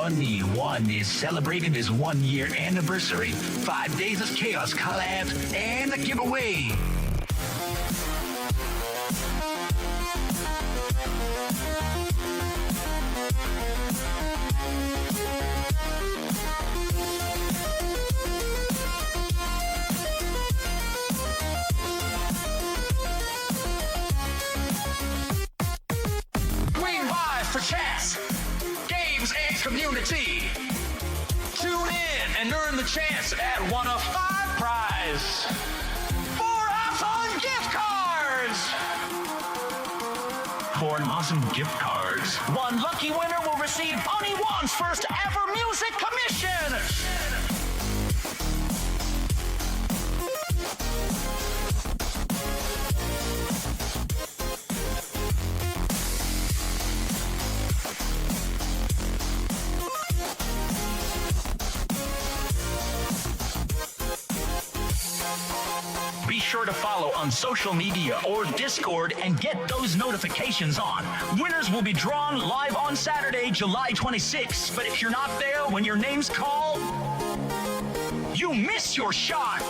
Oni-1 is celebrating his 1-year anniversary. 5 days of chaos collabs and a giveaway. Chats, games, and community. Tune in and earn the chance at one of 5 prizes. 4 awesome gift cards. 4 awesome gift cards. 1 lucky winner will receive Oni-1's first ever music commission. Be sure to follow on social media or Discord and get those notifications on. Winners will be drawn live on Saturday, July 26th. But if you're not there when your name's called, you miss your shot.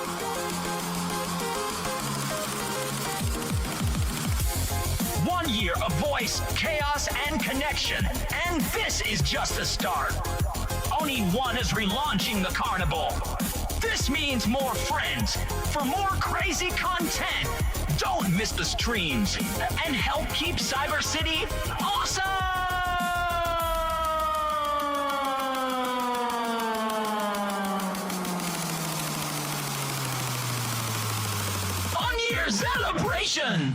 One year of voice, chaos, and connection. And this is just the start. Oni-1 is relaunching the carnival. This means more friends for more crazy content. Don't miss the streams and help keep Cyber City awesome! On-year celebration!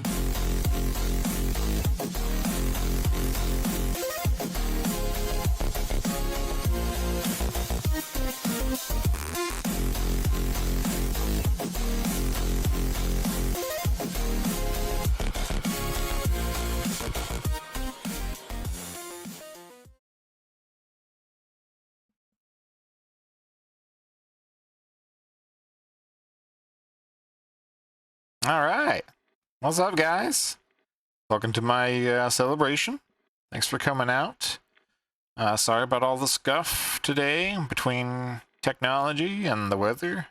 All right. What's up, guys? Welcome to my celebration. Thanks for coming out. Sorry about all the scuff today between technology and the weather.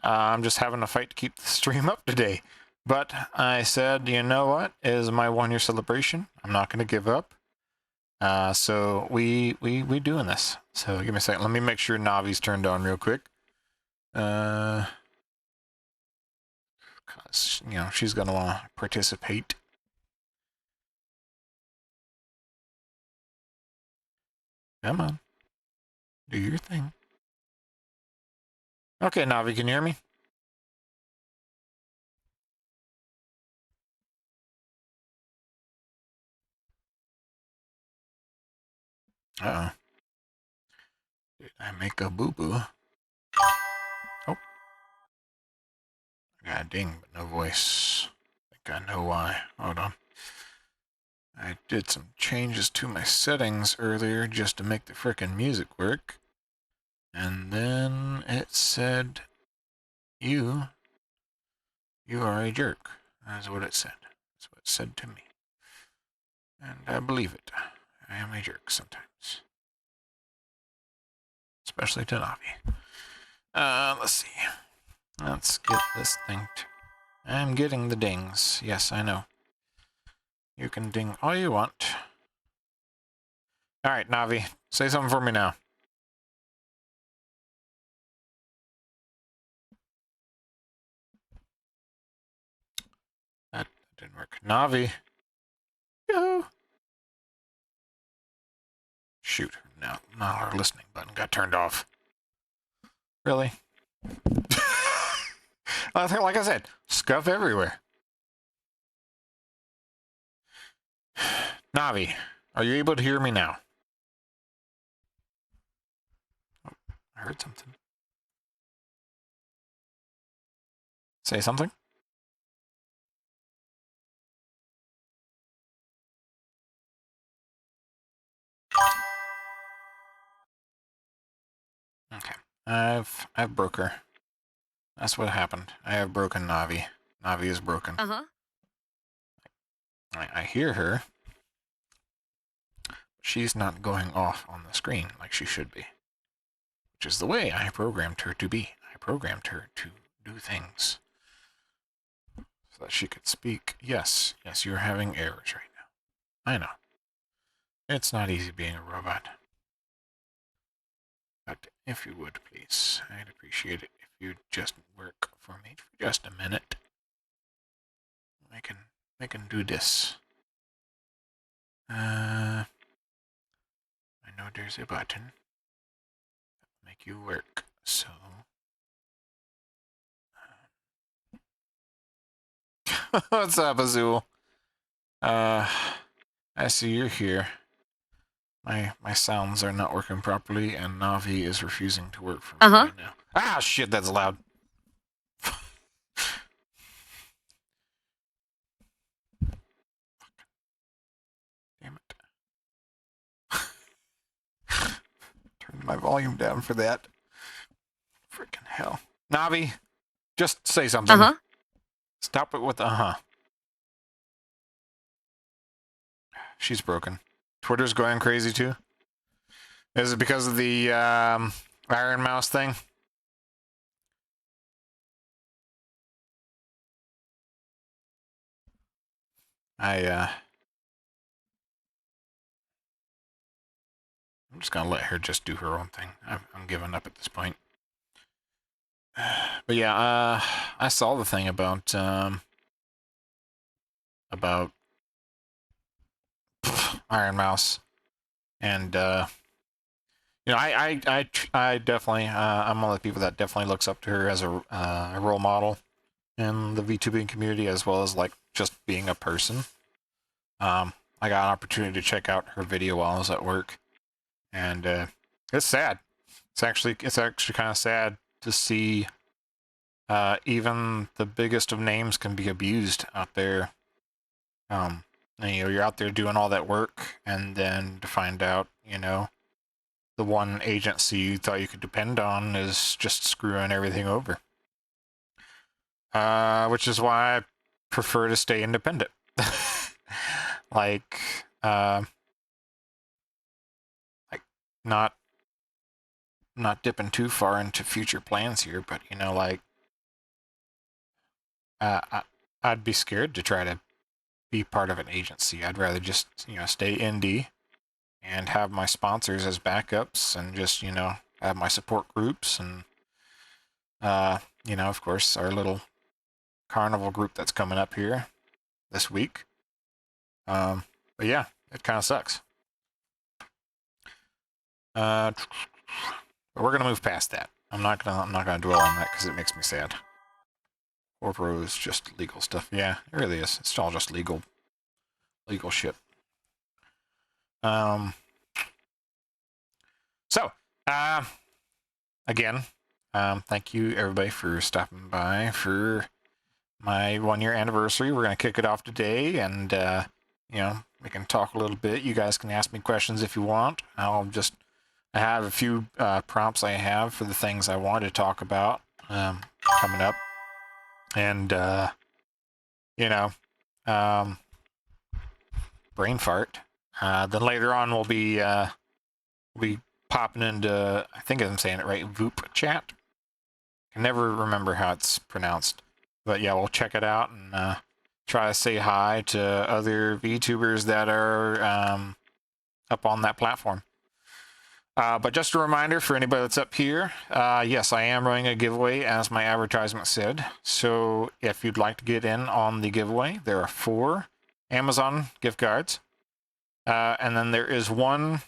I'm just having a fight to keep the stream up today. But I said, you know what? It is my 1-year celebration. I'm not going to give up. So we doing this. So give me a second. Let me make sure Navi's turned on real quick. Because, you know, she's going to want to participate. Come on. Do your thing. Okay, Navi, can you hear me? Uh-oh. Did I make a boo-boo? Oh. I got a ding, but no voice. I think I know why. Hold on. I did some changes to my settings earlier just to make the frickin' music work. And then it said, you are a jerk. That's what it said. That's what it said to me. And I believe it. I am a jerk sometimes. Especially to Navi. Let's see. Let's get this thing I'm getting the dings. Yes, I know. You can ding all you want. Alright, Navi. Say something for me now. That didn't work. Navi. Yo. Shoot. No, now our listening button got turned off. Really? Like I said, scuff everywhere. Navi, are you able to hear me now? Oh, I heard something. Say something. Okay, I've broke her. That's what happened. I have broken Navi. Navi is broken. Uh-huh. I hear her. she's not going off on the screen like she should be. Which is the way I programmed her to be. I programmed her to do things so that she could speak. Yes, you're having errors right now. I know. It's not easy being a robot. But if you would, please, I'd appreciate it if you'd just work for me for just a minute. I can do this. I know there's a button that'll make you work, so... What's up, Azul? I see you're here. My sounds are not working properly, and Navi is refusing to work for me right now. Ah, shit, that's loud. Damn it. Turned my volume down for that. Freaking hell. Navi, just say something. Stop it with She's broken. Twitter's going crazy too. Is it because of the Iron Mouse thing? I'm just gonna let her just do her own thing. I'm giving up at this point. But yeah, I saw the thing about Iron Mouse, and you know, I definitely I'm one of the people that definitely looks up to her as a role model in the VTubing community, as well as like just being a person. I got an opportunity to check out her video while I was at work, and it's sad. It's actually kind of sad to see even the biggest of names can be abused out there. And, you know, you're out there doing all that work, and then to find out, you know, the one agency you thought you could depend on is just screwing everything over. Which is why I prefer to stay independent. like not dipping too far into future plans here, but you know, like I'd be scared to try to be part of an agency. I'd rather just, you know, stay indie and have my sponsors as backups, and just, you know, have my support groups, and you know, of course, our little carnival group that's coming up here this week. But yeah, it kind of sucks. But we're gonna move past that. I'm not gonna dwell on that because it makes me sad. Corpro is just legal stuff. Yeah, it really is. It's all just legal shit. So, again, thank you everybody for stopping by for my 1-year anniversary. We're gonna kick it off today, and you know, we can talk a little bit. You guys can ask me questions if you want. I have a few prompts I have for the things I want to talk about coming up, and you know, brain fart. Then later on we'll be popping into, I think I'm saying it right, Vupechat. I can never remember how it's pronounced, but yeah, we'll check it out and try to say hi to other VTubers that are up on that platform. But just a reminder for anybody that's up here, yes, I am running a giveaway, as my advertisement said. So if you'd like to get in on the giveaway, there are 4 Amazon gift cards. And then there is 1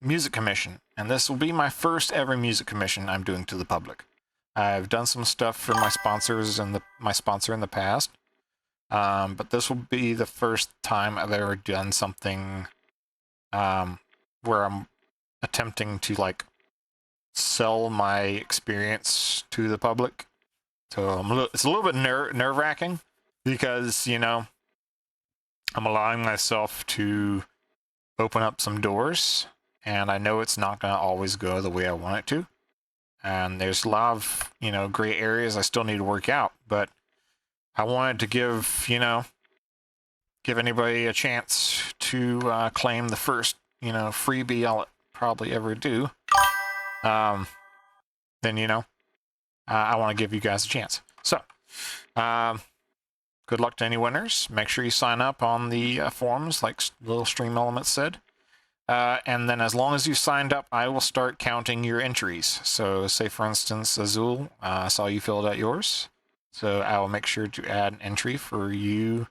music commission. And this will be my first ever music commission I'm doing to the public. I've done some stuff for my sponsors and my sponsor in the past. But this will be the first time I've ever done something where I'm attempting to like sell my experience to the public. So it's a little bit nerve-wracking, because, you know, I'm allowing myself to open up some doors, and I know it's not going to always go the way I want it to. And there's a lot of, you know, gray areas I still need to work out, but I wanted to give, you know, give anybody a chance to claim the first, freebie I'll probably ever do, then, I want to give you guys a chance. So, good luck to any winners. Make sure you sign up on the forums, like Little Stream Elements said. And then as long as you signed up, I will start counting your entries. So say, for instance, Azul, I saw you filled out yours. So I will make sure to add an entry for you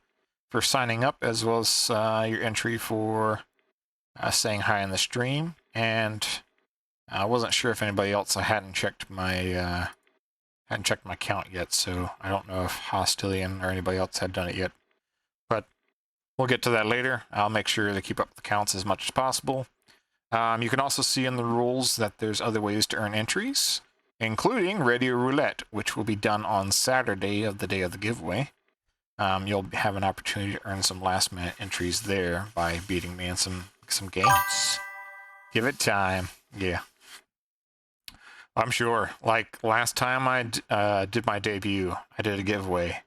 for signing up, as well as your entry for saying hi in the stream. And I wasn't sure if anybody else, I hadn't checked my count yet, so I don't know if Hostilian or anybody else had done it yet. But we'll get to that later. I'll make sure to keep up the counts as much as possible. You can also see in the rules that there's other ways to earn entries, including Radio Roulette, which will be done on Saturday of the day of the giveaway. You'll have an opportunity to earn some last-minute entries there by beating me in some games. Give it time. Yeah. I'm sure. Like, last time I did my debut, I did a giveaway.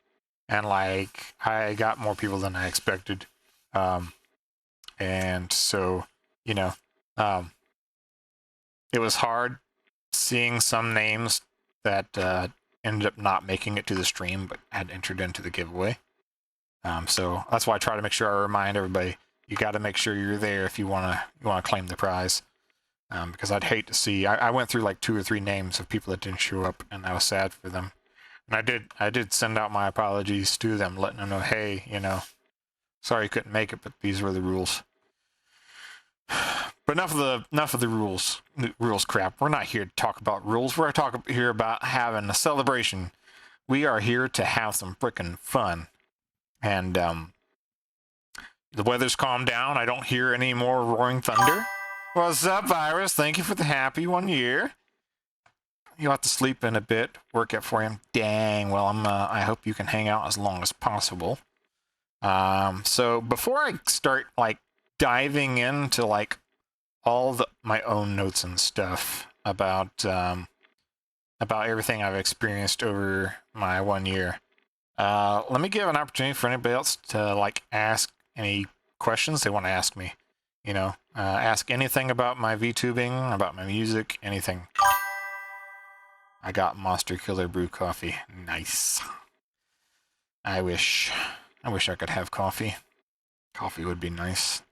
And, like, I got more people than I expected. And so, it was hard seeing some names that ended up not making it to the stream, but had entered into the giveaway. So that's why I try to make sure I remind everybody, you got to make sure you're there if you want to claim the prize. Because I'd hate to see, I went through like 2 or 3 names of people that didn't show up, and I was sad for them. And I did send out my apologies to them, letting them know, hey, sorry you couldn't make it, but these were the rules. But enough of the rules crap. We're not here to talk about rules. We're here about having a celebration. We are here to have some frickin' fun. And the weather's calmed down. I don't hear any more roaring thunder. What's up, Iris? Thank you for the happy 1 year. You'll have to sleep in a bit. Work at 4 a.m. Dang. Well, I hope you can hang out as long as possible. So before I start like diving into like all my own notes and stuff about everything I've experienced over my 1 year, let me give an opportunity for anybody else to like ask any questions they want to ask me. Ask anything about my VTubing, about my music, anything. I got Monster Killer Brew coffee. Nice. I wish I could have coffee. Coffee would be nice.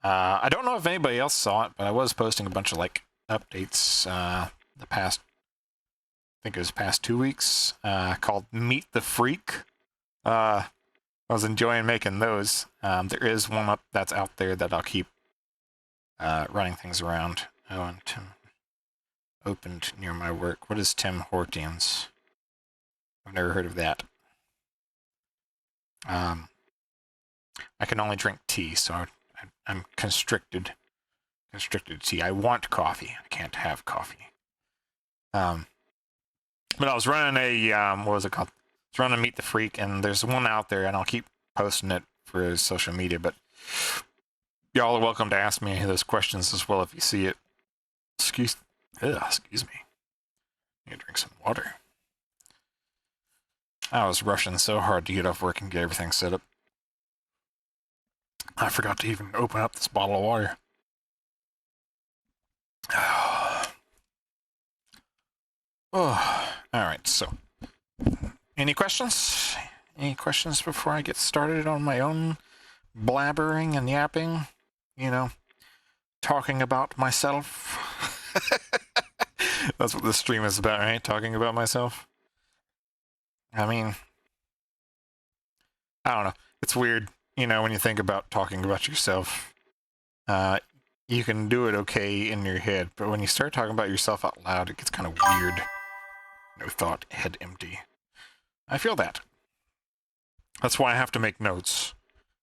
I don't know if anybody else saw it, but I was posting a bunch of like updates the past 2 weeks called Meet the Freak. I was enjoying making those. There is one up that's out there that I'll keep running things around. Oh, and Tim opened near my work. What is Tim Hortons? I've never heard of that. I can only drink tea, so I'm constricted. Constricted tea. I want coffee. I can't have coffee. But I was running a what was it called? I was running Meet the Freak, and there's one out there, and I'll keep posting it for social media. But y'all are welcome to ask me those questions as well if you see it. Excuse me. I need to drink some water. I was rushing so hard to get off work and get everything set up. I forgot to even open up this bottle of water. Oh, all right. So, any questions? Any questions before I get started on my own blabbering and yapping? Talking about myself. That's what this stream is about, right? Talking about myself. I mean, I don't know. It's weird, when you think about talking about yourself. You can do it okay in your head, but when you start talking about yourself out loud, it gets kind of weird. No thought, head empty. I feel that. That's why I have to make notes.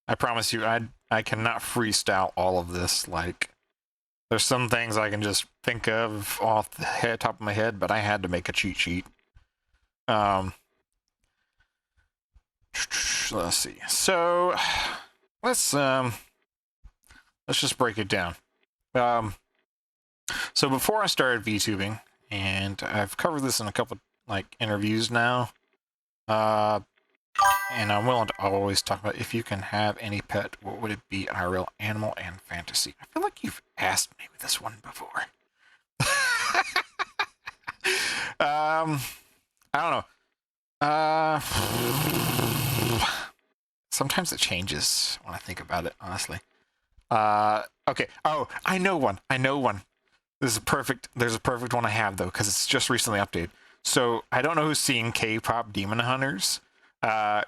I promise you, I cannot freestyle all of this. Like, there's some things I can just think of off the top of my head, but I had to make a cheat sheet. Let's see. So let's just break it down. So before I started VTubing, and I've covered this in a couple like interviews now, And I'm willing to always talk about if you can have any pet, what would it be? IRL, animal, and fantasy. I feel like you've asked me this one before. I don't know. Sometimes it changes when I think about it, honestly. Okay. Oh, I know one. There's a perfect one I have, though, because it's just recently updated. So I don't know who's seen K-pop Demon Hunters.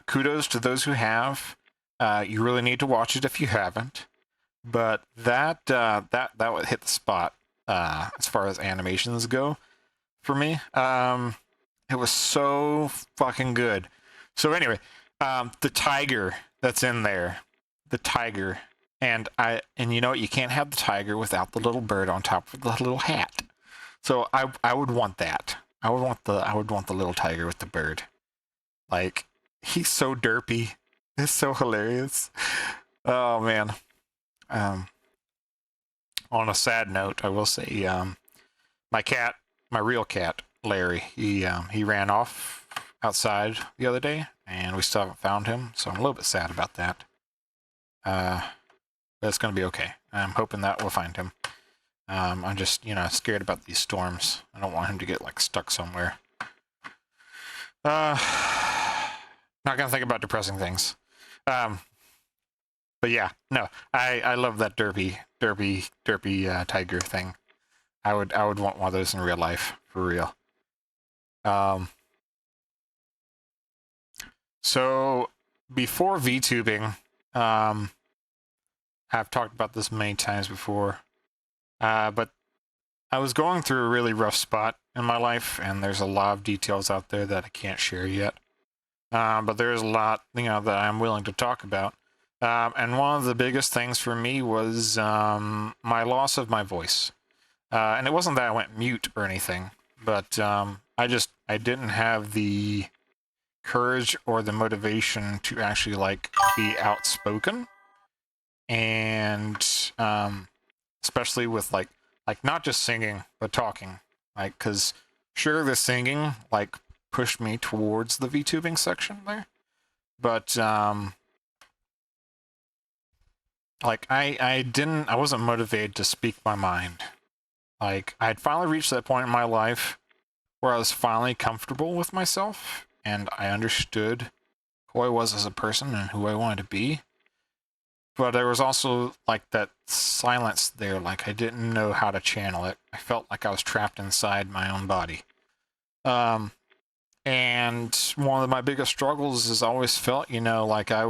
Kudos to those who have. You really need to watch it if you haven't. But that would hit the spot as far as animations go for me. It was so fucking good. So anyway, the tiger that's in there, the tiger, and you know what? You can't have the tiger without the little bird on top of the little hat. So I would want that. I would want the little tiger with the bird. Like, he's so derpy. It's so hilarious. Oh man. On a sad note, I will say, my real cat, Larry, he ran off outside the other day, and we still haven't found him, so I'm a little bit sad about that. But it's gonna be okay. I'm hoping that we'll find him. I'm just, scared about these storms. I don't want him to get, like, stuck somewhere. Not gonna think about depressing things. But yeah, no, I love that derpy tiger thing. I would want one of those in real life, for real. So before VTubing, I've talked about this many times before, but I was going through a really rough spot in my life, and there's a lot of details out there that I can't share yet. But there's a lot, that I'm willing to talk about. And one of the biggest things for me was my loss of my voice. And it wasn't that I went mute or anything, but I didn't have the courage or the motivation to actually, like, be outspoken. And especially with, like not just singing, but talking. Like, because sure, the singing, like, pushed me towards the VTubing section there. But, like, I wasn't motivated to speak my mind. Like, I'd finally reached that point in my life where I was finally comfortable with myself, and I understood who I was as a person and who I wanted to be. But there was also, like, that silence there, like, I didn't know how to channel it. I felt like I was trapped inside my own body. And one of my biggest struggles is I always felt, like I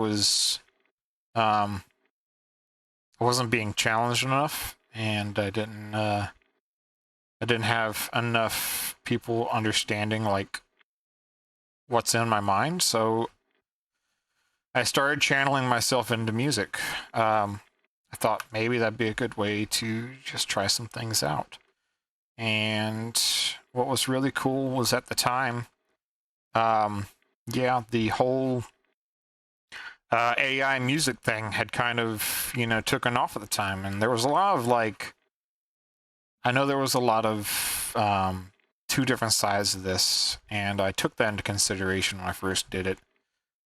wasn't being challenged enough, and I didn't have enough people understanding, like, what's in my mind, so I started channeling myself into music. I thought maybe that'd be a good way to just try some things out. And what was really cool was at the time, the whole AI music thing had kind of, taken off at the time, and there was a lot of, like, I know there was a lot of two different sides of this, and I took that into consideration when I first did it,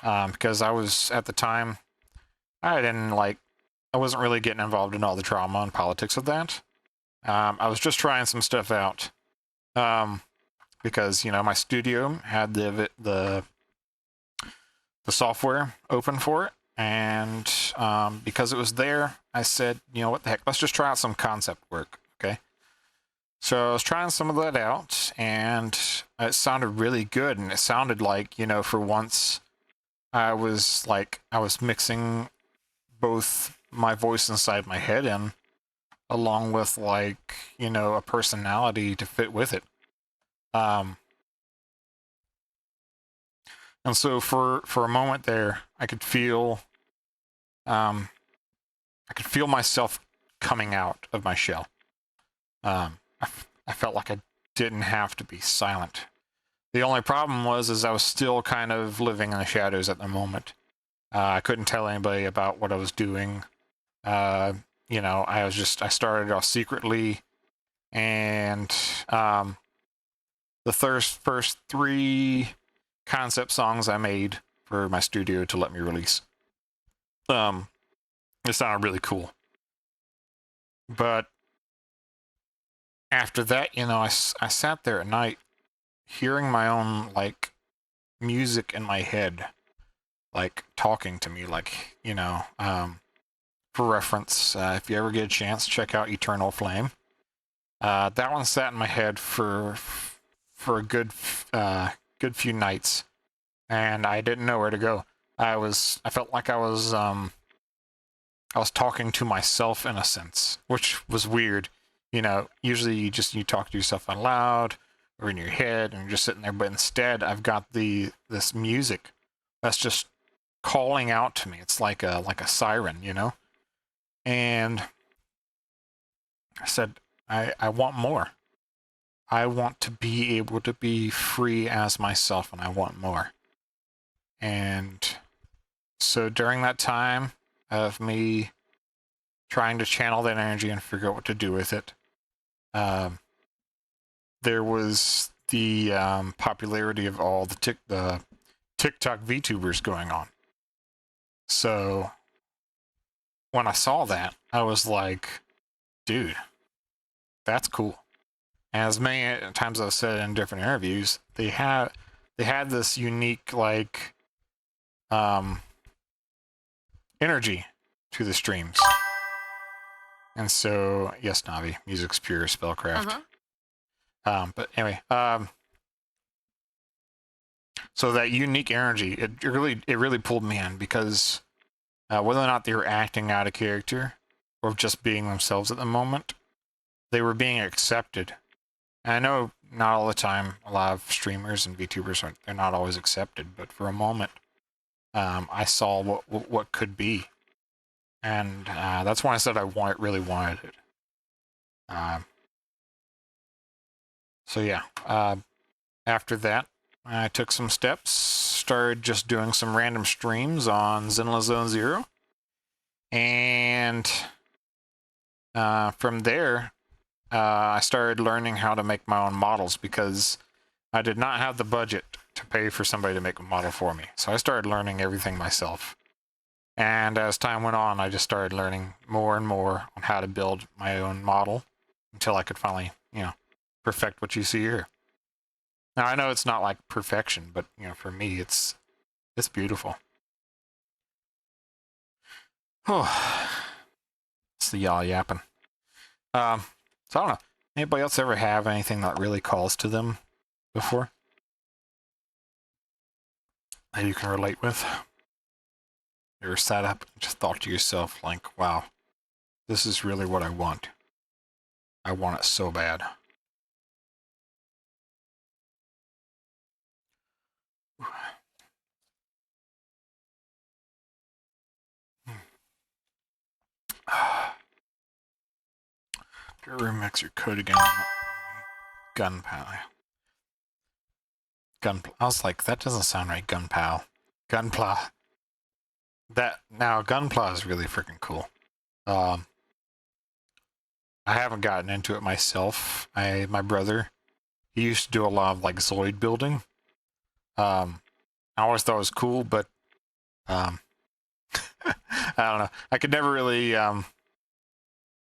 because I was, at the time, I wasn't really getting involved in all the drama and politics of that. I was just trying some stuff out, because, my studio had the software open for it, and because it was there, I said, what the heck, let's just try out some concept work, okay? So I was trying some of that out, and it sounded really good, and it sounded like, for once, I was mixing both my voice inside my head and along with, like, a personality to fit with it. And so for a moment there, I could feel myself coming out of my shell. I felt like I didn't have to be silent. The only problem was I was still kind of living in the shadows at the moment. I couldn't tell anybody about what I was doing. I started off secretly, and the first 3 concept songs I made for my studio to let me release. It sounded really cool. But after that, you know, I sat there at night hearing my own, like, music in my head, like, talking to me, like, you know, for reference, if you ever get a chance, check out Eternal Flame. That one sat in my head for a good few nights, and I didn't know where to go. I felt like I was talking to myself in a sense, which was weird. You know, usually you talk to yourself out loud or in your head and you're just sitting there, but instead I've got this music that's just calling out to me. It's like a siren, you know? And I said, I want more. I want to be able to be free as myself, and I want more. And so during that time of me trying to channel that energy and figure out what to do with it, there was the popularity of all the TikTok VTubers going on. So when I saw that, I was like, dude, that's cool. And as many times I've said in different interviews, they had this unique, like, energy to the streams. And so, yes, Navi, music's pure spellcraft. But anyway, so that unique energy, it really pulled me in, because whether or not they were acting out of character or just being themselves at the moment, they were being accepted. And I know not all the time, a lot of streamers and VTubers they're not always accepted, but for a moment, I saw what could be, and that's when I said I really wanted it. So yeah, after that, I took some steps, started just doing some random streams on Zenla Zone Zero, and from there, I started learning how to make my own models, because I did not have the budget to pay for somebody to make a model for me. So I started learning everything myself. And as time went on, I just started learning more and more on how to build my own model until I could finally, you know, perfect what you see here. Now, I know it's not like perfection, but, you know, for me, it's beautiful. Oh, it's the yaw yapping. So I don't know. Anybody else ever have anything that really calls to them before that you can relate with? You ever sat up and just thought to yourself, like, wow, this is really what I want. I want it so bad. Remix your code again. Gunpowder. I was like, that doesn't sound right, Gunpowder. Gunpla. Gunpla is really freaking cool. I haven't gotten into it myself. My brother, he used to do a lot of, like, Zoid building. I always thought it was cool, but I don't know. I could never really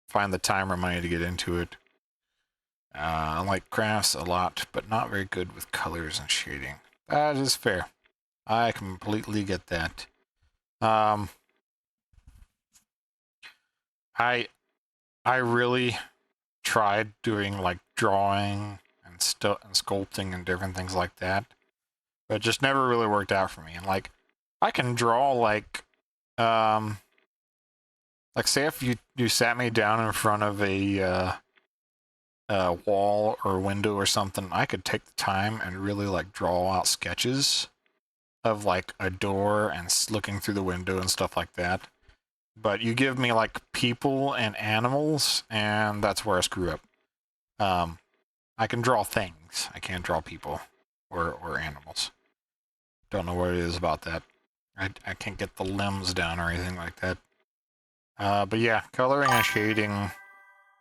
find the time or money to get into it. I like crafts a lot, but not very good with colors and shading. That is fair. I completely get that. I really tried doing, like, drawing and sculpting and different things like that, but it just never really worked out for me. And, like, I can draw, like say if you sat me down in front of a wall or window or something, I could take the time and really, like, draw out sketches of, like, a door and looking through the window and stuff like that. But you give me, like, people and animals, and that's where I screw up. I can draw things. I can't draw people or animals. Don't know what it is about that. I can't get the limbs down or anything like that. But yeah, coloring and shading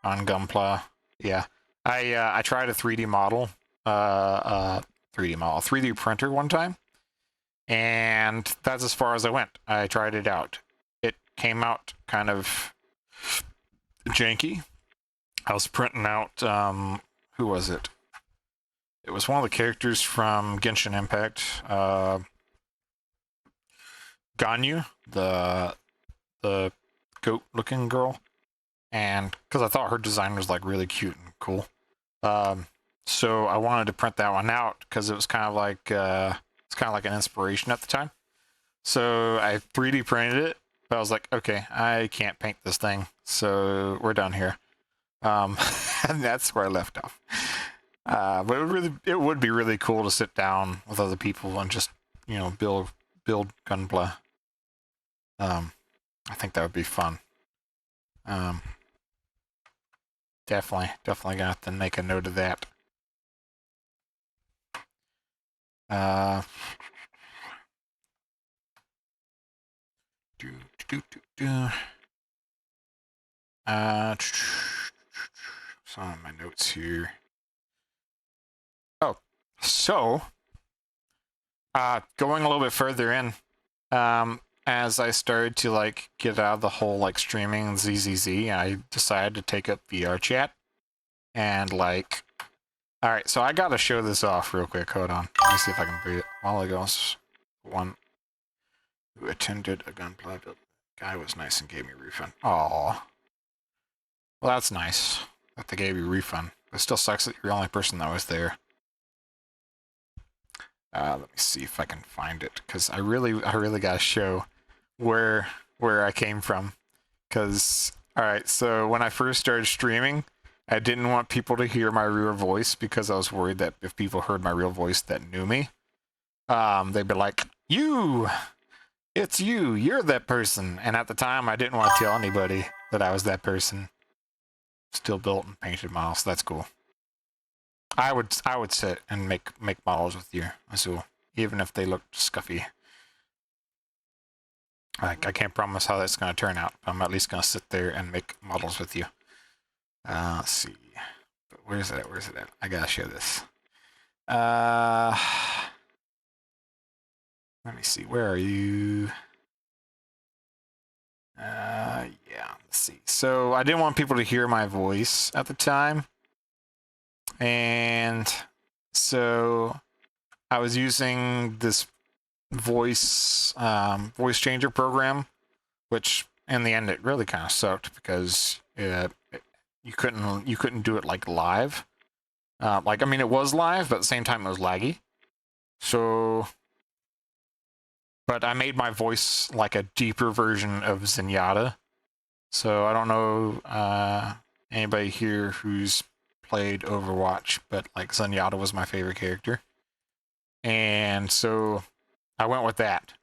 on Gunpla. Yeah, I tried a 3D model, 3D printer one time, And that's as far as I went. I tried it out. It came out kind of janky. I was printing out, who was it? It was one of the characters from Genshin Impact. Ganyu, the goat-looking girl. And because I thought her design was like really cute and cool. So I wanted to print that one out because it was kind of like an inspiration at the time. So I 3D printed it, but I was like, okay, I can't paint this thing, so we're done here. And that's where I left off. But it would be really cool to sit down with other people and just, you know, build Gunpla. I think that would be fun. Definitely gonna have to make a note of that. Some of my notes here. Oh, so going a little bit further in, as I started to like get out of the whole like streaming ZZZ, I decided to take up VR chat. And like, all right, so I gotta show this off real quick. Hold on, let me see if I can bring it. A while ago, one who attended a Gunpla build. Guy was nice and gave me a refund. Aww. Well, that's nice that they gave you a refund. It still sucks that you're the only person that was there. Let me see if I can find it, because I really gotta show where I came from. Because, alright, so when I first started streaming, I didn't want people to hear my real voice because I was worried that if people heard my real voice that knew me, they'd be like, it's you, you're that person. And at the time, I didn't want to tell anybody that I was that person. Still built and painted models, so that's cool. I would sit and make models with you, so even if they look scuffy. I can't promise how that's going to turn out, but I'm at least going to sit there and make models with you. Let's see. But where's it at? Where's it at? I gotta show this. Let me see. Where are you? Yeah, let's see. So I didn't want people to hear my voice at the time. And so I was using this voice changer program, which in the end it really kind of sucked because you couldn't do it like live. Like, I mean, it was live, but at the same time it was laggy. So, but I made my voice like a deeper version of Zenyatta. So I don't know anybody here who's played Overwatch, but like Zenyatta was my favorite character. And so I went with that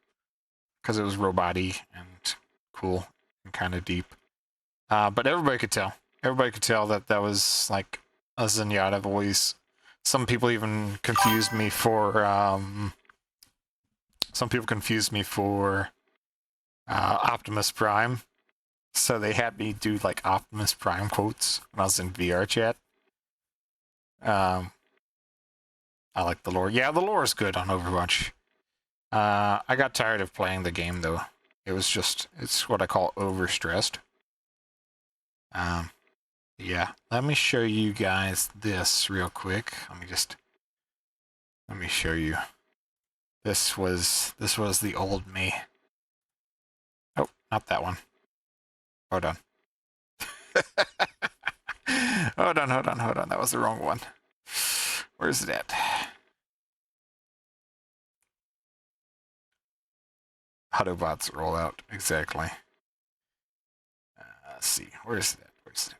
because it was robot-y and cool and kind of deep. But everybody could tell. Everybody could tell that that was like a Zenyatta voice. Some people even confused me for Optimus Prime. So they had me do like Optimus Prime quotes when I was in VR chat. I like the lore. Yeah, the lore is good on Overwatch. I got tired of playing the game though. It's what I call overstressed. Yeah, let me show you guys this real quick. Let me show you. This was the old me. Oh, not that one. Hold on. Hold on. That was the wrong one. Where's it at? Autobots roll out. Exactly. Let's see. Where's it at? Where's it?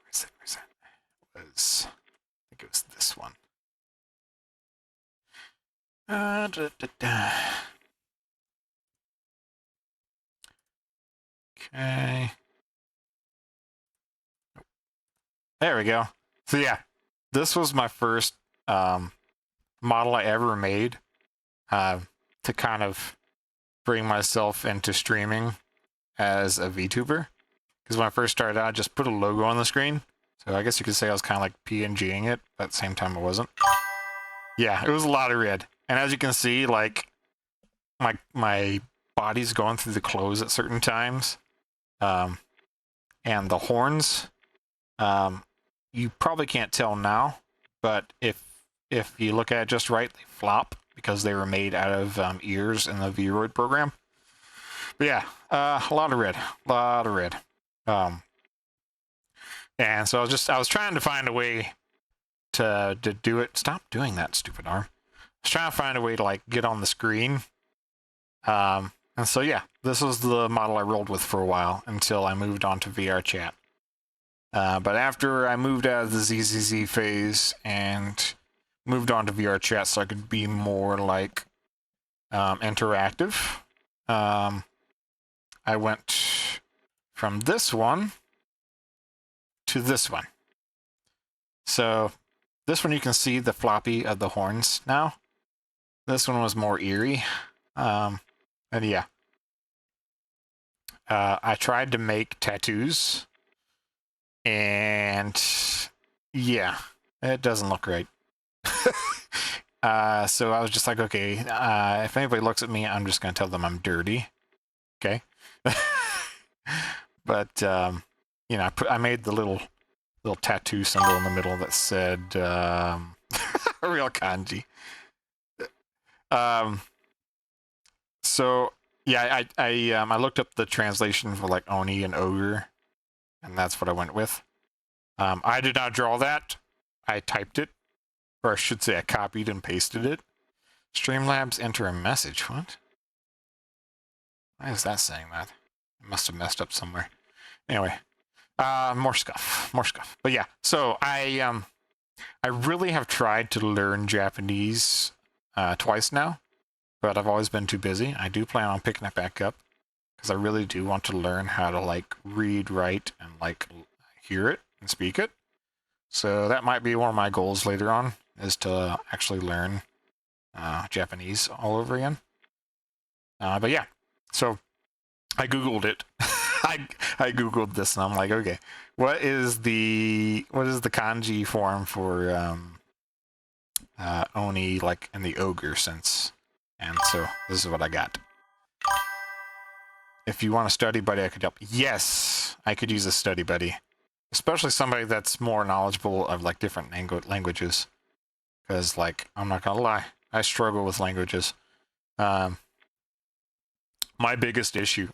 I think it was this one. Okay. There we go. So yeah, this was my first model I ever made to kind of bring myself into streaming as a VTuber. Because when I first started out, I just put a logo on the screen. So I guess you could say I was kind of like PNGing it, but at the same time it wasn't. Yeah, it was a lot of red. And as you can see, like, my body's going through the clothes at certain times. And the horns, you probably can't tell now, but if you look at it just right, they flop because they were made out of ears in the Vroid program. But yeah, a lot of red. And so I was trying to find a way to do it. Stop doing that, stupid arm. I was trying to find a way to like get on the screen. And so yeah, this was the model I rolled with for a while until I moved on to VR chat. But after I moved out of the ZZZ phase and moved on to VR chat so I could be more like interactive, I went from this one to this one. So this one you can see the floppy of the horns now. This one was more eerie. And yeah. I tried to make tattoos. And yeah, it doesn't look right. So I was just like, okay, if anybody looks at me, I'm just going to tell them I'm dirty. Okay. But, you know, I made the little tattoo symbol in the middle that said, real kanji. So yeah, I looked up the translation for like Oni and Ogre, and that's what I went with. I did not draw that. I typed it, or I should say I copied and pasted it. Streamlabs enter a message. What? Why is that saying that? I must have messed up somewhere. Anyway, more stuff. But yeah, so I really have tried to learn Japanese twice now, but I've always been too busy. I do plan on picking it back up because I really do want to learn how to like read, write, and like hear it and speak it. So that might be one of my goals later on, is to actually learn Japanese all over again. But yeah, so I Googled it. I Googled this and I'm like, okay, what is the kanji form for Oni, like in the ogre sense? And so this is what I got. If you want a study buddy, I could help. Yes, I could use a study buddy, especially somebody that's more knowledgeable of like different languages. Because like, I'm not gonna lie, I struggle with languages. My biggest issue,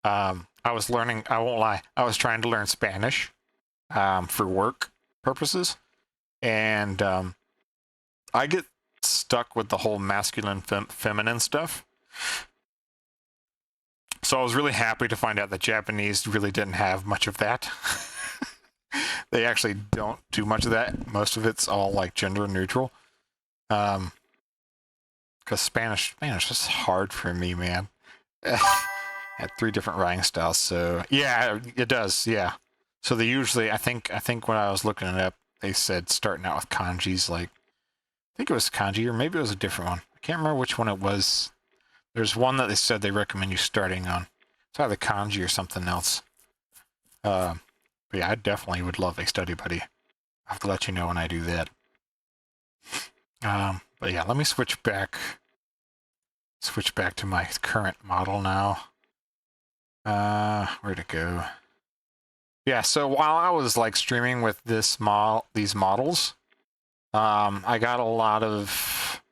I was learning, I won't lie, I was trying to learn Spanish for work purposes. And I get stuck with the whole masculine feminine stuff. So I was really happy to find out that Japanese really didn't have much of that. They actually don't do much of that. Most of it's all like gender neutral. Because Spanish is hard for me, man. Had 3 different writing styles, so yeah, it does, yeah. So they usually, I think when I was looking it up, they said starting out with kanjis, like, I think it was kanji, or maybe it was a different one. I can't remember which one it was. There's one that they said they recommend you starting on. It's either kanji or something else. But yeah, I definitely would love a study buddy. I'll have to let you know when I do that. But yeah, let me switch back to my current model now. Where'd it go? Yeah, so while I was like streaming with these models, I got a lot of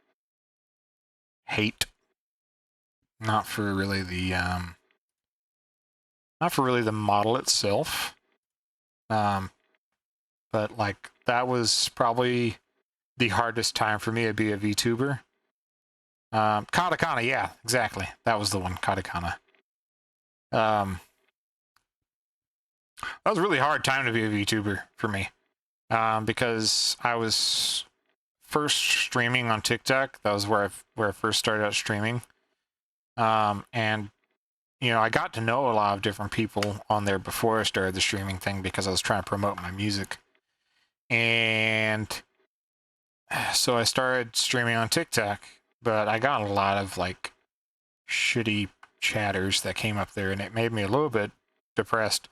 hate. Not for really the model itself. But like that was probably the hardest time for me to be a VTuber. Katakana, yeah, exactly. That was the one, Katakana. That was a really hard time to be a VTuber for me. Because I was first streaming on TikTok. That was where I first started out streaming. And you know, I got to know a lot of different people on there before I started the streaming thing because I was trying to promote my music. And so I started streaming on TikTok, but I got a lot of like shitty chatters that came up there, and it made me a little bit depressed.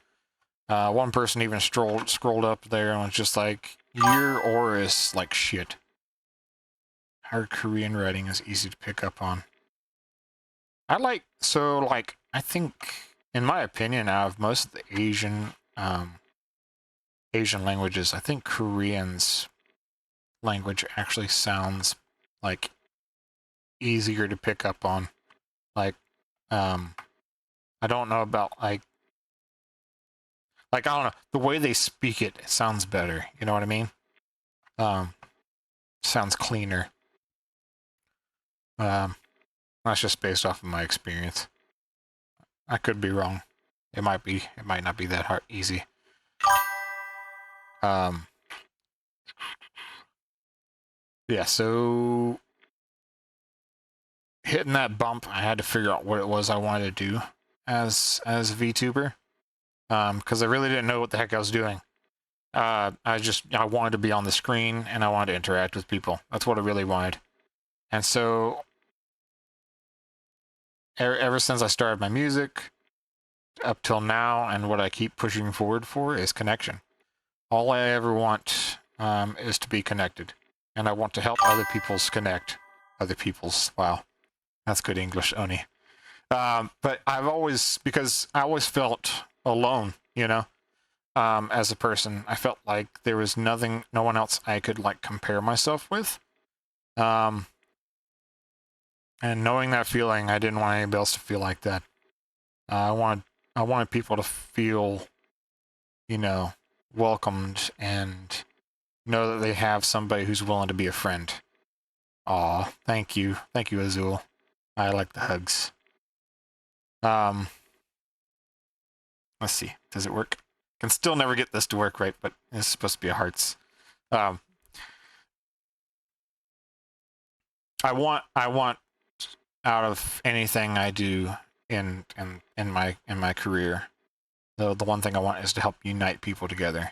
One person even scrolled up there and was just like, your aura is like shit. Hard Korean writing is easy to pick up on. I think, in my opinion, out of most of the Asian languages, I think Korean's language actually sounds like easier to pick up on. Like, I don't know about like I don't know, the way they speak it sounds better. You know what I mean? Sounds cleaner. That's just based off of my experience. I could be wrong. It might not be that hard, easy. Yeah, so hitting that bump, I had to figure out what it was I wanted to do as a VTuber. Because I really didn't know what the heck I was doing. I wanted to be on the screen and I wanted to interact with people. That's what I really wanted. And so ever since I started my music up till now, and what I keep pushing forward for is connection. All I ever want is to be connected, and I want to help other people's connect. Other people's, wow, that's good English, Oni. But because I always felt alone, you know, as a person. I felt like there was no one else I could like compare myself with. And knowing that feeling, I didn't want anybody else to feel like that. I wanted people to feel, you know, welcomed and know that they have somebody who's willing to be a friend. Aw, thank you, Azul. I like the hugs. Let's see, does it work? Can still never get this to work right, but it's supposed to be a hearts. I want out of anything I do in my career, the one thing I want is to help unite people together.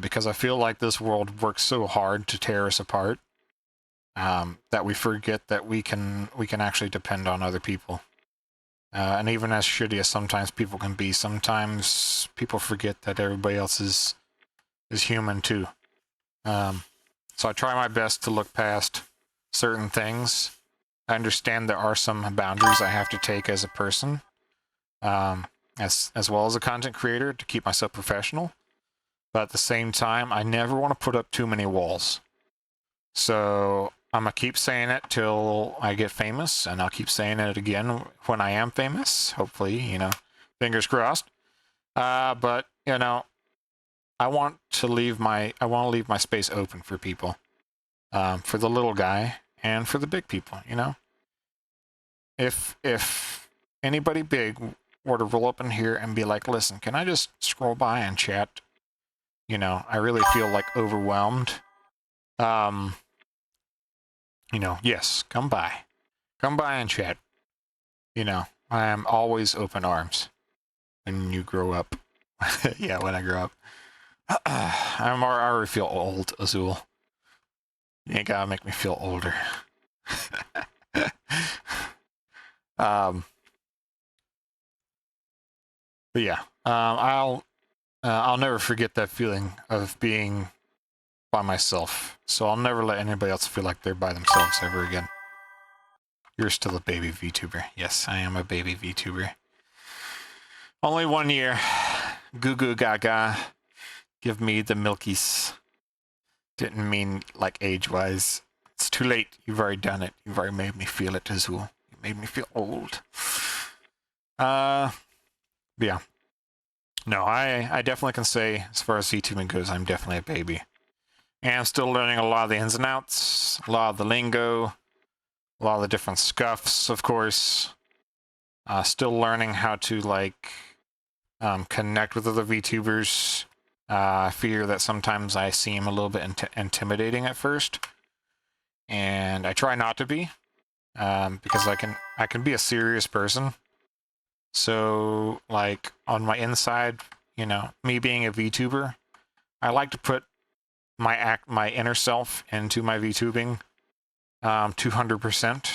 Because I feel like this world works so hard to tear us apart, that we forget that we can actually depend on other people. And even as shitty as sometimes people can be, sometimes people forget that everybody else is human too. So I try my best to look past certain things. I understand there are some boundaries I have to take as a person, as well as a content creator, to keep myself professional. But at the same time, I never want to put up too many walls. So I'm going to keep saying it till I get famous, and I'll keep saying it again when I am famous. Hopefully, you know, fingers crossed. But, you know, I want to leave my space open for people. For the little guy and for the big people, you know? If anybody big were to roll up in here and be like, listen, can I just scroll by and chat? You know, I really feel like overwhelmed. You know, yes, come by and chat. You know, I am always open arms when you grow up. Yeah, when I grow up. I already feel old, Azul. You ain't gotta make me feel older. But yeah, I'll never forget that feeling of being by myself. So I'll never let anybody else feel like they're by themselves ever again. You're still a baby VTuber. Yes, I am a baby VTuber. Only 1 year. Goo goo gaga. Give me the milkies. Didn't mean like age-wise. It's too late. You've already done it. You've already made me feel it, Azul. You made me feel old. Yeah. No, I definitely can say, as far as VTubing goes, I'm definitely a baby. And I'm still learning a lot of the ins and outs, a lot of the lingo, a lot of the different scuffs, of course. Still learning how to, like, connect with other VTubers. I fear that sometimes I seem a little bit intimidating at first. And I try not to be, because I can be a serious person. So, like, on my inside, you know, me being a VTuber, I like to put my inner self into my VTubing 200%,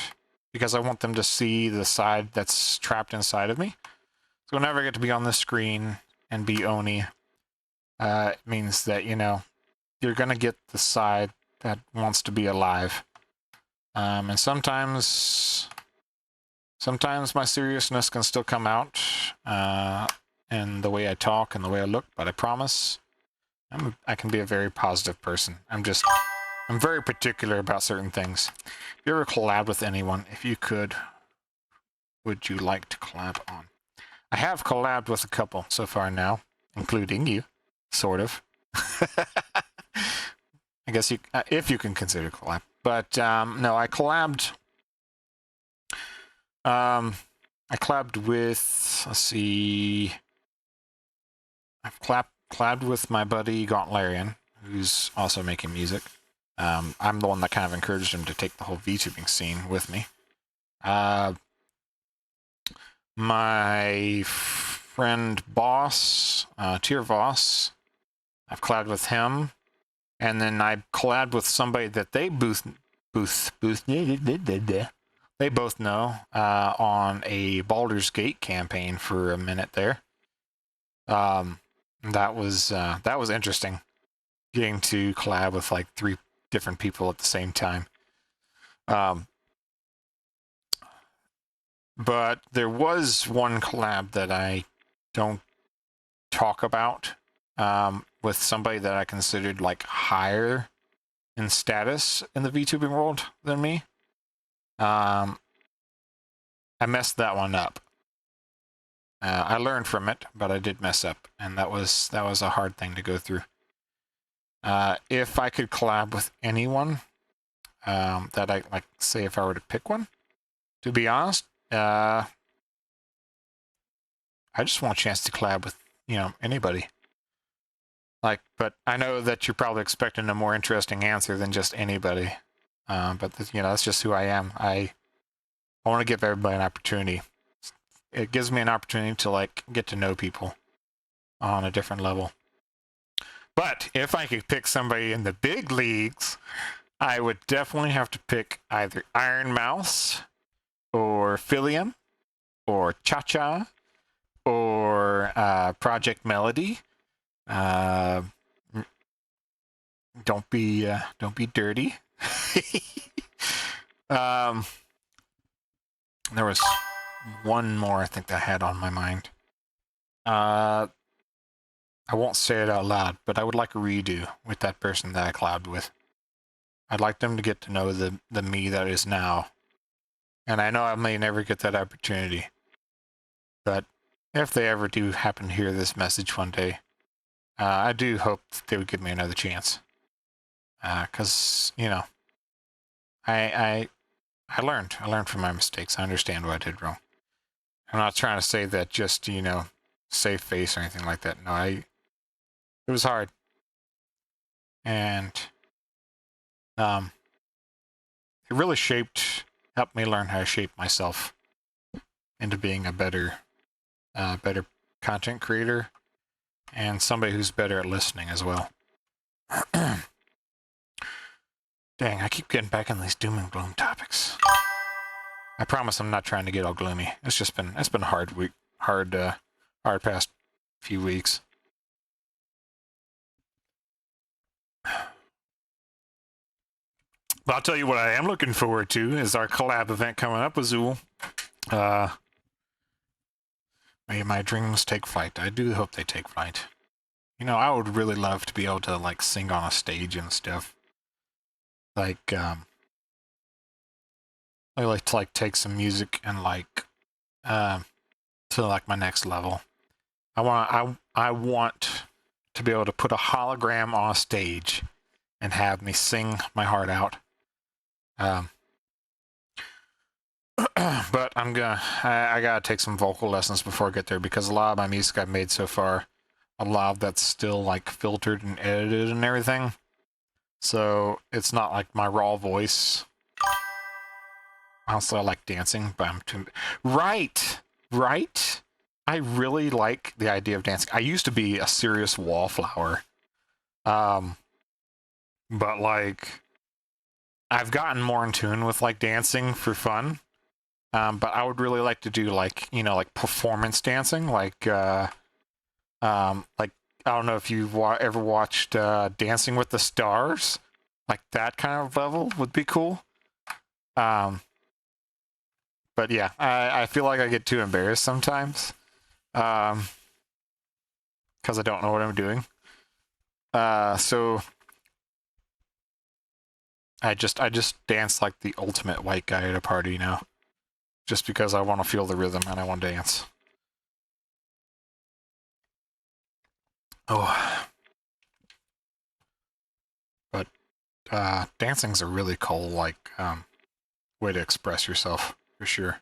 because I want them to see the side that's trapped inside of me. So whenever I get to be on the screen and be Oni, it means that, you know, you're gonna get the side that wants to be alive. And sometimes Sometimes my seriousness can still come out in the way I talk and the way I look, but I promise I can be a very positive person. I'm very particular about certain things. If you ever collab with anyone, if you could, would you like to collab on? I have collabed with a couple so far now, including you, sort of. I guess you, if you can consider collab. But no, I collabed. I collabed with. Let's see. I've collabed with my buddy Gauntlarian, who's also making music. I'm the one that kind of encouraged him to take the whole VTubing scene with me. My friend Boss, Tier Voss, I've collabed with him, and then I collabed with somebody that they both know on a Baldur's Gate campaign for a minute there. That was interesting, getting to collab with like 3 different people at the same time. But there was one collab that I don't talk about with somebody that I considered like higher in status in the VTubing world than me. I messed that one up. I learned from it, but I did mess up, and that was a hard thing to go through. If I could collab with anyone, that I like, say if I were to pick one, to be honest, I just want a chance to collab with, anybody. Like, but I know that you're probably expecting a more interesting answer than just anybody. But that's just who I am. I want to give everybody an opportunity. It gives me an opportunity to like get to know people on a different level. But if I could pick somebody in the big leagues, I would definitely have to pick either Iron Mouse or Philium or Cha-Cha or Project Melody. Don't be dirty. There was one more I think I had on my mind. I won't say it out loud, but I would like a redo with that person that I collabed with. I'd like them to get to know the me that is now. And I know I may never get that opportunity. But if they ever do happen to hear this message one day, I do hope that they would give me another chance. Because, I learned. I learned from my mistakes. I understand what I did wrong. I'm not trying to say that just, save face or anything like that. No, it was hard. And it really helped me learn how to shape myself into being a better content creator and somebody who's better at listening as well. Dang, I keep getting back on these doom and gloom topics. I promise I'm not trying to get all gloomy. It's been a hard past few weeks. But I'll tell you what I am looking forward to is our collab event coming up with Zool. May my dreams take flight. I do hope they take flight. I would really love to be able to like sing on a stage and stuff. Like, I like to like take some music and like to like my next level. I want to be able to put a hologram on a stage and have me sing my heart out. But I gotta take some vocal lessons before I get there, because a lot of my music I've made so far, a lot of that's still like filtered and edited and everything. So it's not like my raw voice. Also, I like dancing, but I'm too... Right! I really like the idea of dancing. I used to be a serious wallflower. But like, I've gotten more in tune with like dancing for fun. But I would really like to do like, like performance dancing, like I don't know if you've ever watched Dancing with the Stars. Like that kind of level would be cool. But But yeah, I feel like I get too embarrassed sometimes. Because I don't know what I'm doing. So I just dance like the ultimate white guy at a party now. Just because I want to feel the rhythm and I want to dance. Oh. But dancing's a really cool way to express yourself for sure.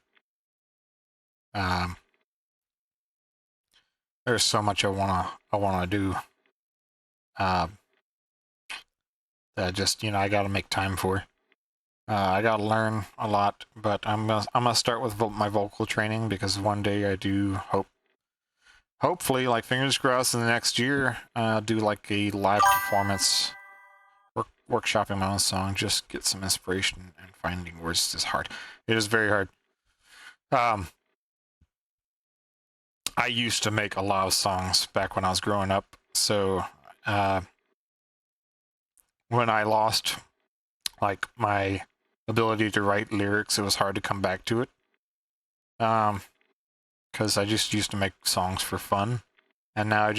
There's so much I wanna do. That just I gotta make time for. I gotta learn a lot, but I'm gonna start with my vocal training because one day I do hopefully, like fingers crossed, in the next year, do like a live performance, workshopping my own song, just get some inspiration, and finding words is hard. It is very hard. I used to make a lot of songs back when I was growing up, so when I lost like my ability to write lyrics, it was hard to come back to it. Because I just used to make songs for fun, and now I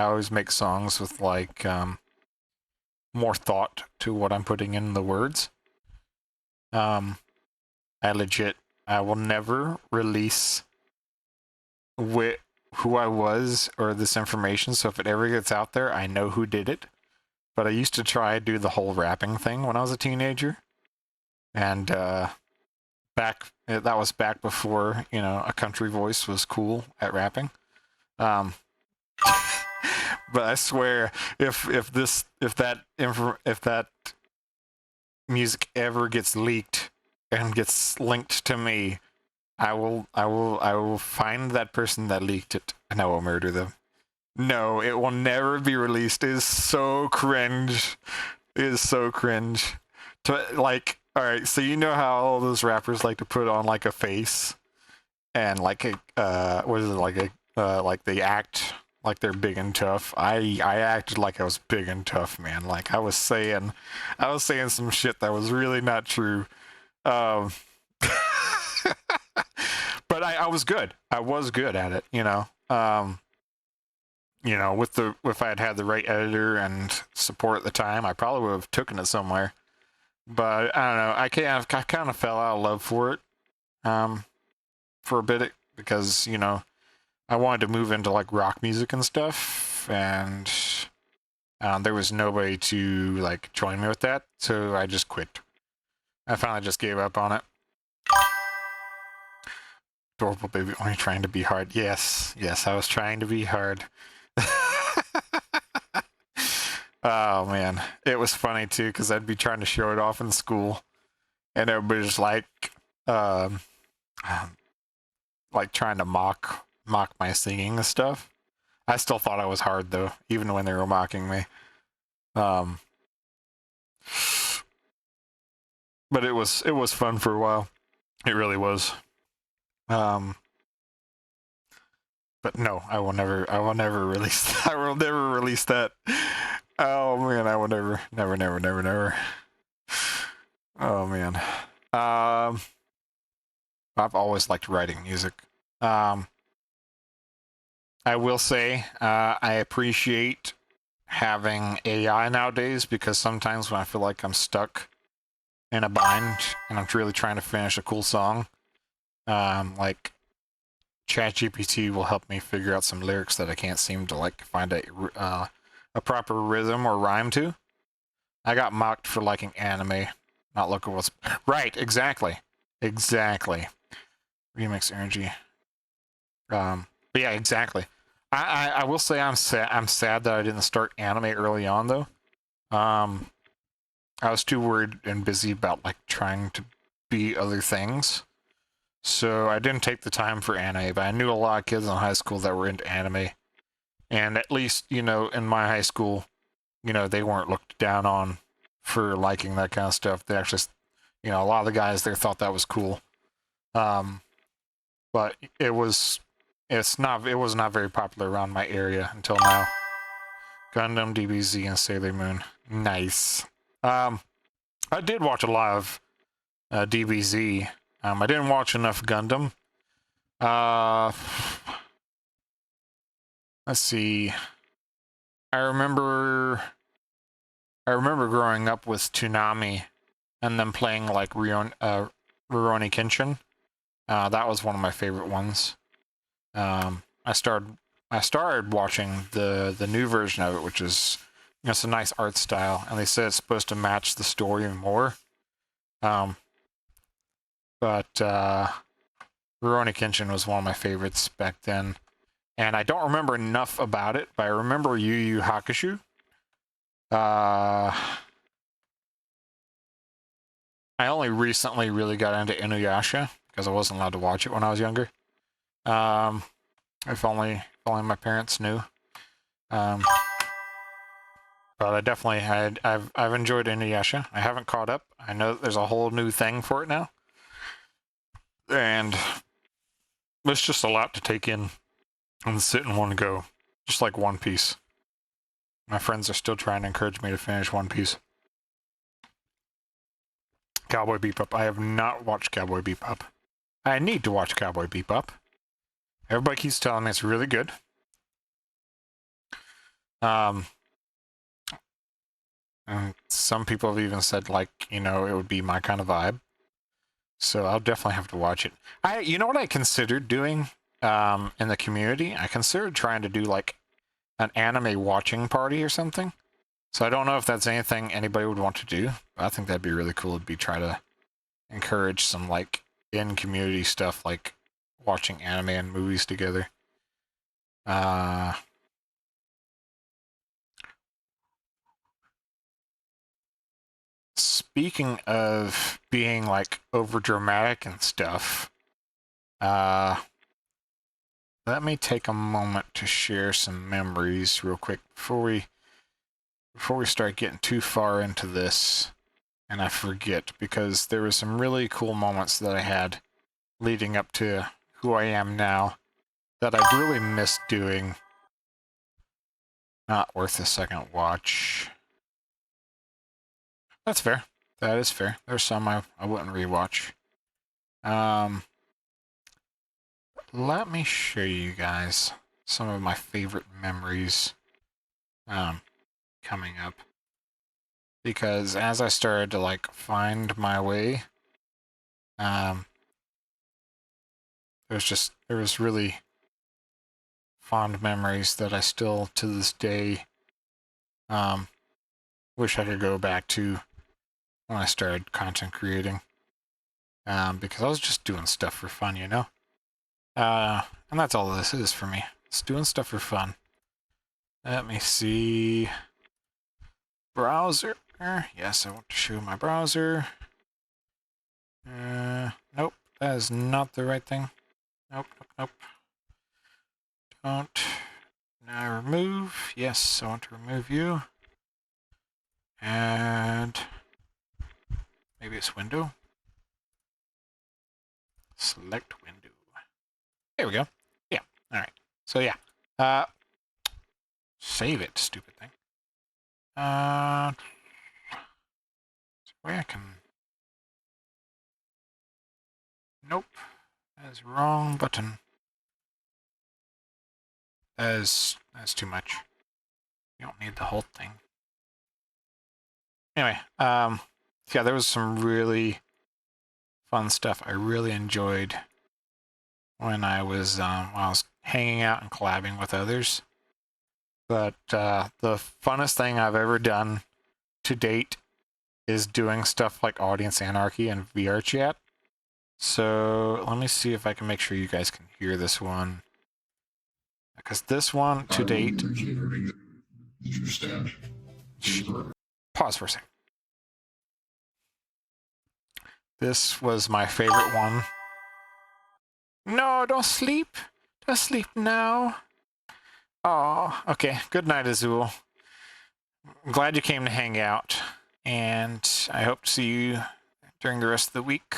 always make songs with like more thought to what I'm putting in the words. I will never release who I was or this information, so if it ever gets out there, I know who did it. But I used to try to do the whole rapping thing when I was a teenager, and that was back before a country voice was cool at rapping. But I swear, if that music ever gets leaked and gets linked to me, I will find that person that leaked it and I will murder them. No, it will never be released. It is so cringe. It is so cringe. Like, all right, so you know how all those rappers like to put on like a face and like like they act like they're big and tough. I acted like I was big and tough, man. Like I was saying some shit that was really not true. But I was good. I was good at it, if I had the right editor and support at the time, I probably would have taken it somewhere. But I don't know. I kind of fell out of love for it, for a bit because I wanted to move into like rock music and stuff, and there was nobody to like join me with that, so I just quit. I finally just gave up on it. Adorable baby, only trying to be hard. Yes, I was trying to be hard. Oh man, it was funny too because I'd be trying to show it off in school, and everybody's like trying to mock my singing and stuff. I still thought I was hard though, even when they were mocking me. But it was fun for a while. It really was. But no, I will never release that. I will never release that. Oh man, I will never. Oh man. I've always liked writing music. I will say, I appreciate having AI nowadays because sometimes when I feel like I'm stuck in a bind and I'm really trying to finish a cool song, like ChatGPT will help me figure out some lyrics that I can't seem to like find a proper rhythm or rhyme to. I got mocked for liking anime, not looking what's right. Exactly. Remix energy. But yeah, exactly. I will say I'm sad that I didn't start anime early on though. I was too worried and busy about like trying to be other things. So I didn't take the time for anime, but I knew a lot of kids in high school that were into anime. And at least, in my high school, they weren't looked down on for liking that kind of stuff. They actually, a lot of the guys there thought that was cool. But it was not very popular around my area until now. Gundam, DBZ, and Sailor Moon. Nice. I did watch a lot of DBZ I didn't watch enough Gundam. Let's see. I remember growing up with Toonami and then playing like Rurouni Kenshin. That was one of my favorite ones. I started watching the new version of it, which is, you know, it's a nice art style, and they said it's supposed to match the story more. But Rurouni Kenshin was one of my favorites back then, and I don't remember enough about it, but I remember Yu Yu Hakusho. I only recently really got into Inuyasha because I wasn't allowed to watch it when I was younger. If only my parents knew. But I definitely I've enjoyed Inuyasha. I haven't caught up. I know there's a whole new thing for it now, and it's just a lot to take in and sit in one go, just like One Piece. My friends are still trying to encourage me to finish One Piece. Cowboy Bebop. I have not watched Cowboy Bebop. I need to watch Cowboy Bebop. Everybody keeps telling me it's really good. And some people have even said, like, you know, it would be my kind of vibe. So I'll definitely have to watch it. You know what I considered doing in the community? I considered trying to do like an anime watching party or something. So I don't know if that's anything anybody would want to do. But I think that'd be really cool. It'd be try to encourage some like in-community stuff, like watching anime and movies together. Speaking of being like over dramatic and stuff, let me take a moment to share some memories real quick before we start getting too far into this and I forget, because there were some really cool moments that I had leading up to who I am now that I really missed doing. Not worth a second watch. That's fair. That is fair. There's some I wouldn't rewatch. Let me show you guys some of my favorite memories coming up. Because as I started to like find my way, there was really fond memories that I still to this day wish I could go back to when I started content creating, because I was just doing stuff for fun, you know? And that's all this is for me. It's doing stuff for fun. Let me see. Browser. Yes, I want to show my browser. Nope, that is not the right thing. Nope. Don't. Now remove. Yes, I want to remove you. And maybe it's window. Select window. There we go. Yeah. All right. So yeah. Save it, stupid thing. Where I can. Nope. That's wrong button. That's too much. You don't need the whole thing. Anyway, yeah, there was some really fun stuff I really enjoyed when I was hanging out and collabing with others. But the funnest thing I've ever done to date is doing stuff like Audience Anarchy and VR chat. So let me see if I can make sure you guys can hear this one. Because this one to date... Pause for a second. This was my favorite one. No, don't sleep. Don't sleep now. Oh, okay. Good night, Azul. I'm glad you came to hang out. And I hope to see you during the rest of the week.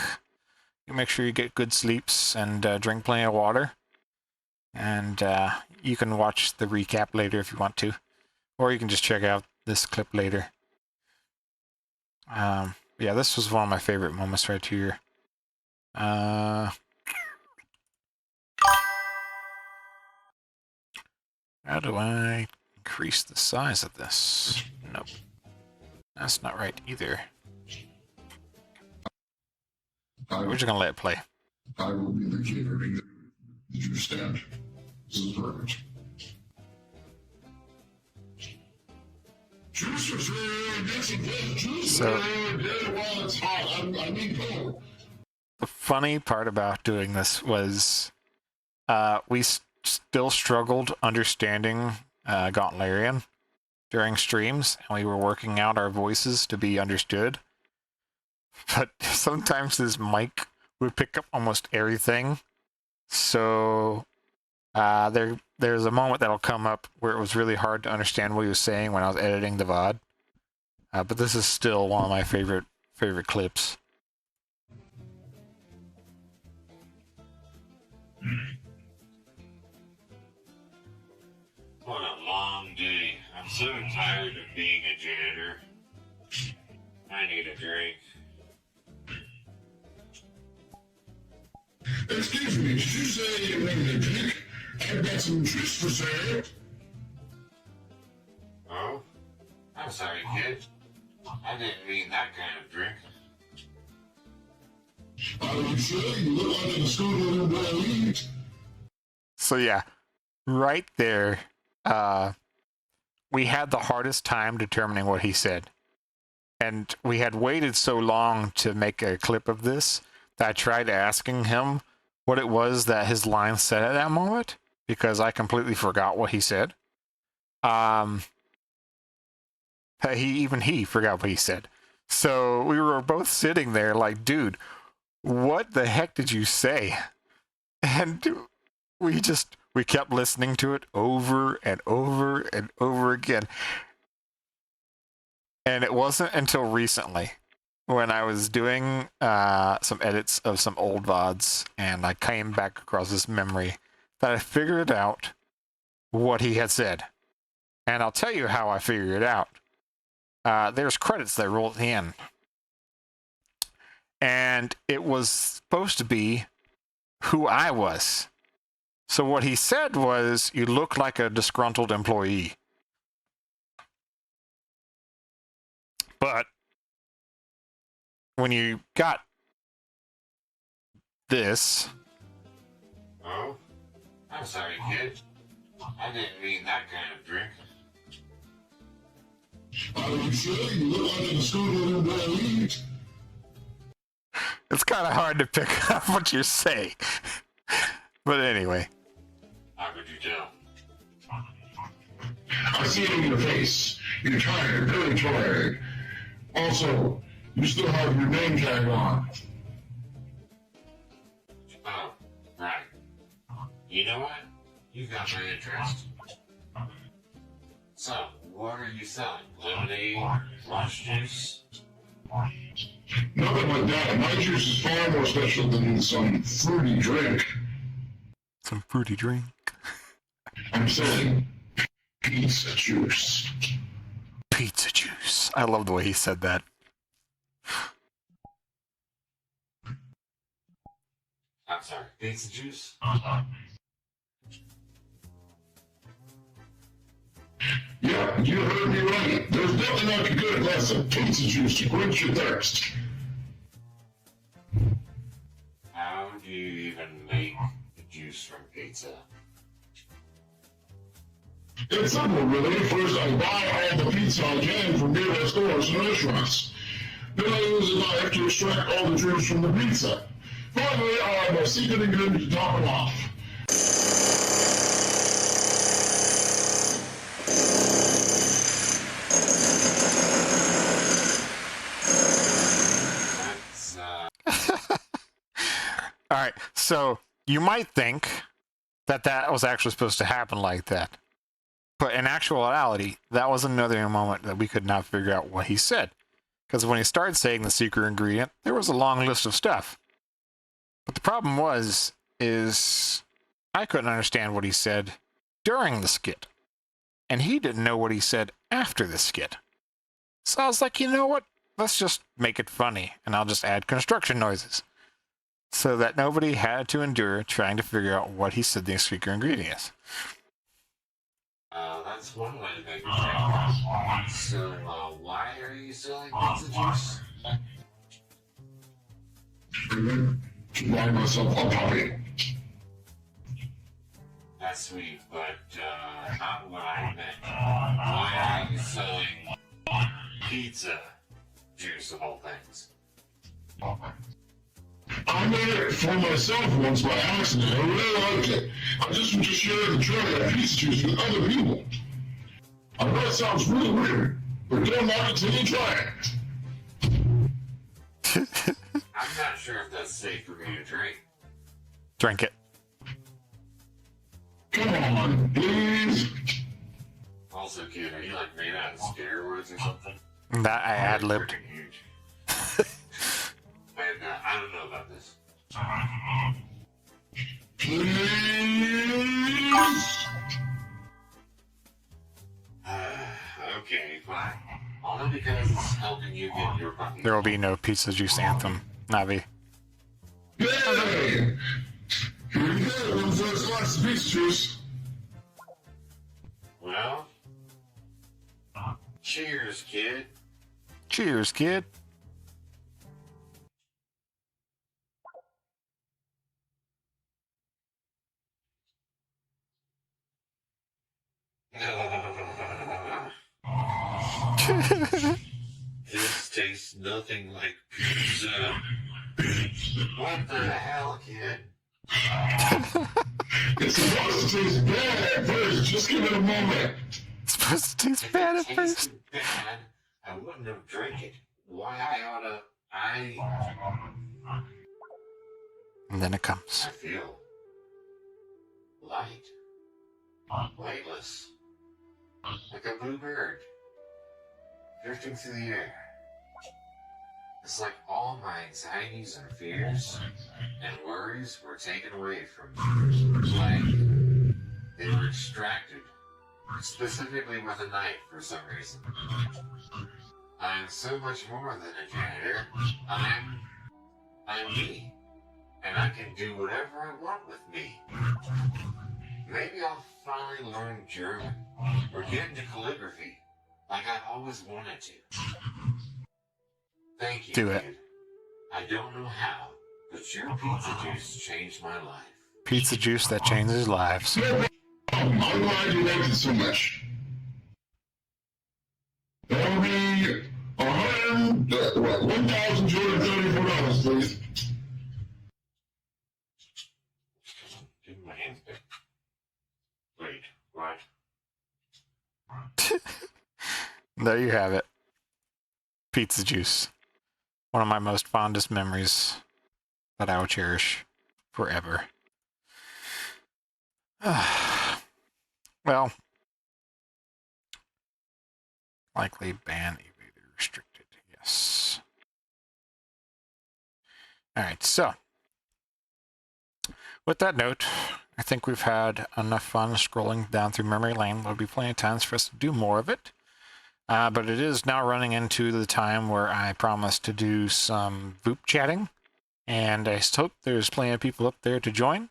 You make sure you get good sleeps and drink plenty of water. And you can watch the recap later if you want to. Or you can just check out this clip later. Yeah, this was one of my favorite moments right here. How do I increase the size of this? Nope. That's not right either. We're just gonna let it play. I will be the catering. Did you understand? This is perfect. So, the funny part about doing this was we still struggled understanding Gauntlerian during streams, and we were working out our voices to be understood. But sometimes his mic would pick up almost everything. So there's a moment that'll come up where it was really hard to understand what he was saying when I was editing the VOD. But this is still one of my favorite clips. What a long day. I'm so tired of being a janitor. I need a drink. Excuse me, did you say you wanted a drink? I've got some juice for sale. Oh? I'm sorry, kid. I didn't mean that kind of drink. Are you sure? You look like a school boy. So yeah, right there, we had the hardest time determining what he said. And we had waited so long to make a clip of this that I tried asking him what it was that his line said at that moment, because I completely forgot what he said. He forgot what he said. So we were both sitting there like, dude, what the heck did you say? And we kept listening to it over and over and over again. And it wasn't until recently when I was doing some edits of some old VODs and I came back across this memory that I figured out what he had said. And I'll tell you how I figured it out. There's credits that roll at the end. And it was supposed to be who I was. So what he said was, you look like a disgruntled employee. But when you got this... Oh? I'm sorry, kid. I didn't mean that kind of drink. Are you sure? You look like a school boy. It's kind of hard to pick up what you say. But anyway. How could you tell? I see it in your face. You're tired, very tired. Also, you still have your name tag on. Oh, right. You know what? You got my interest. So, what are you selling? Lemonade? Orange juice? Nothing like that. My juice is far more special than some fruity drink. Some fruity drink. I'm selling pizza juice. Pizza juice. I love the way he said that. I'm sorry, pizza juice? Yeah, you heard me right. There's nothing like a good glass of pizza juice to quench your thirst. How do you even make the juice from pizza? It's simple, really. First, I buy all the pizza I can from nearby stores and restaurants. Then I use a knife to extract all the juice from the pizza. Finally, I have a secret ingredient to top it off. All right, so you might think that that was actually supposed to happen like that. But in actuality, that was another moment that we could not figure out what he said. Because when he started saying the secret ingredient, there was a long list of stuff. But the problem is I couldn't understand what he said during the skit. And he didn't know what he said after the skit. So I was like, you know what? Let's just make it funny, and I'll just add construction noises. so that nobody had to endure trying to figure out what he said the secret ingredient is. That's one way to make a drink. So, why are you selling pizza juice? To buy myself a puppy. That's sweet, but not what I meant. Why are you selling pizza juice of all things? I made it for myself once by accident. I really liked it. I just was just sharing the tray of pizza juice with other people. I know it sounds really weird, but don't knock it till you try it. I'm not sure if that's safe for me to drink. Drink it. Come on, please. Also, kid, are you like made out of steroids or something? That I ad-libbed. Freaking huge. And I don't know about this. Please. Okay, fine. Only because it's helping you get your puppy. There will be no pizza juice anthem, Navi. Yay! Here you go, one first glass of pizza juice. Well, cheers, kid. Cheers, kid. This tastes nothing like pizza. What the hell, kid? It's supposed to taste bad at first. Just give it a moment. It's supposed to taste If bad it at first. tasted bad, I wouldn't have drank it. Why I And then it comes. feel light. Weightless. Like a blue bird. Drifting through the air. It's like all my anxieties and fears and worries were taken away from me. Like they were extracted, specifically with a knife for some reason. I'm so much more than a janitor. I'm me. And I can do whatever I want with me. Maybe I'll finally learn German or get into calligraphy like I always wanted to. Thank you, Do it. kid. I don't know how, but your pizza juice changed my life. Pizza juice that changes lives. I'm glad you liked it so much. That'll be $1,234, please. Give me my hands back. Wait, what? There you have it. Pizza juice. One of my most fondest memories that I will cherish forever. Well, likely ban evader restricted. Yes. Alright, so with that note, I think we've had enough fun scrolling down through memory lane. There'll be plenty of times for us to do more of it. But it is now running into the time where I promised to do some Vupechatting, and I hope there's plenty of people up there to join.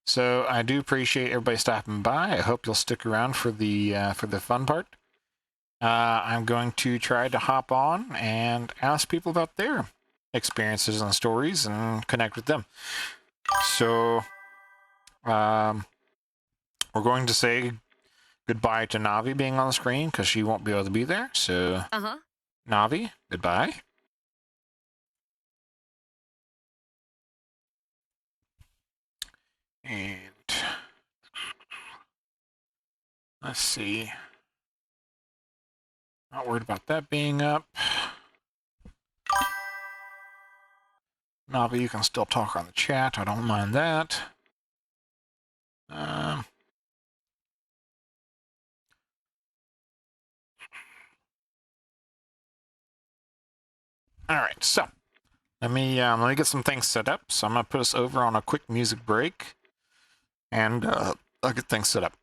So I do appreciate everybody stopping by. I hope you'll stick around for the fun part. I'm going to try to hop on and ask people about their experiences and stories and connect with them. So we're going to say goodbye to Navi being on the screen because she won't be able to be there. So Navi, goodbye. And let's see. Not worried about that being up. Navi, you can still talk on the chat. I don't mind that. All right, so let me get some things set up. So I'm gonna put us over on a quick music break, and I'll get things set up.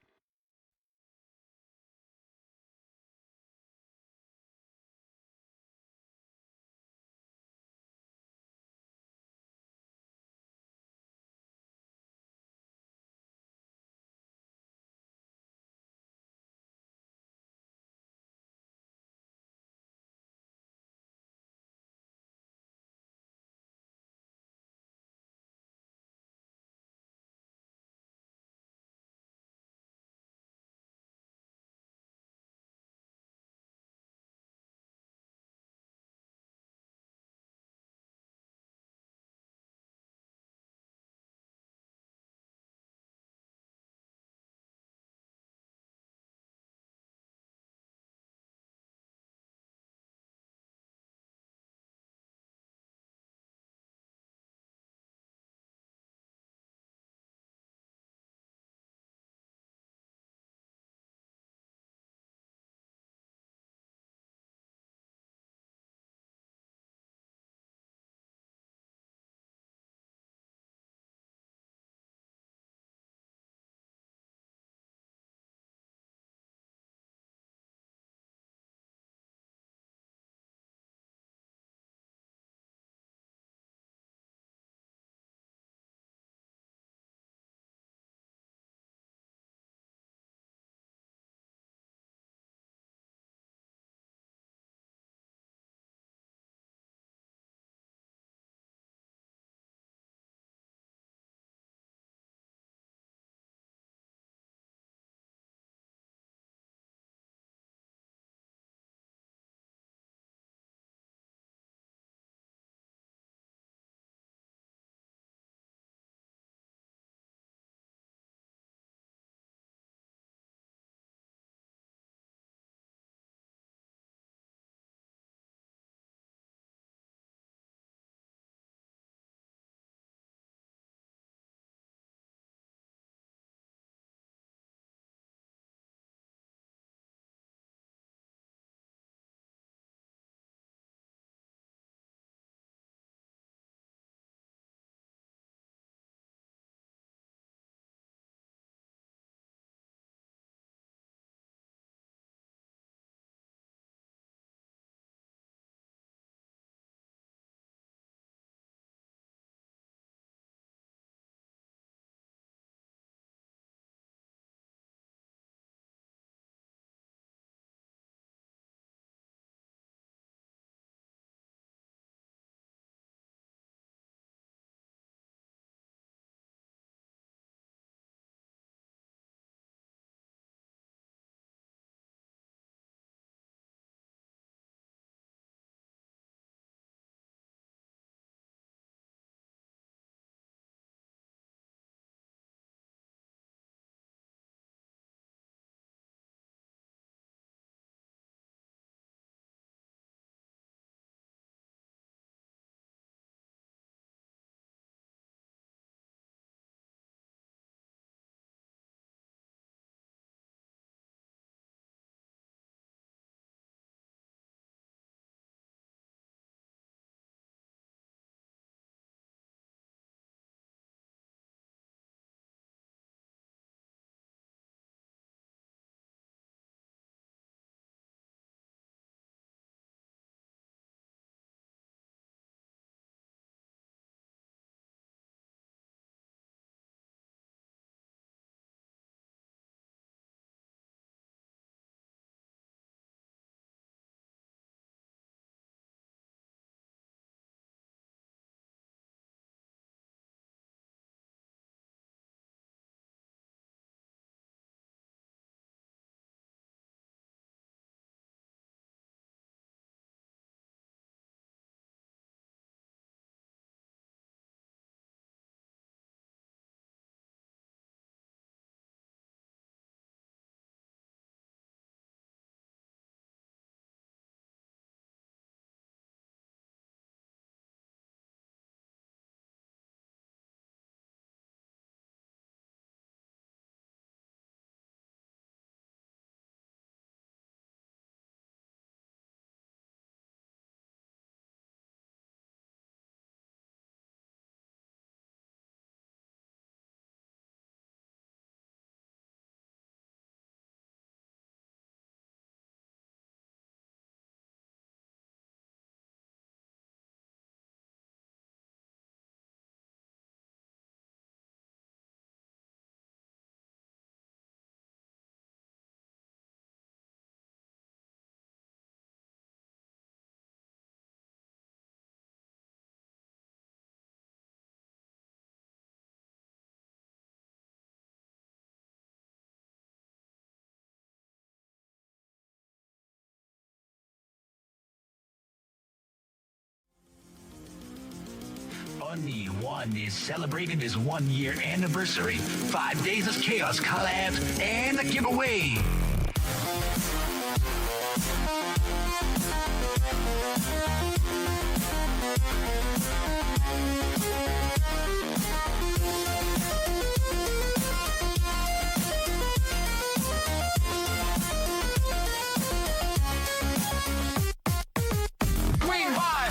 Oni-1 is celebrating his 1-year anniversary. 5 days of chaos collabs and a giveaway.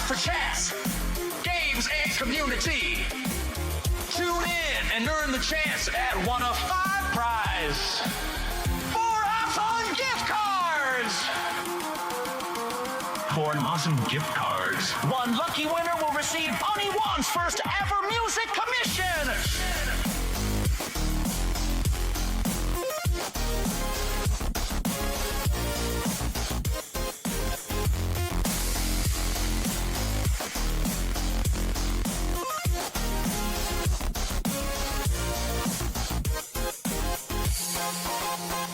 For chats, games, and community. Tune in and earn the chance at one of 5 prizes. 4 awesome gift cards! 4 awesome gift cards. 1 lucky winner will receive Oni-1's first ever music commission.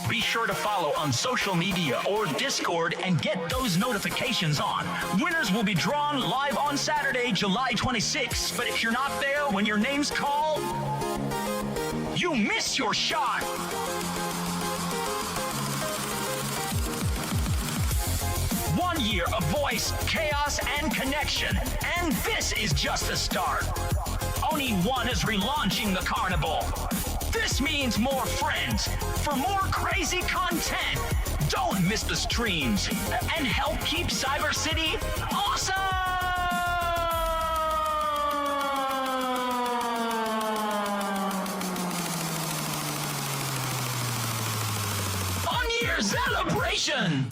Be sure to follow on social media or Discord and get those notifications on. Winners will be drawn live on Saturday, July 26th. But if you're not there when your name's called, you miss your shot. 1 year of voice, chaos, and connection. And this is just the start. Oni-1 is relaunching the carnival. This means more friends for more crazy content. Don't miss the streams and help keep Cyber City awesome! On-year celebration!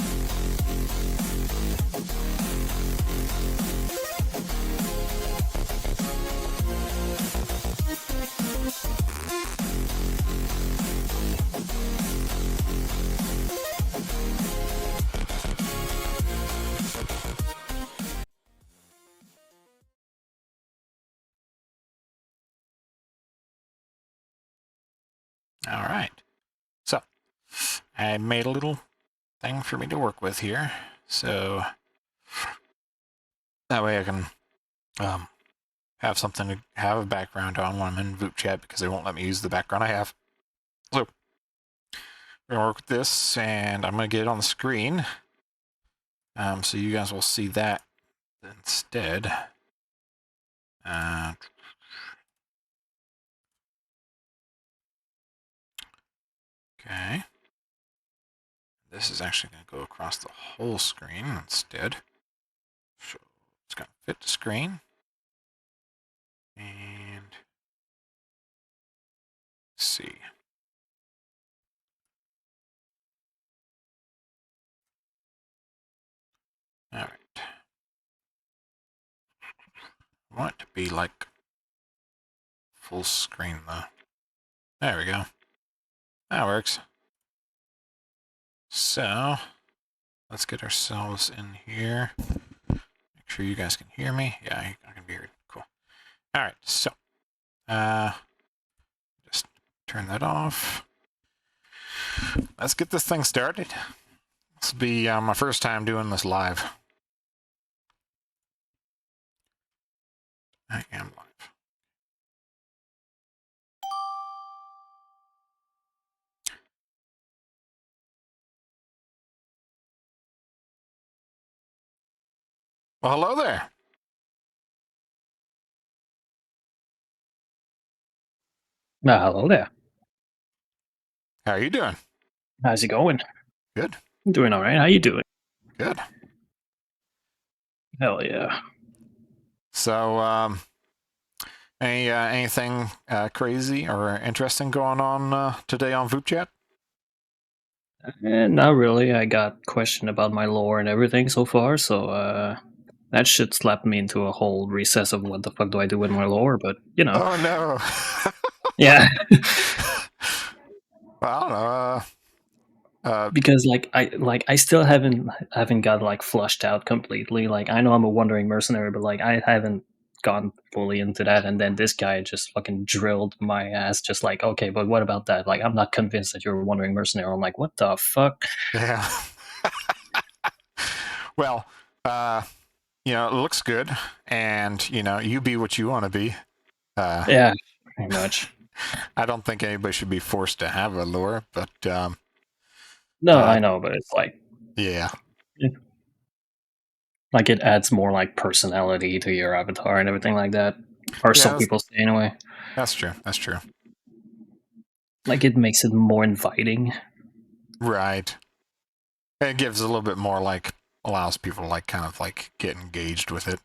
All right. So I made a little thing for me to work with here. So that way I can have something to have a background on when I'm in Vupechat, because they won't let me use the background I have. So we're gonna work with this, and I'm gonna get it on the screen, so you guys will see that instead. Okay. This is actually going to go across the whole screen instead. So it's going to fit the screen. And let's see. All right. I want it to be like full screen though. There we go. That works. So let's get ourselves in here. Make sure you guys can hear me. Yeah, I can be heard. Cool. All right. So just turn that off. Let's get this thing started. This will be my first time doing this live. I am live. Well, hello there. Hello there. How are you doing? How's it going? Good. I'm doing all right. How you doing? Good. Hell yeah. So, anything crazy or interesting going on today on Vupechat? Not really. I got questioned about my lore and everything so far, so that shit slapped me into a whole recess of what the fuck do I do with my lore, but you know. Oh no. Yeah. Well, I don't know. Because I still haven't got like flushed out completely. Like I know I'm a wandering mercenary, but like I haven't gone fully into that, and then this guy just fucking drilled my ass, just like, okay, but what about that? Like I'm not convinced that you're a wandering mercenary. I'm like, what the fuck? Yeah. Well, it looks good, and you be what you want to be. Yeah, pretty much. I don't think anybody should be forced to have a lore, but No, I know, but it's yeah, like it adds more like personality to your avatar and everything like that. Or yeah, some people say anyway. that's true. That's true. Like it makes it more inviting. Right. It gives a little bit more like allows people to like kind of like get engaged with it.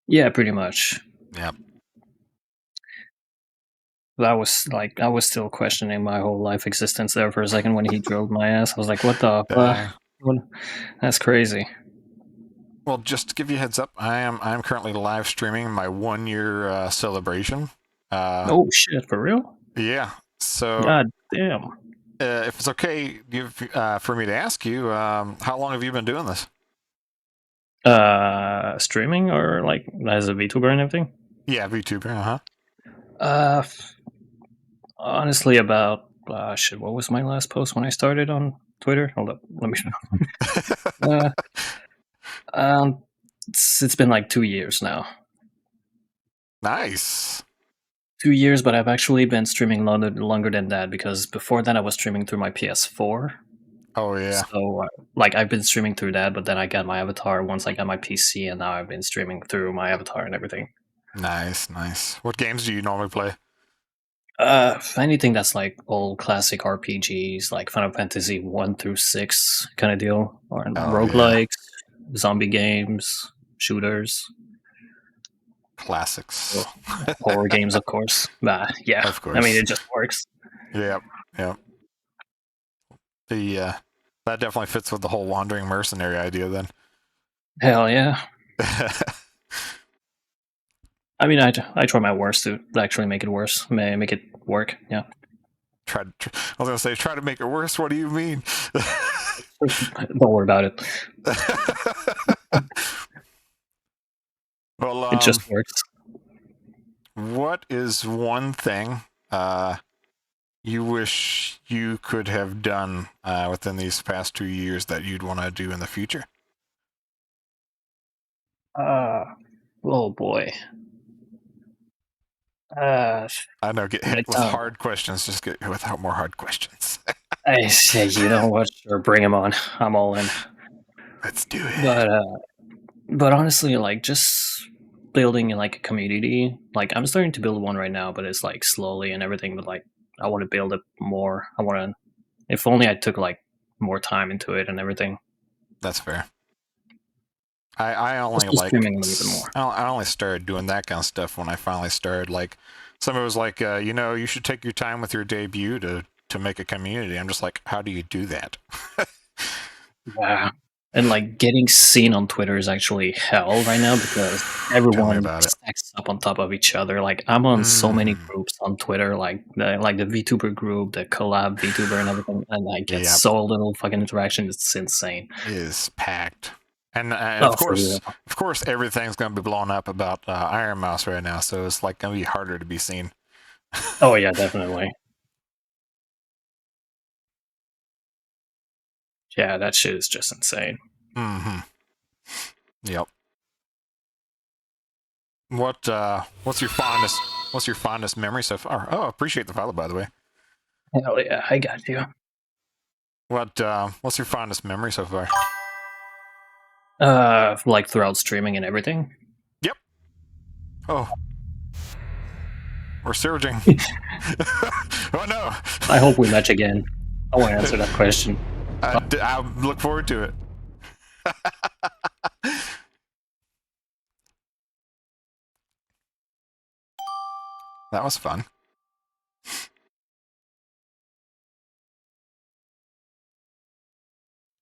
Yeah, pretty much. Yep. But I was still questioning my whole life existence there for a second when he drilled my ass. I was like, what the Dang. what? That's crazy. Well, just to give you a heads up, I'm currently live streaming my 1 year celebration. Oh shit, for real? Yeah. So God damn. if it's okay for me to ask you, how long have you been doing this? Streaming or like as a VTuber and everything? Yeah, VTuber. Uh, honestly, about shit. What was my last post when I started on Twitter? Hold up, let me. uh, it's been like 2 years now. Nice. 2 years, but I've actually been streaming longer than that because before that I was streaming through my PS4. Oh yeah. So like I've been streaming through that, but then I got my avatar once I got my PC, and now I've been streaming through my avatar and everything. Nice, nice. What games do you normally play? Anything that's like old classic RPGs, like Final Fantasy 1 through 6 kind of deal, or roguelikes, zombie games, shooters, Classics. horror games, of course. Yeah, Of course. I mean it just works. Yep. The that definitely fits with the whole wandering mercenary idea then. Hell yeah. I mean, I try my worst to actually make it worse, make it work. Yeah. I was gonna say, try to make it worse. What do you mean? Don't worry about it. Well, It just works. what is one thing you wish you could have done within these past 2 years that you'd want to do in the future? Oh boy. I know, get hit with hard questions. Just get without more hard questions. I say, you know what? Sure, bring them on. I'm all in. Let's do it. But honestly, like just building like a community. Like I'm starting to build one right now, but it's like slowly and everything. But like I want to build it more. I want to. If only I took like more time into it and everything. That's fair. I only Just like streaming a little bit more. I only started doing that kind of stuff when I finally started. Like, somebody was like, you should take your time with your debut to make a community. I'm just like, how do you do that? Yeah. And like getting seen on Twitter is actually hell right now because everyone stacks up on top of each other. Like I'm on so many groups on Twitter, like the VTuber group, the collab VTuber, and everything, and I get so little fucking interaction. It's insane. It is packed. And of course, everything's going to be blown up about Iron Mouse right now, so it's like going to be harder to be seen. Oh yeah, definitely. Yeah, that shit is just insane. Mm-hmm. Yep. What's your fondest memory so far? Oh, appreciate the follow, by the way. Hell yeah, I got you. What's your fondest memory so far? Like throughout streaming and everything. Yep. Oh, we're surging. Oh no! I hope we match again. I want to answer that question. I look forward to it. That was fun.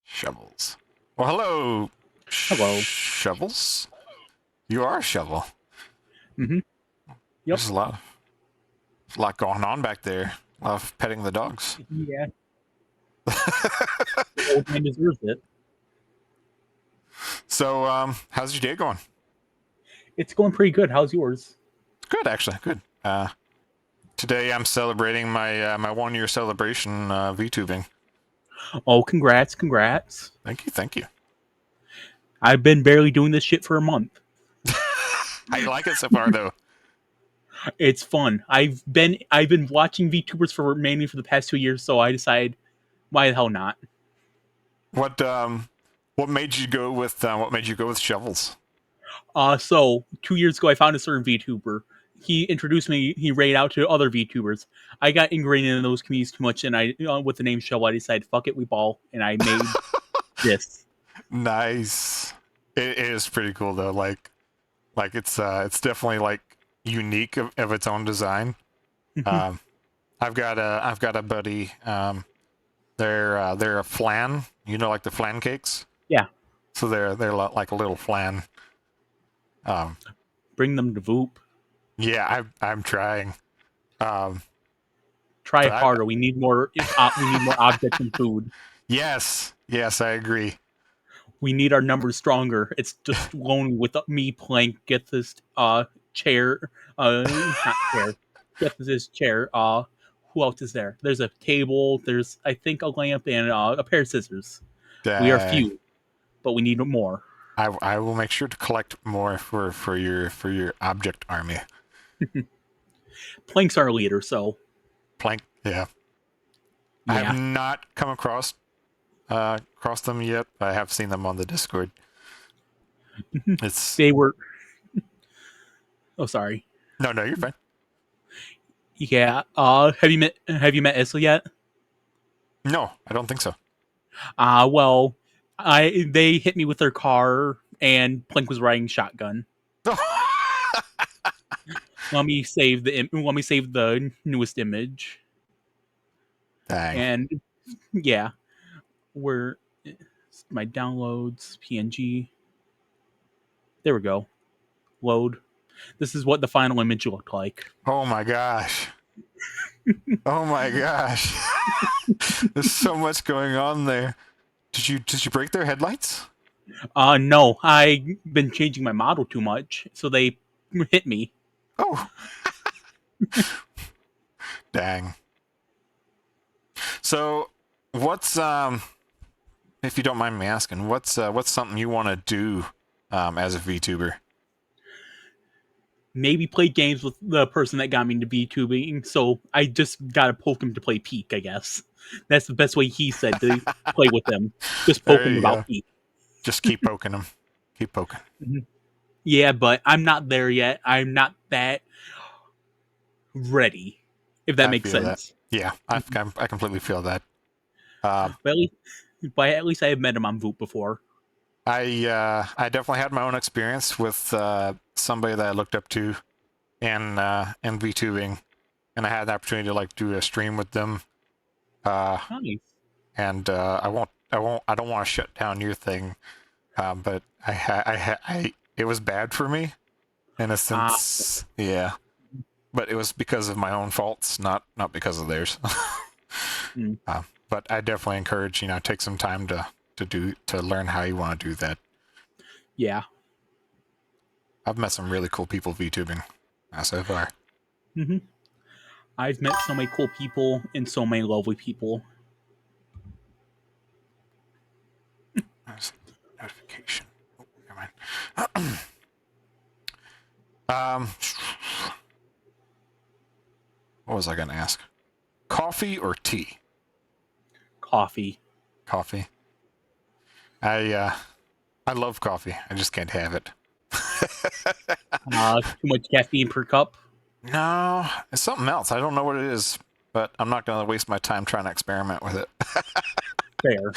Shovels. Well, hello. Hello. Shovels? You are a shovel. Mm-hmm. Yep. There's a lot going on back there. A lot of petting the dogs. Yeah. The old man deserves it. So, how's your day going? It's going pretty good. How's yours? Good, actually. Good. Today I'm celebrating my my 1 year celebration VTubing. Oh, congrats. Thank you. I've been barely doing this shit for a month. How you like it so far, though? It's fun. I've been watching VTubers for mainly for the past 2 years, so I decided, why the hell not? What made you go with shovels? So 2 years ago, I found a certain VTuber. He introduced me. He raided out to other VTubers. I got ingrained in those communities too much, and with the name Shovel, I decided, fuck it, we ball, and I made this. Nice. It is pretty cool though. Like it's definitely like unique of its own design. I've got a buddy. They're a flan. You know, like the flan cakes. Yeah. So they're like a little flan. Bring them to Voop. Yeah, I'm trying. Try harder. We need more. We need more objects and food. Yes, I agree. We need our numbers stronger. It's just lonely with me playing. Get this chair. Not chair. Get this chair. Who else is there? There's a table. There's, I think, a lamp and a pair of scissors. Dang. We are few, but we need more. I will make sure to collect more for your object army. Plank's our leader, so. Plank, yeah. I have not come across them yet. But I have seen them on the Discord. They were. Oh, sorry. No, you're fine. Yeah. Have you met Isla yet? No, I don't think so. Well, they hit me with their car, and Plank was riding shotgun. Let me save the newest image. Dang. And yeah, where my downloads PNG. There we go. Load. This is what the final image looked like. Oh my gosh. Oh my gosh. There's so much going on there. Did you break their headlights? No, I've been changing my model too much, so they hit me. Oh. Dang. So, what's if you don't mind me asking, what's something you want to do as a VTuber? Maybe play games with the person that got me into VTubing, so I just gotta poke him to play Peak, I guess. That's the best way he said to play with them. Just poke him about Peak. Just keep poking him. Keep poking. Mm-hmm. Yeah, but I'm not there yet. I'm not that ready, if that makes sense. That. Yeah, I completely feel that. But at least I have met him on Voop before. I definitely had my own experience with somebody that I looked up to in VTubing, and I had the opportunity to like do a stream with them. Nice. And I don't want to shut down your thing, but it was bad for me in a sense. Yeah, but it was because of my own faults, not because of theirs. But I definitely encourage, take some time to learn how you want to do that. Yeah. I've met some really cool people VTubing so far. Mm-hmm. I've met so many cool people and so many lovely people. Notification. Oh, never mind. What was I going to ask? Coffee or tea? Coffee. Coffee. I love coffee. I just can't have it. Too much caffeine per cup? No, it's something else. I don't know what it is, but I'm not going to waste my time trying to experiment with it. Fair.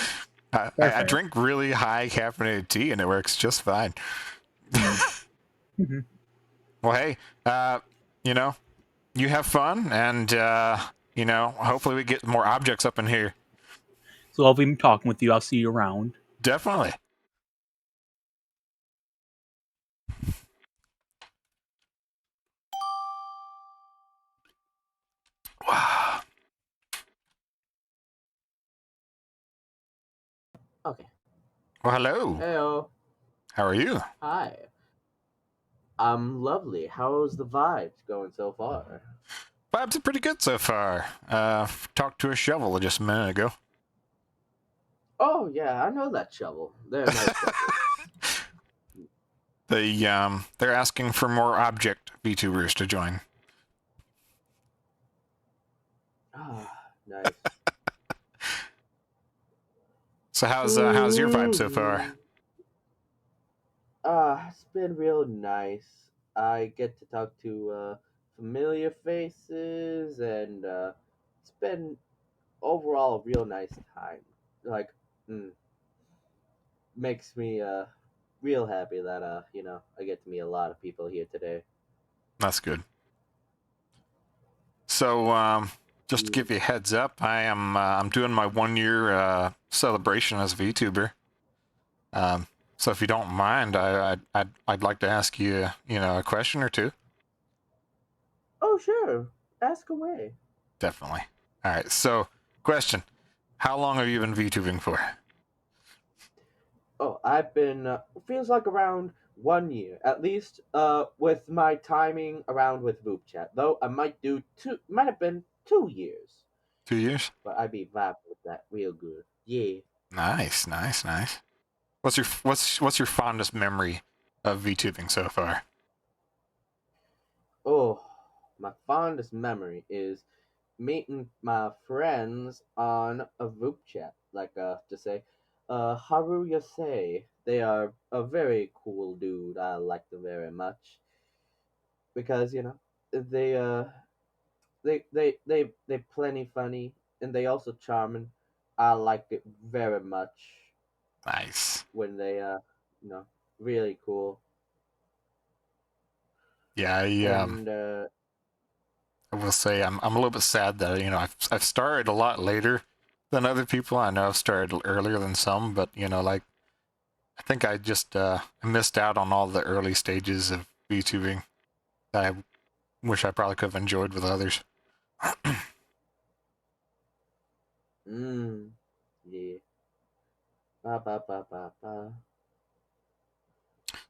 I drink really high caffeinated tea, and it works just fine. Mm-hmm. Well, hey, you have fun, and hopefully we get more objects up in here. So I'll be talking with you. I'll see you around. Definitely. Wow. Okay. Well, hello. Heyo. How are you? Hi. I'm lovely. How's the vibes going so far? Vibes are pretty good so far. Talked to a shovel just a minute ago. Oh yeah, I know that shovel. They're nice shovel. They're asking for more object VTubers to join. Ah, nice. So how's your vibe so far? It's been real nice. I get to talk to familiar faces, and it's been overall a real nice time. Like, mm, makes me real happy that I get to meet a lot of people here today. That's good. So just to give you a heads up, I'm doing my 1 year celebration as a VTuber. So if you don't mind, I'd like to ask you a question or two. Oh, sure. Ask away. Definitely. All right. So question: how long have you been VTubing for? Oh, I've been feels like around 1 year at least. With my timing around with Vupechat, though I might do two. Might have been 2 years, 2 years. but I'd be vibing with that real good. Yeah. Nice, nice, nice. What's your fondest memory of VTubing so far? Oh, my fondest memory is meeting my friends on a group chat. Like to say, Haru Yasei. They are a very cool dude. I like them very much because they they plenty funny and they also charming. I like it very much Nice. when they you know really cool Yeah, and I will say I'm a little bit sad that I've started a lot later than other people. I know I've started earlier than some, but like I think I just missed out on all the early stages of VTubing that I wish I probably could have enjoyed with others. mm, yeah. Ba, ba, ba, ba, ba.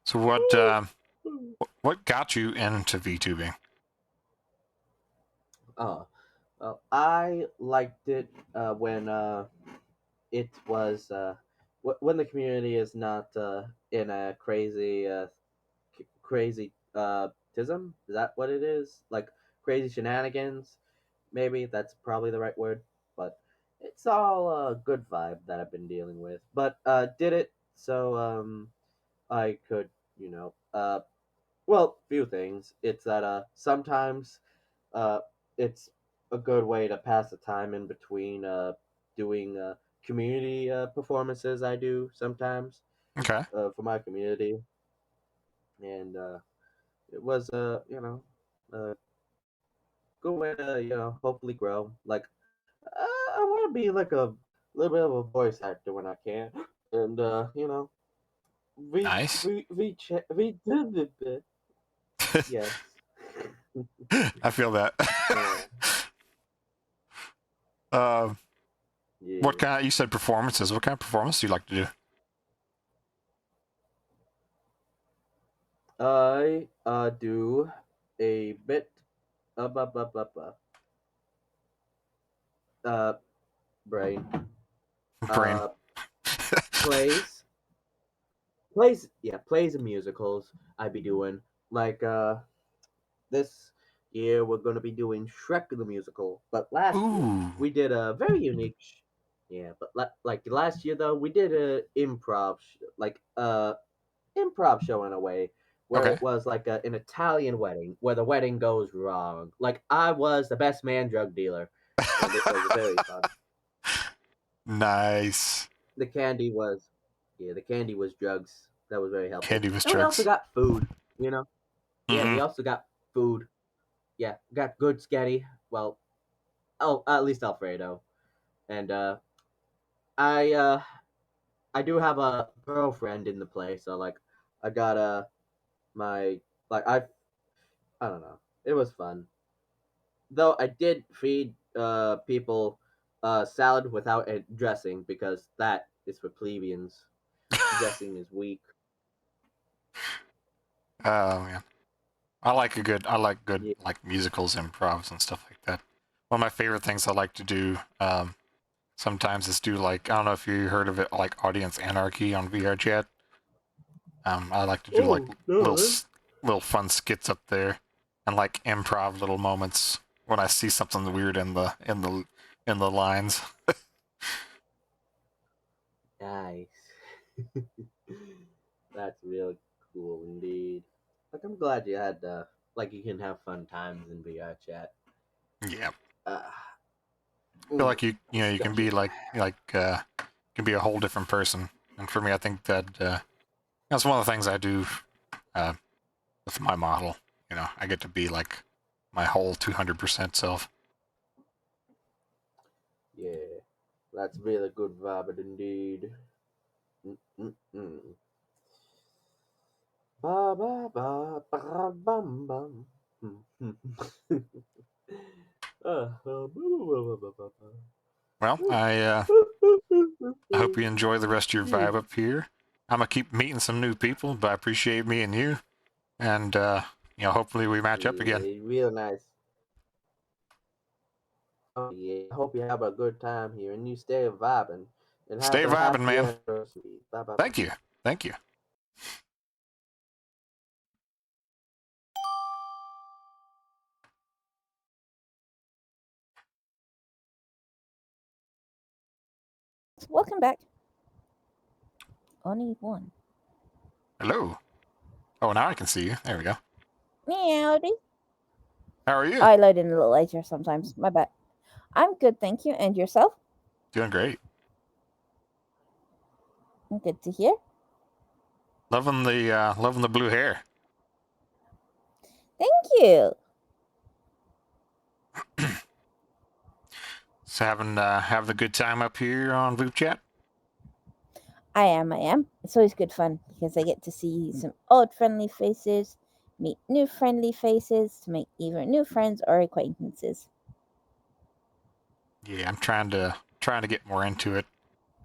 So what got you into VTubing? Oh, I liked it when it was when the community is not in a crazy crazy tism. Is that what it is? Like crazy shenanigans? Maybe that's probably the right word. But it's all a good vibe that I've been dealing with. But did it so I could well, few things. It's that sometimes uh, it's a good way to pass the time in between doing community performances. I do sometimes Okay. for my community, and it was a good way to hopefully grow. Like I want to be like a little bit of a voice actor when I can, and Nice. we did it. Yes. I feel that. Uh, um, what yeah. kind? You said performances. What kind of performance do you like to do? I do a bit up up up up uh brain Brain. uh plays plays and musicals I be doing like this year we're gonna be doing Shrek the musical, but last year Ooh. we did a very unique yeah, but like last year though we did a improv show in a way where Okay. it was like an Italian wedding where the wedding goes wrong. Like I was the best man drug dealer, and it was very fun. Nice. The candy was, yeah, the candy was drugs. That was very helpful. Candy was And we also drugs. got food. You know, yeah, we Mm-hmm. also got food. Yeah, got good spaghetti. Well, oh, at least Alfredo. And I I do have a girlfriend in the play, so like I got my like I don't know. It was fun. Though I did feed people salad without a dressing because that is for plebeians. Dressing is weak. Oh man. I like good Yeah. like musicals, improvs, and stuff like that. One of my favorite things I like to do sometimes is do like I don't know if you heard of it like audience anarchy on VR chat. I like to do like Oh little no. little fun skits up there and like improv little moments when I see something weird in the lines. Nice. That's real cool indeed. Like I'm glad you had like you can have fun times in VR chat. Yeah. Uh, I feel like you can be can be a whole different person. And for me, I think that that's one of the things I do with my model. I get to be like my whole 200% self. yeah, that's really good vibe indeed. Mm-mm-mm. Ba ba ba ba bum bum. Well, I hope you enjoy the rest of your vibe up here. I'm gonna keep meeting some new people, but I appreciate meeting you, and hopefully we match up again. Yeah, real nice. Oh yeah, I hope you have a good time here and you stay vibing and Stay have a vibing, happy man. anniversary. Bye bye bye. Thank you. Thank you. Welcome back. Oni-1. Hello. Oh, now I can see you. There we go. Meowdy. How are you? I load in a little later sometimes. My bad. I'm good, thank you. And yourself? Doing great. Good to hear. Loving the blue hair. Thank you. So having a good time up here on Vupechat. I am. It's always good fun because I get to see some old friendly faces, meet new friendly faces, to make either new friends or acquaintances. Yeah, I'm trying to get more into it.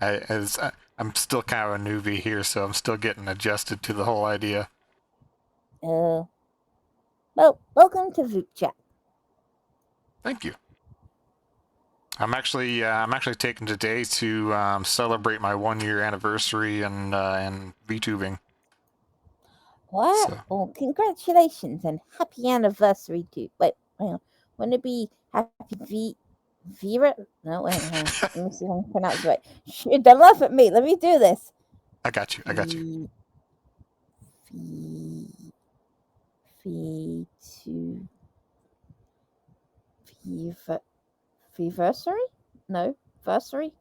I'm still kind of a newbie here, so I'm still getting adjusted to the whole idea. Well, welcome to Vupechat. Thank you. I'm actually taking today to celebrate my 1-year anniversary in VTubing. Wow. So. Well, congratulations and happy anniversary to. Wait, hang on. Wouldn't it be happy Vera? No, wait, hang on. Let me see if I can pronounce it right. Shit, don't laugh at me. Let me do this. I got you. Versary? No, versary?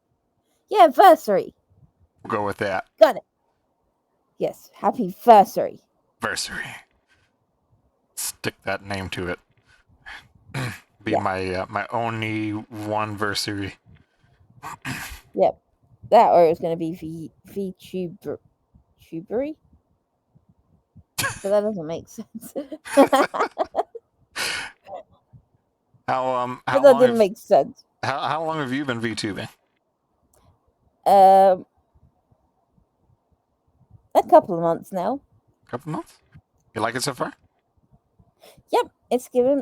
Yeah, versary. We'll go with that. Got it. Yes, happy versary. Versary. Stick that name to it. Be Yeah. my Oni-1 versary. Yep. That or it's going to be VTubery. But that doesn't make sense. How that long didn't make sense. How long have you been VTubing? A couple of months now. A couple months? You like it so far? Yep,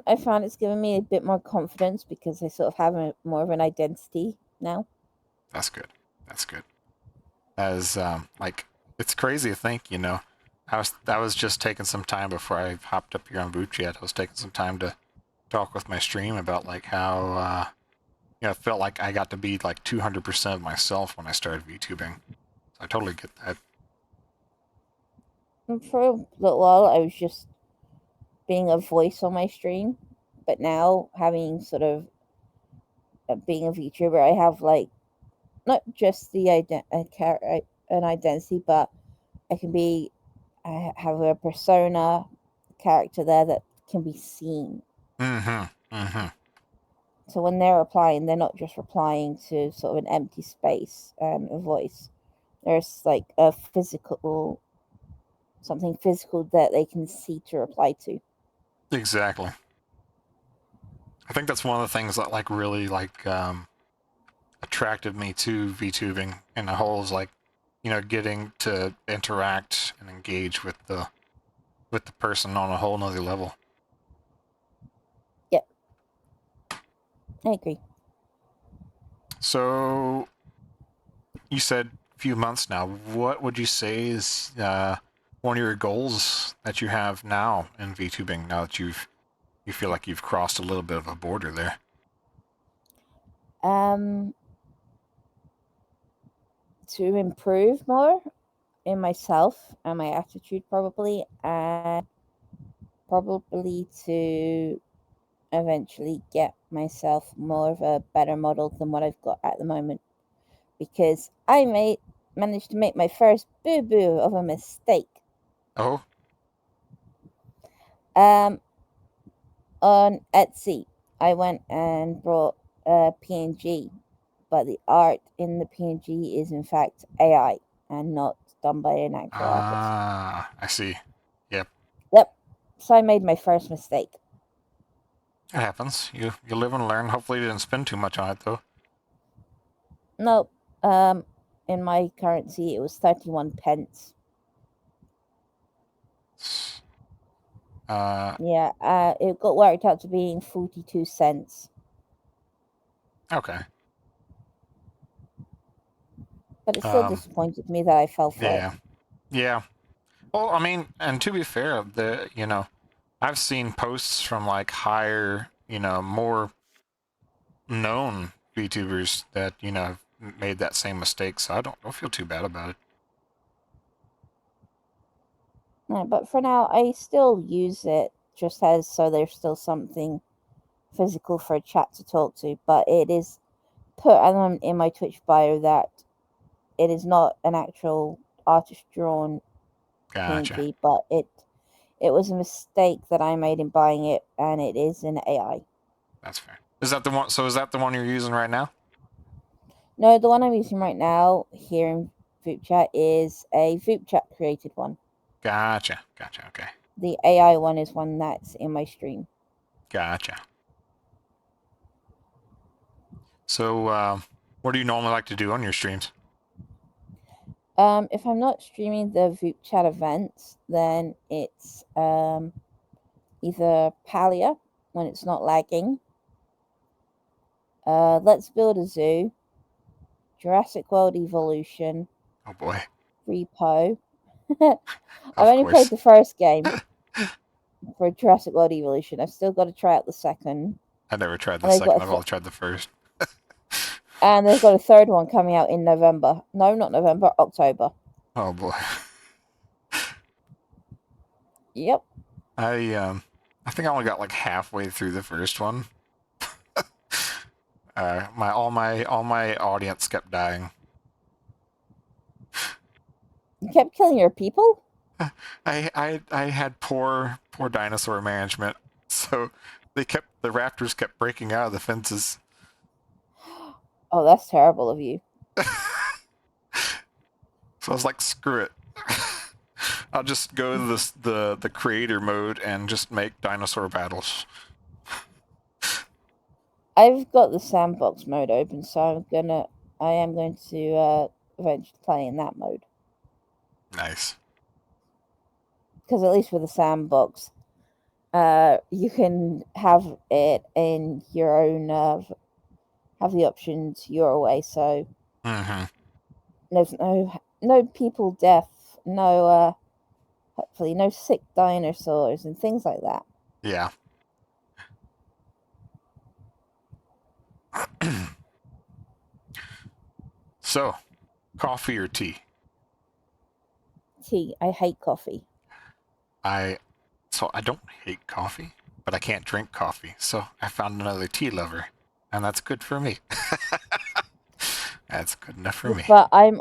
I found it's given me a bit more confidence because I sort of have more of an identity now. That's good. As it's crazy to think, I was just taking some time before I hopped up here on Vupechat. I was taking some time to talk with my stream about like how I felt like I got to be like 200% of myself when I started VTubing. So I totally get that. And for a little while, I was just being a voice on my stream, but now having sort of being a VTuber, I have like not just the an identity, but I have a persona character there that can be seen. So when they're replying, they're not just replying to sort of an empty space and a voice. There's like something physical that they can see to reply to. Exactly. I think that's one of the things that like really like attracted me to VTubing in the whole is like, getting to interact and engage with the person on a whole nother level. Yep. I agree. So you said a few months now. What would you say is one of your goals that you have now in VTubing now that you've you feel like you've crossed a little bit of a border there? To improve more in myself and my attitude, probably, and probably to eventually get myself more of a better model than what I've got at the moment, because I managed to make my first boo-boo of a mistake. Oh, On Etsy, I went and brought a PNG, but the art in the PNG is in fact AI and not done by an actual artist. I see. Yep. Yep. So I made my first mistake. It happens. You live and learn. Hopefully you didn't spend too much on it, though. Nope. In my currency, it was 31 pence. Yeah, it got worked out to being 42 cents. Okay. But it still disappointed me that I fell for it. Yeah. Well, I mean, and to be fair, I've seen posts from like higher, more known VTubers that, have made that same mistake, so I don't feel too bad about it. No, but for now, I still use it just as so there's still something physical for a chat to talk to. But it is put in my Twitch bio that it is not an actual artist-drawn PNG, but it was a mistake that I made in buying it, and it is an AI. That's fair. Is that the one? So is that the one you're using right now? No, the one I'm using right now here in Vupechat is a Vupechat created one. Gotcha. Okay. The AI one is one that's in my stream. Gotcha. So, what do you normally like to do on your streams? If I'm not streaming the Vupechat events, then it's either Palia when it's not lagging, Let's Build a Zoo, Jurassic World Evolution. Oh boy. Repo. I've only played the first game for Jurassic World Evolution. I've still got to try out the second. I never tried the second. I've only tried the first. And they've got a third one coming out in November. No, not November, October. Oh boy. Yep. I think I only got like halfway through the first one. All my audience kept dying. You kept killing your people? I had poor dinosaur management, so the raptors kept breaking out of the fences. Oh, that's terrible of you. So I was like, screw it. I'll just go to the creator mode and just make dinosaur battles. I've got the sandbox mode open, so I am going to eventually play in that mode. Nice. Because at least with the sandbox, you can have it in your own, have the options your way, so there's no people death, no, hopefully no sick dinosaurs and things like that. Yeah. So, coffee or tea? Tea. I hate coffee. I don't hate coffee, but I can't drink coffee. So I found another tea lover, and that's good for me. That's good enough for me. But I'm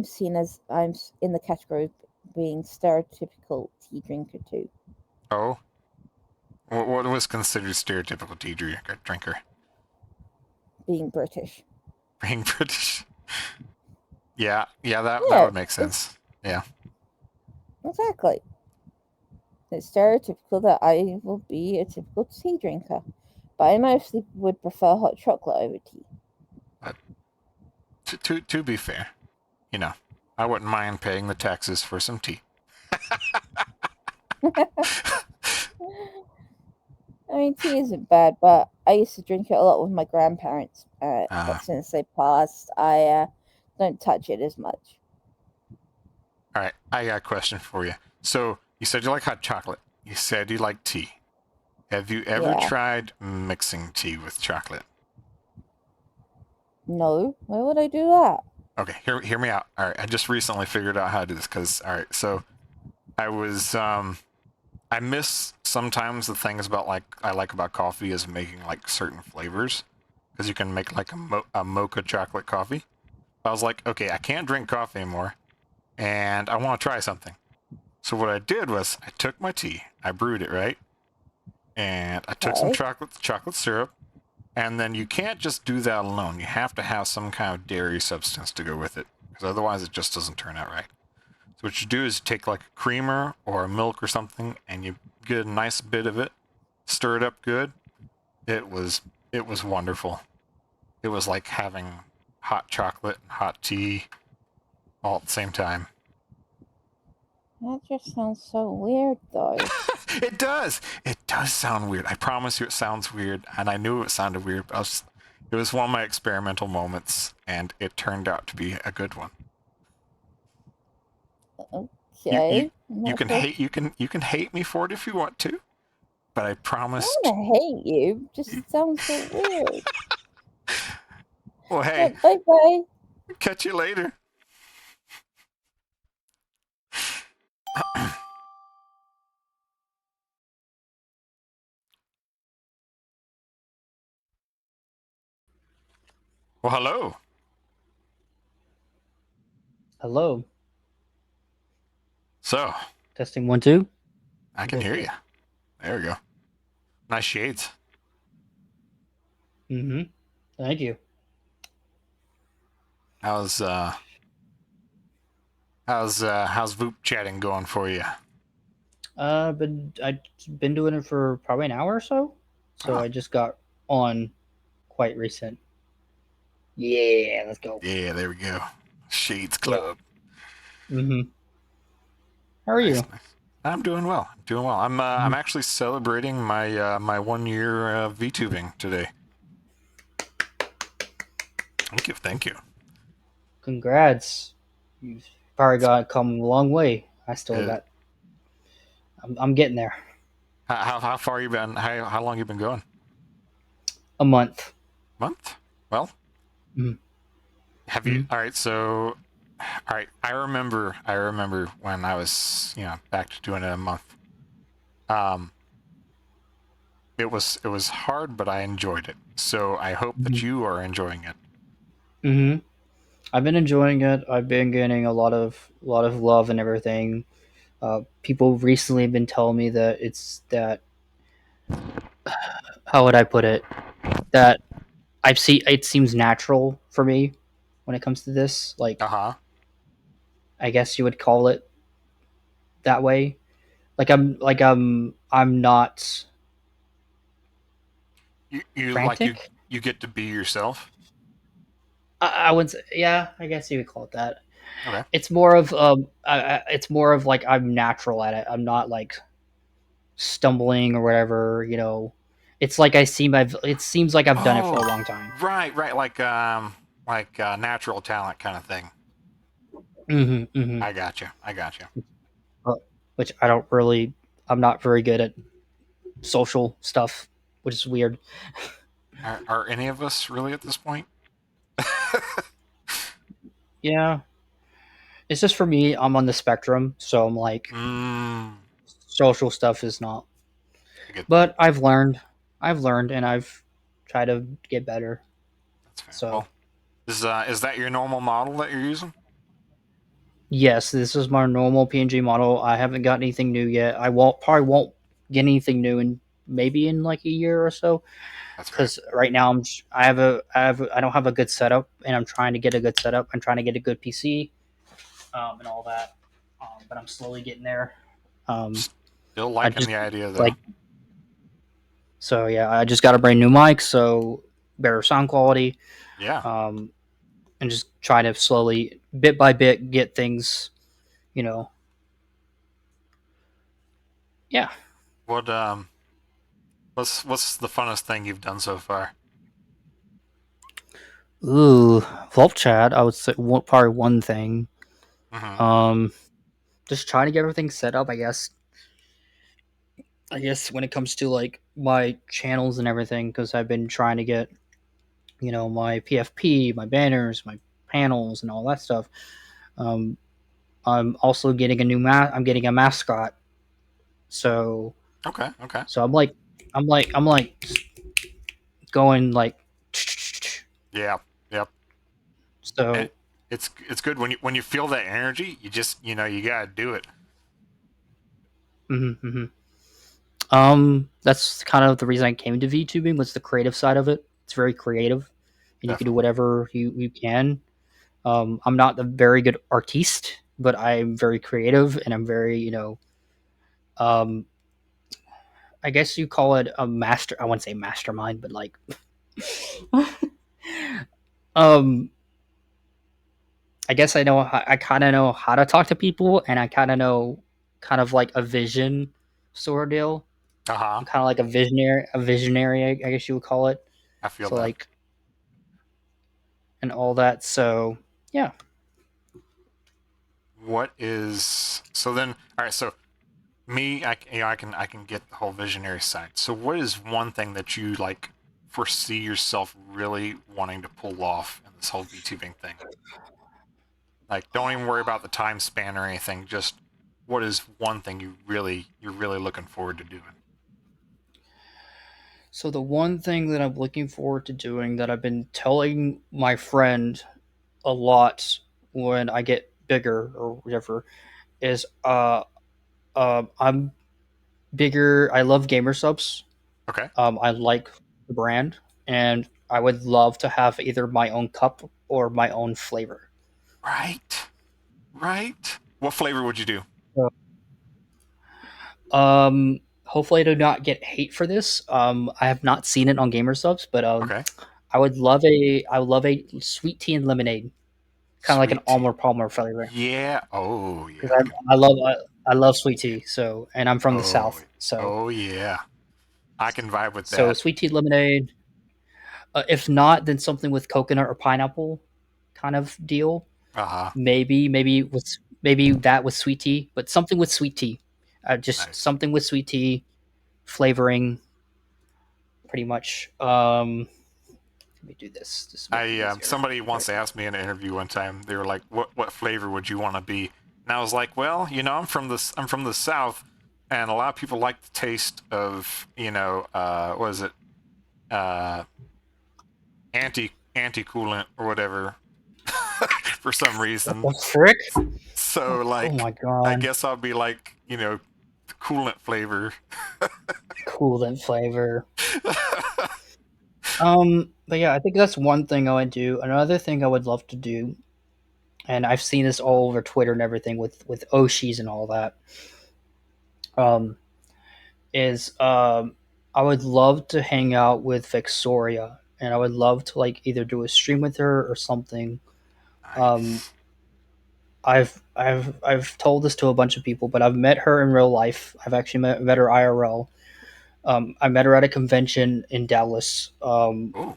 seen as I'm in the category of being stereotypical tea drinker too. Oh, what was considered stereotypical tea drinker? Being British. Being British. Yeah, that would make sense. Yeah. Exactly. It's stereotypical that I will be a typical tea drinker, but I mostly would prefer hot chocolate over tea. But to be fair, I wouldn't mind paying the taxes for some tea. I mean, tea isn't bad, but I used to drink it a lot with my grandparents. But since they passed, I don't touch it as much. All right, I got a question for you. So, you said you like hot chocolate. You said you like tea. Have you ever Yeah. tried mixing tea with chocolate? No. Why would I do that? Okay, hear me out. All right, I just recently figured out how to do this because, all right, so I was, I miss sometimes the things about I like about coffee is making like certain flavors because you can make like a mocha chocolate coffee. I was like, okay, I can't drink coffee anymore, and I want to try something. So what I did was I took my tea, I brewed it, right? And I took some Okay. chocolate syrup, and then you can't just do that alone. You have to have some kind of dairy substance to go with it, because otherwise it just doesn't turn out right. So what you do is take like a creamer or a milk or something, and you get a nice bit of it, stir it up good. It was wonderful. It was like having hot chocolate and hot tea all at the same time. That just sounds so weird, though. It does. It does sound weird. I promise you, it sounds weird, and I knew it sounded weird. But it was one of my experimental moments, and it turned out to be a good one. Okay. You can hate me for it if you want to, but I I promised. don't want to hate you. Just sounds so weird. Well, hey, Bye bye. catch you later. Well, hello. Hello. So, Testing 1 2. I can hear you. There we go. Nice shades. Mm-hmm. Thank you. How's Vupechatting going for you? I've been doing it for probably an hour or so. So Oh. I just got on quite recent. Yeah, let's go. Yeah, there we go. Shades Club. Mm-hmm. How are you? Nice. I'm doing well. I'm actually celebrating my my 1 year VTubing today. Thank you. Congrats. You've probably come a long way. I still got. I'm getting there. How far you been? How long you been going? A month. Month? Well, have you? All right. So, all right. I remember when I was back to doing it a month. It was hard, but I enjoyed it. So I hope that you are enjoying it. Mm-hmm. I've been enjoying it. I've been getting a lot of love and everything. People recently have been telling me that how would I put it? That it seems natural for me when it comes to this. Like, I guess you would call it that way. I'm not You frantic. like you get to be yourself. I wouldn't say, yeah, I guess you would call it that. Okay. It's more of it's more of like I'm natural at it. I'm not like stumbling or whatever. It's like it seems like I've done it for a long time. Right, like natural talent kind of thing. Mm-hmm, mm-hmm. I got you. Which I'm not very good at social stuff, which is weird. Are any of us really at this point? Yeah. It's just for me, I'm on the spectrum, so I'm like, social stuff is not. But I've learned, and I've tried to get better. That's fair. So, well, is that your normal model that you're using? yes, this is my normal PNG model. I haven't got anything new yet. Probably won't get anything new in like a year or so. Because right now I don't have a good setup, and I'm trying to get a good setup. I'm trying to get a good PC, and all that. But I'm slowly getting there. Still liking the idea though. So yeah, I just got a brand new mic, so better sound quality. Yeah. And just try to slowly, bit by bit, get things, Yeah. What's the funnest thing you've done so far? Ooh, Vupechat, I would say probably one thing. Just trying to get everything set up, I guess. When it comes to like my channels and everything because I've been trying to get my PFP, my banners, my panels, and all that stuff. Um, I'm also getting a I'm getting a mascot. So Okay. I'm like going like. Yeah. Yep. And So it's good when you feel that energy. You just you gotta do it. mhm. That's kind of the reason I came to VTubing was the creative side of it. It's very creative, and you can do Definitely. whatever you can. I'm not a very good artiste, but I'm very creative, and I'm very um, I guess you call it a master. I wouldn't say mastermind, but like, um, I guess I kind of know how to talk to people, and I kind of know kind of like a vision sort of deal. Uh huh. I'm kind of like a visionary, I guess you would call it. I feel So that. like, and all that. So yeah. What is so then? All right. So me, I can get the whole visionary side. So what is one thing that you like foresee yourself really wanting to pull off in this whole VTubing thing? Like, don't even worry about the time span or anything. Just what is one thing you're really looking forward to doing? So the one thing that I'm looking forward to doing that I've been telling my friend a lot when I get bigger or whatever is I'm bigger. I love gamer subs. Okay. I like the brand, and I would love to have either my own cup or my own flavor. Right. Right. What flavor would you do? So, hopefully I do not get hate for this. I have not seen it on gamer subs, but Okay. I would love a sweet tea and lemonade, kind of like an Sweet tea. Armor Palmer flavor. Yeah. Oh yeah. Because I can. I love sweet tea. So, and I'm from the Oh. south, so Oh yeah. I can vibe with so that. sweet tea lemonade. If not, then something with coconut or pineapple, kind of deal. Uh huh. Maybe that with sweet tea, but something with sweet tea. Just Nice. something with sweet tea flavoring, pretty much. Let me do this. Just make it I easier. somebody once Right. asked me in an interview one time. They were like, "What flavor would you want to be?" And I was like, "Well, I'm from the South, and a lot of people like the taste of what is it, uh, anti coolant or whatever, for some What reason. the frick? So Oh like, my I god. guess I'll be like coolant flavor." Coolant flavor. But yeah, I think that's one thing I would do. Another thing I would love to do, and I've seen this all over Twitter and everything with Oshis and all that. Um, is I would love to hang out with Victoria, and I would love to like either do a stream with her or something. Um, Nice. I've told this to a bunch of people, but I've met her in real life. I've actually met her IRL. I met her at a convention in Dallas. Oh.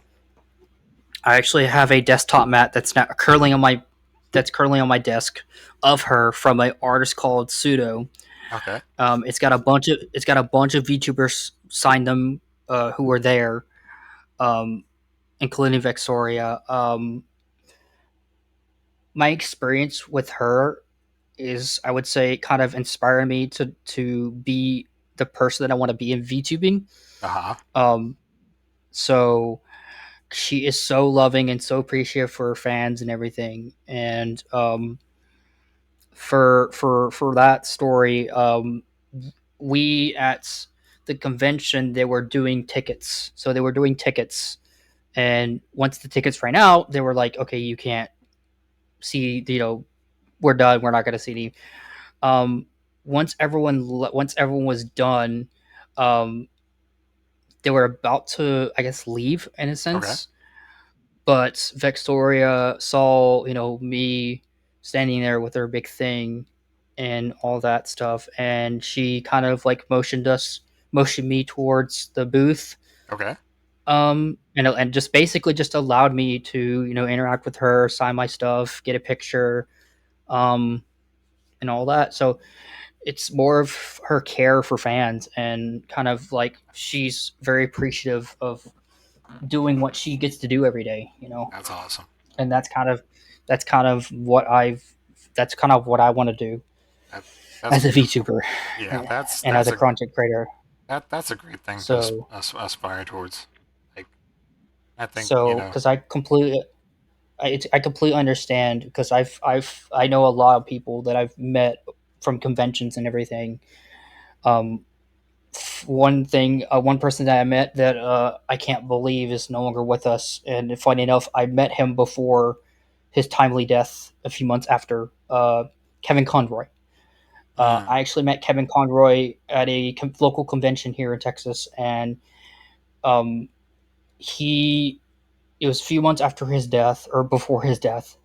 I actually have a desktop mat that's currently on my desk of her from an artist called Pseudo. Okay. It's got a bunch of VTubers signed them who were there, um, including Vexoria. My experience with her is, I would say, kind of inspired me to be the person that I want to be in VTubing. Uh huh. Um, so she is so loving and so appreciative for her fans and everything. And for that story, we at the convention they were doing tickets. So they were doing tickets, and once the tickets ran out, they were like, "Okay, you can't see. We're done. We're not going to see any." Um, once everyone was done, um, they were about to, I guess, leave in a Okay. sense. But Victoria saw, me standing there with her big thing and all that stuff, and she kind of like motioned me towards the booth, Okay. and just basically just allowed me to, interact with her, sign my stuff, get a picture, um, and all that. So it's more of her care for fans, and kind of like she's very appreciative of doing what she gets to do every day, you know. That's awesome. And that's kind of what I want to do That's as a beautiful. VTuber. Yeah, And as a content creator. that's a great thing to So aspire towards. Like, I think because I completely understand, because I know a lot of people that I've met from conventions and everything. Um, one person that I met that I can't believe is no longer with us, and funny enough, I met him before his timely death a few months after, Kevin Conroy. I actually met Kevin Conroy at a local convention here in Texas, and um, he it was a few months after his death or before his death.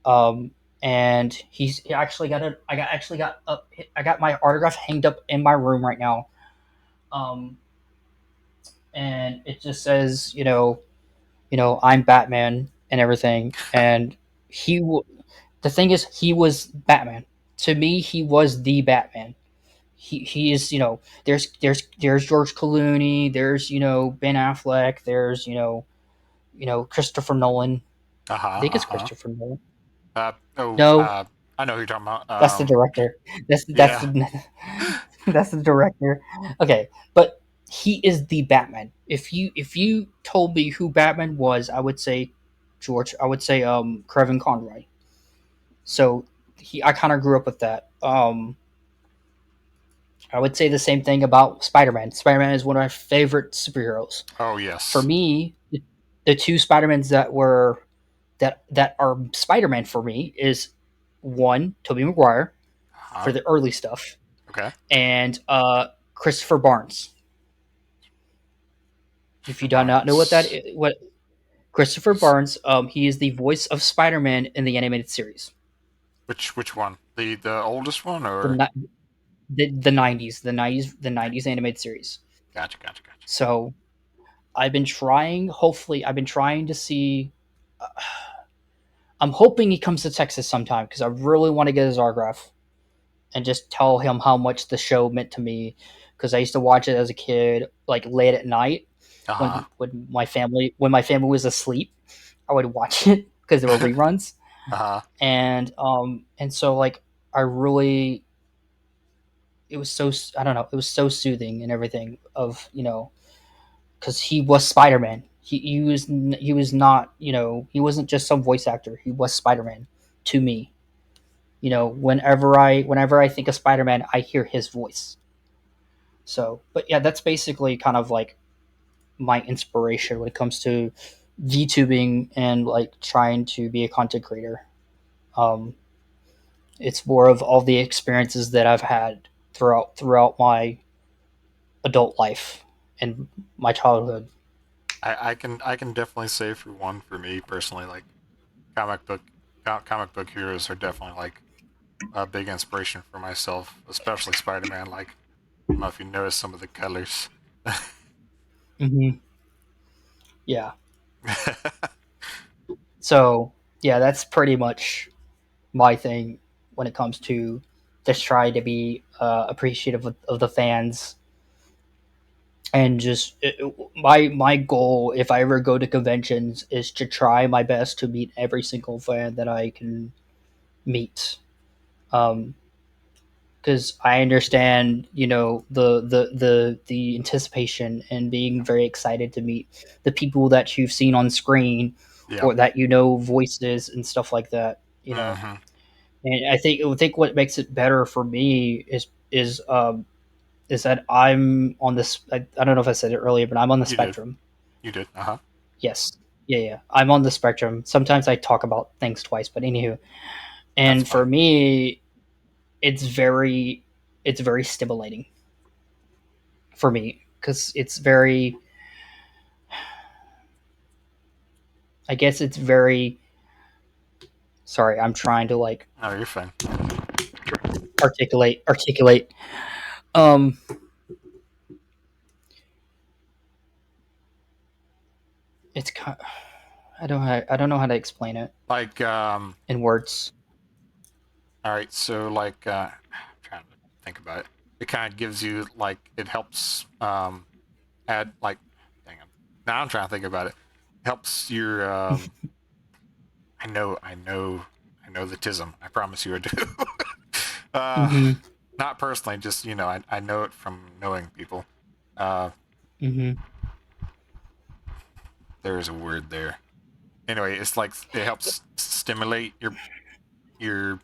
Um, and he actually got it. I got my autograph hanged up in my room right now. Um, and it just says, I'm Batman and everything. And the thing is, he was Batman. To me, he was the Batman. He is, there's George Clooney, there's, Ben Affleck, there's, Christopher Nolan. I think it's Christopher Nolan. No, I know who you're talking about. that's the director. That's Yeah. the that's the director. Okay, but he is the Batman. If you told me who Batman was, I would say Kevin Conroy. So I kind of grew up with that. I would say the same thing about Spider-Man. Spider-Man is one of my favorite superheroes. Oh yes. For me, the two Spider-Mans that are Spider-Man for me is one, Tobey Maguire for the early stuff, Okay. and Christopher Barnes. If you do not know what Christopher Barnes, he is the voice of Spider-Man in the animated series. Which one? The oldest one, or The 90s animated series. Gotcha. So I've been trying. Hopefully, I've been trying to see. I'm hoping he comes to Texas sometime, because I really want to get his autograph and just tell him how much the show meant to me. Because I used to watch it as a kid, like late at night when my family was asleep. I would watch it because there were reruns. And so like I really, it was so, I don't know, it was so soothing and everything of, because he was Spider-Man. He was not, he wasn't just some voice actor. He was Spider-Man to me. Whenever I think of Spider-Man, I hear his voice. So, but yeah, that's basically kind of like my inspiration when it comes to VTubing and like trying to be a content creator. Um, it's more of all the experiences that I've had throughout my adult life and my childhood. I can definitely say for me personally, like comic book heroes are definitely like a big inspiration for myself, especially Spider-Man. Like, I don't know if you notice some of the colors. Mm-hmm. Yeah. So yeah, that's pretty much my thing when it comes to just trying to be appreciative of the fans, and just my goal, if I ever go to conventions, is to try my best to meet every single fan that I can meet. Because I understand, the anticipation and being very excited to meet the people that you've seen on screen, or that voices and stuff like that. And I think what makes it better for me is that I'm on this. I don't know if I said it earlier, but I'm on the spectrum. You did. Yes. Yeah. I'm on the spectrum. Sometimes I talk about things twice, but anywho. And for me, it's very stimulating for me, because it's very, I guess it's very, sorry, I'm trying to like Oh, you're fine. articulate. It's kind, I don't know how to explain it Like in words. All right, so like I'm trying to think about it. It kind of gives you like it helps add like. Dang it. Now I'm trying to think about it. Helps your. I know the tism. I promise you I do. Mm-hmm. Not personally, just I know it from knowing people. Mm-hmm. There's a word there. Anyway, it's like it helps stimulate your.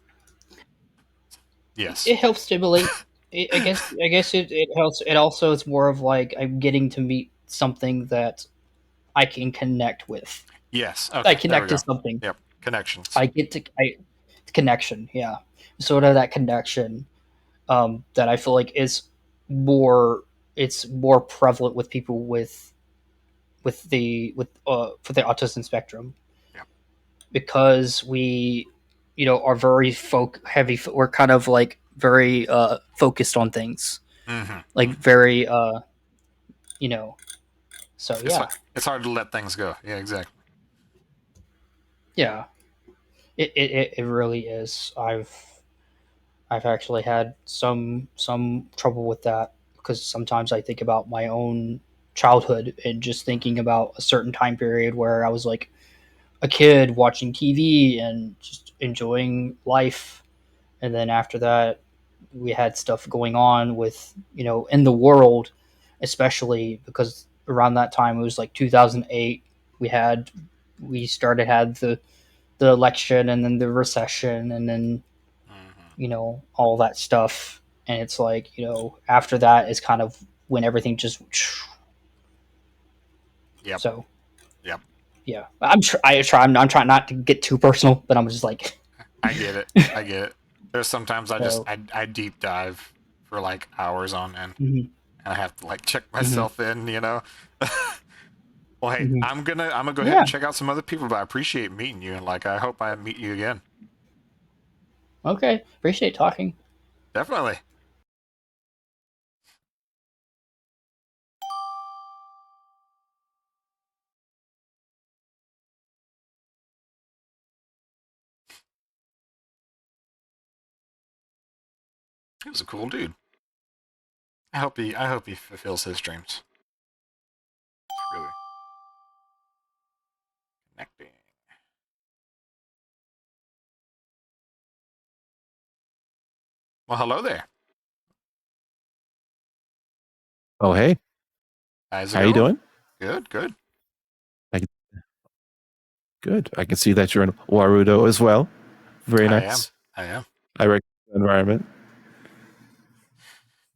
Yes. It helps stimulate. I guess it helps. It also is more of like I'm getting to meet something that I can connect with. Yes. I Okay. There we connect to go. something. Yep. Connections. I get to connection. Yeah, sort of that connection that I feel like is more. It's more prevalent with people with for the autism spectrum. Yep. Because we are very heavy. We're kind of like very focused on things, Mm-hmm. like very so yeah. It's hard to let things go. Yeah, exactly. Yeah, it really is. I've actually had some trouble with that because sometimes I think about my own childhood and just thinking about a certain time period where I was like a kid watching TV and just enjoying life, and then after that we had stuff going on with in the world, especially because around that time it was like 2008. We had the election and then the recession and then all that stuff, and it's like after that is kind of when everything just Yep. so Yep. yeah. I'm trying not to get too personal, but I'm just like I get it. I get it. There's sometimes So- I deep dive for like hours on end, Mhm. and I have to like check myself in. Well, hey, Mhm. I'm gonna go ahead Yeah. and check out some other people, but I appreciate meeting you, and like I hope I meet you again. Okay, appreciate talking. Definitely. He was a cool dude. I hope he fulfills his dreams. Really connecting. Well, hello there. Oh, hey, How's it how you going? doing? Good, good. Good. I can see that you're in Warudo as well. Very I am. nice. I am. I recognize the environment.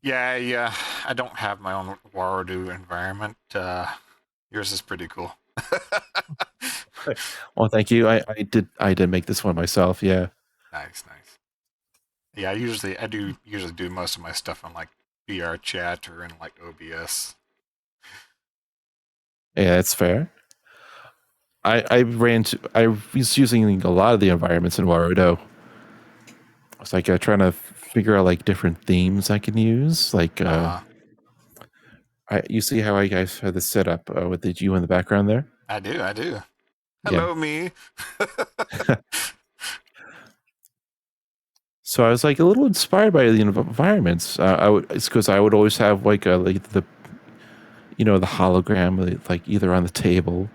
Yeah. I don't have my own Warudo environment. Yours is pretty cool. Well, thank you. I did make this one myself. Yeah. Nice. Yeah, I do usually do most of my stuff on like Vupechat or in like OBS. Yeah, that's fair. I was using a lot of the environments in Warudo. It's like trying to figure out like different themes I can use. Like you see how I guys had this set up with the you in the background there? I do. Yeah. Hello, me. So I was like a little inspired by the environments. It's because I would always have like the the hologram like either on the table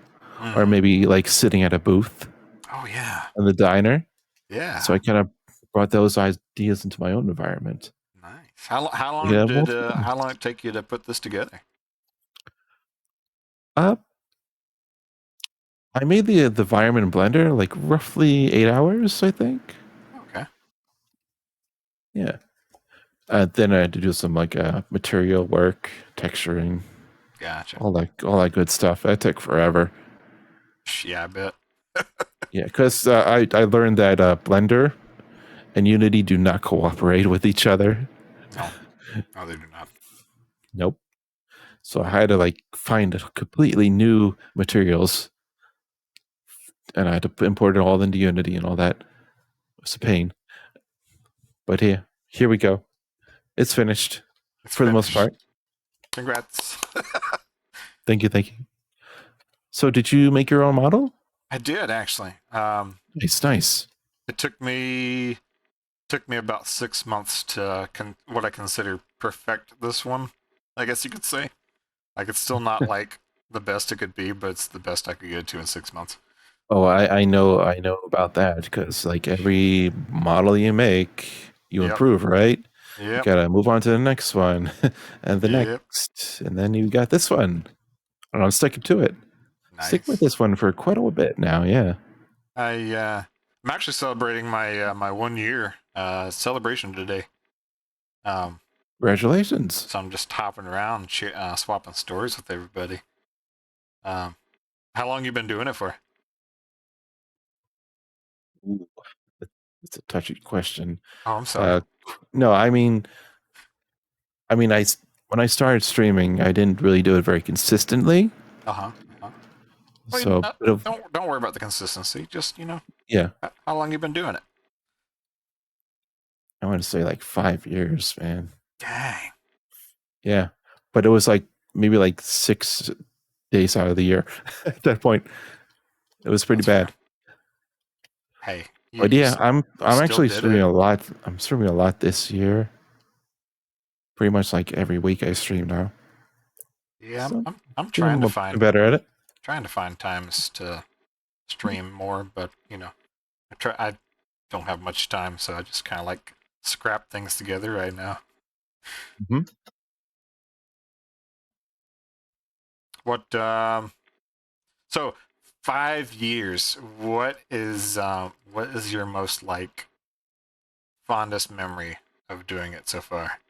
or maybe like sitting at a booth. Oh yeah. In the diner. Yeah. So I kind of brought those ideas into my own environment. Nice. How long Yeah, did well, how long did it take you to put this together? I made the environment in Blender like roughly 8 hours, I think. Okay. Yeah. Then I had to do some like material work, texturing. Gotcha. All that good stuff. That took forever. Yeah, I bet. Yeah, because I learned that Blender and Unity do not cooperate with each other. No, they do not. Nope. So I had to like find completely new materials, and I had to import it all into Unity and all that. It was a pain. But here we go. It's finished for the most part. Congrats. Thank you. So did you make your own model? I did actually. It's nice. It took me took me about 6 months to what I consider perfect this one. I guess you could say. Like, it's still not like the best it could be, but it's the best I could get to in 6 months. Oh, I know about that because like every model you make, you improve, right? You gotta move on to the next one, and the next, and then you got this one. And I'm sticking to it. Nice. Stick with this one for quite a bit now. Yeah. I'm actually celebrating my my 1 year celebration today. Congratulations. So I'm just hopping around, swapping stories with everybody. How long you been doing it for? Ooh, it's a touchy question. Oh, I'm sorry. No, I mean, when I started streaming, I didn't really do it very consistently. Well, So don't worry about the consistency. Just yeah. How long you been doing it? I want to say like 5 years, man. Dang. Yeah, but it was like maybe like 6 days out of the year at that point. It was pretty bad. Hey, but yeah, I'm actually streaming a lot. I'm streaming a lot this year. Pretty much like every week I stream now. Yeah, So, I'm trying to find better at it. Trying to find times to stream more, but I don't have much time, so I just kind of like scrap things together right now. Mm-hmm. What so 5 years, what is your most like fondest memory of doing it so far?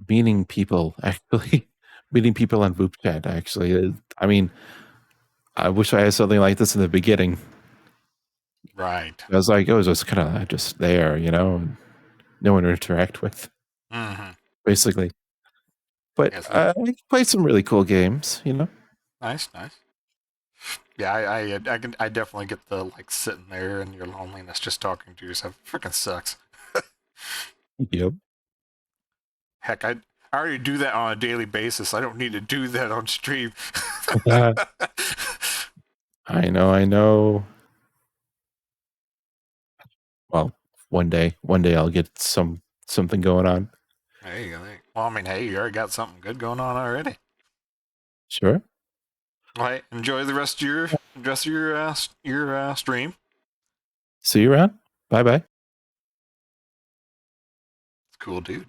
Meeting people, actually. Meeting people on Vupechat, actually. I mean, I wish I had something like this in the beginning. Right. I was like, it was just kind of just there, no one to interact with. Mm-hmm. Basically. But I played some really cool games, Nice. Yeah, I definitely get the like sitting there and your loneliness just talking to yourself. Freaking sucks. Yep. Heck, I already do that on a daily basis. I don't need to do that on stream. I know. Well, one day I'll get something going on. There you go. Well, I mean, hey, you already got something good going on already. Sure. Well, hey, enjoy the rest of your stream. See you around. Bye. It's cool, dude.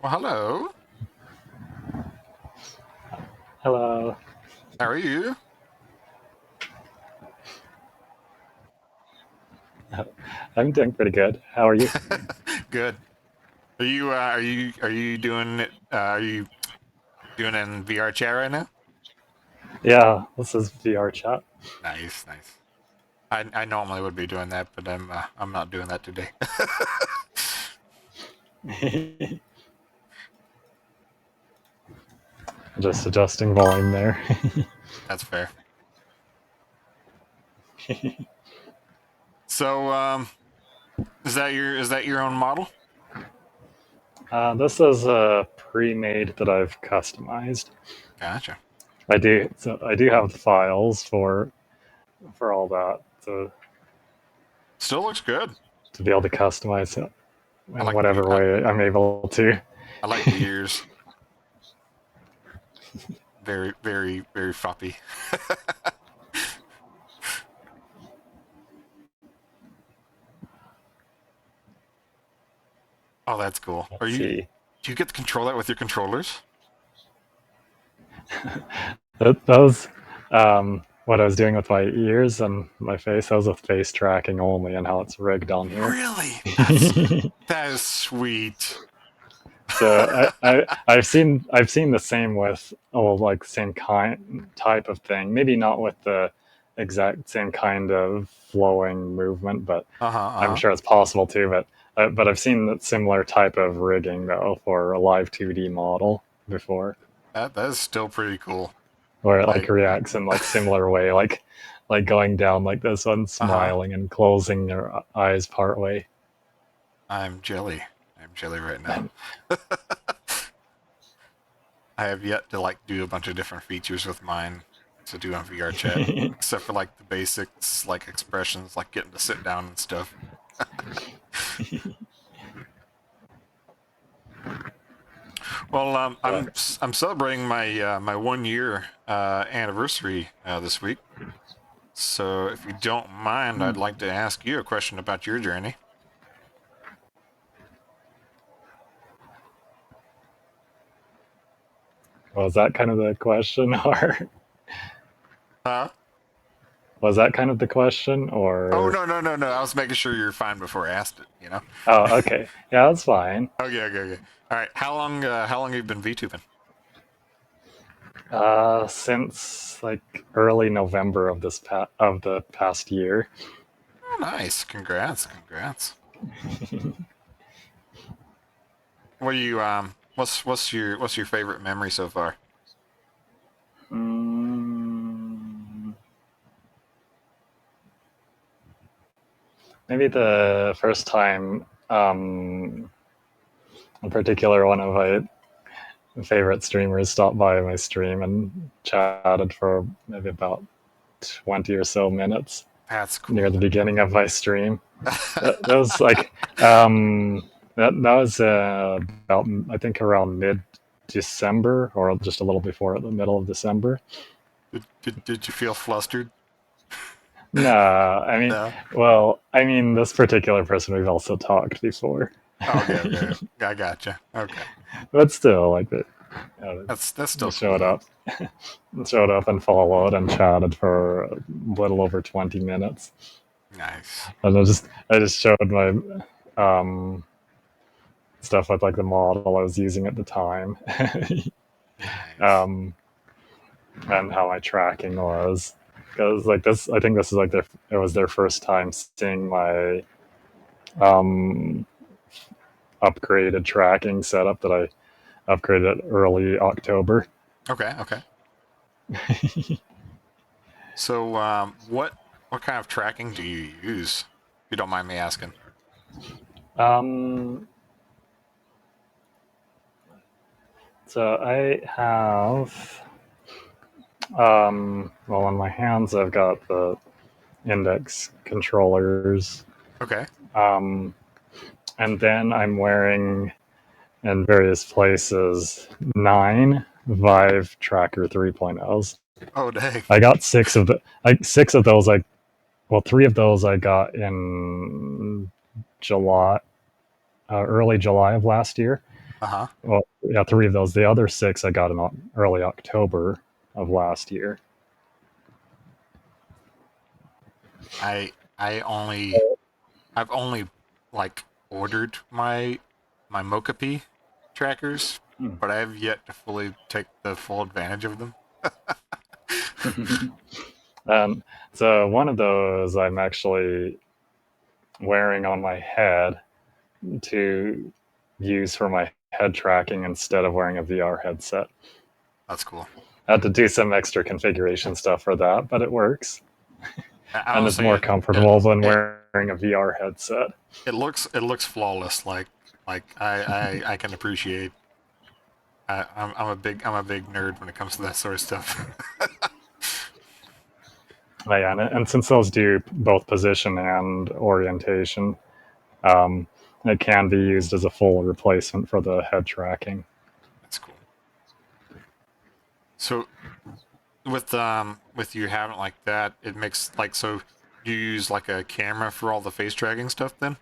Well, hello. Hello. How are you? I'm doing pretty good. How are you? Good. Are you doing it? Are you doing it in VR chat right now? Yeah, this is VR chat. Nice. I normally would be doing that, but I'm not doing that today. Just adjusting volume there. That's fair. So, is that your own model? This is a pre-made that I've customized. Gotcha. I do have the files for all that Still looks good. to be able to customize it in like whatever way I'm able to. I like the ears. Very, very, very floppy. Oh, that's cool. Do you get to control that with your controllers? That was what I was doing with my ears and my face. That was with face tracking only, and how it's rigged on here. Really? That is sweet. So I've seen the same with like same type of thing. Maybe not with the exact same kind of flowing movement, but I'm sure it's possible too. But I've seen that similar type of rigging though for a live 2D model before. That is still pretty cool. Where it like reacts in like similar way, like like going down like this one, smiling and closing their eyes partway. I'm jelly. I'm jelly right now. I have yet to like do a bunch of different features with mine to do on VR chat, except for like the basics, like expressions, like getting to sit down and stuff. Well, I'm celebrating my my 1 year anniversary this week. So if you don't mind, I'd like to ask you a question about your journey. Was that kind of the question, or Huh? was that kind of the question, or? Oh no. I was making sure you're fine before I asked it. You know. Oh, okay. Yeah, that's fine. Okay. All right. How long have you been VTubing? Since like early November of the past year. Oh, nice. Congrats. What do you what's your favorite memory so far? Maybe the first time, in particular, one of my favorite streamers stopped by my stream and chatted for maybe about 20 or so minutes. That's cool. Near the beginning of my stream. that was like that was about, I think, around mid-December, or just a little before the middle of December. Did you feel flustered? No, I mean, No? well, I mean, this particular person we've also talked before. Oh, okay. I gotcha. Okay. But still, like that. That's still showed cool, up. Showed up and followed and chatted for a little over 20 minutes. Nice. And I just showed my stuff with like the model I was using at the time. Nice. And how my tracking was, because like this, I think this is like it was their first time seeing my upgraded tracking setup that I upgraded early October. Okay. So, what kind of tracking do you use? If you don't mind me asking. So I have, well, on my hands I've got the index controllers. Okay. And then I'm wearing, in various places, 9 Vive Tracker 3.0s. Oh, dang. I got 6 of those. 3 of those I got in July, early July of last year. Well, yeah, 3 of those. The other 6 I got in early October of last year. I've only like ordered my Mocapi trackers, but I have yet to fully take the full advantage of them. So one of those I'm actually wearing on my head to use for my head tracking instead of wearing a VR headset. That's cool. I had to do some extra configuration stuff for that, but it works. And it's more comfortable than wearing a VR headset. It looks flawless. Like I can appreciate. I'm a big nerd when it comes to that sort of stuff. Yeah, and since those do both position and orientation, it can be used as a full replacement for the head tracking. That's cool. So with you having it like that, it makes like, so you use like a camera for all the face tracking stuff then?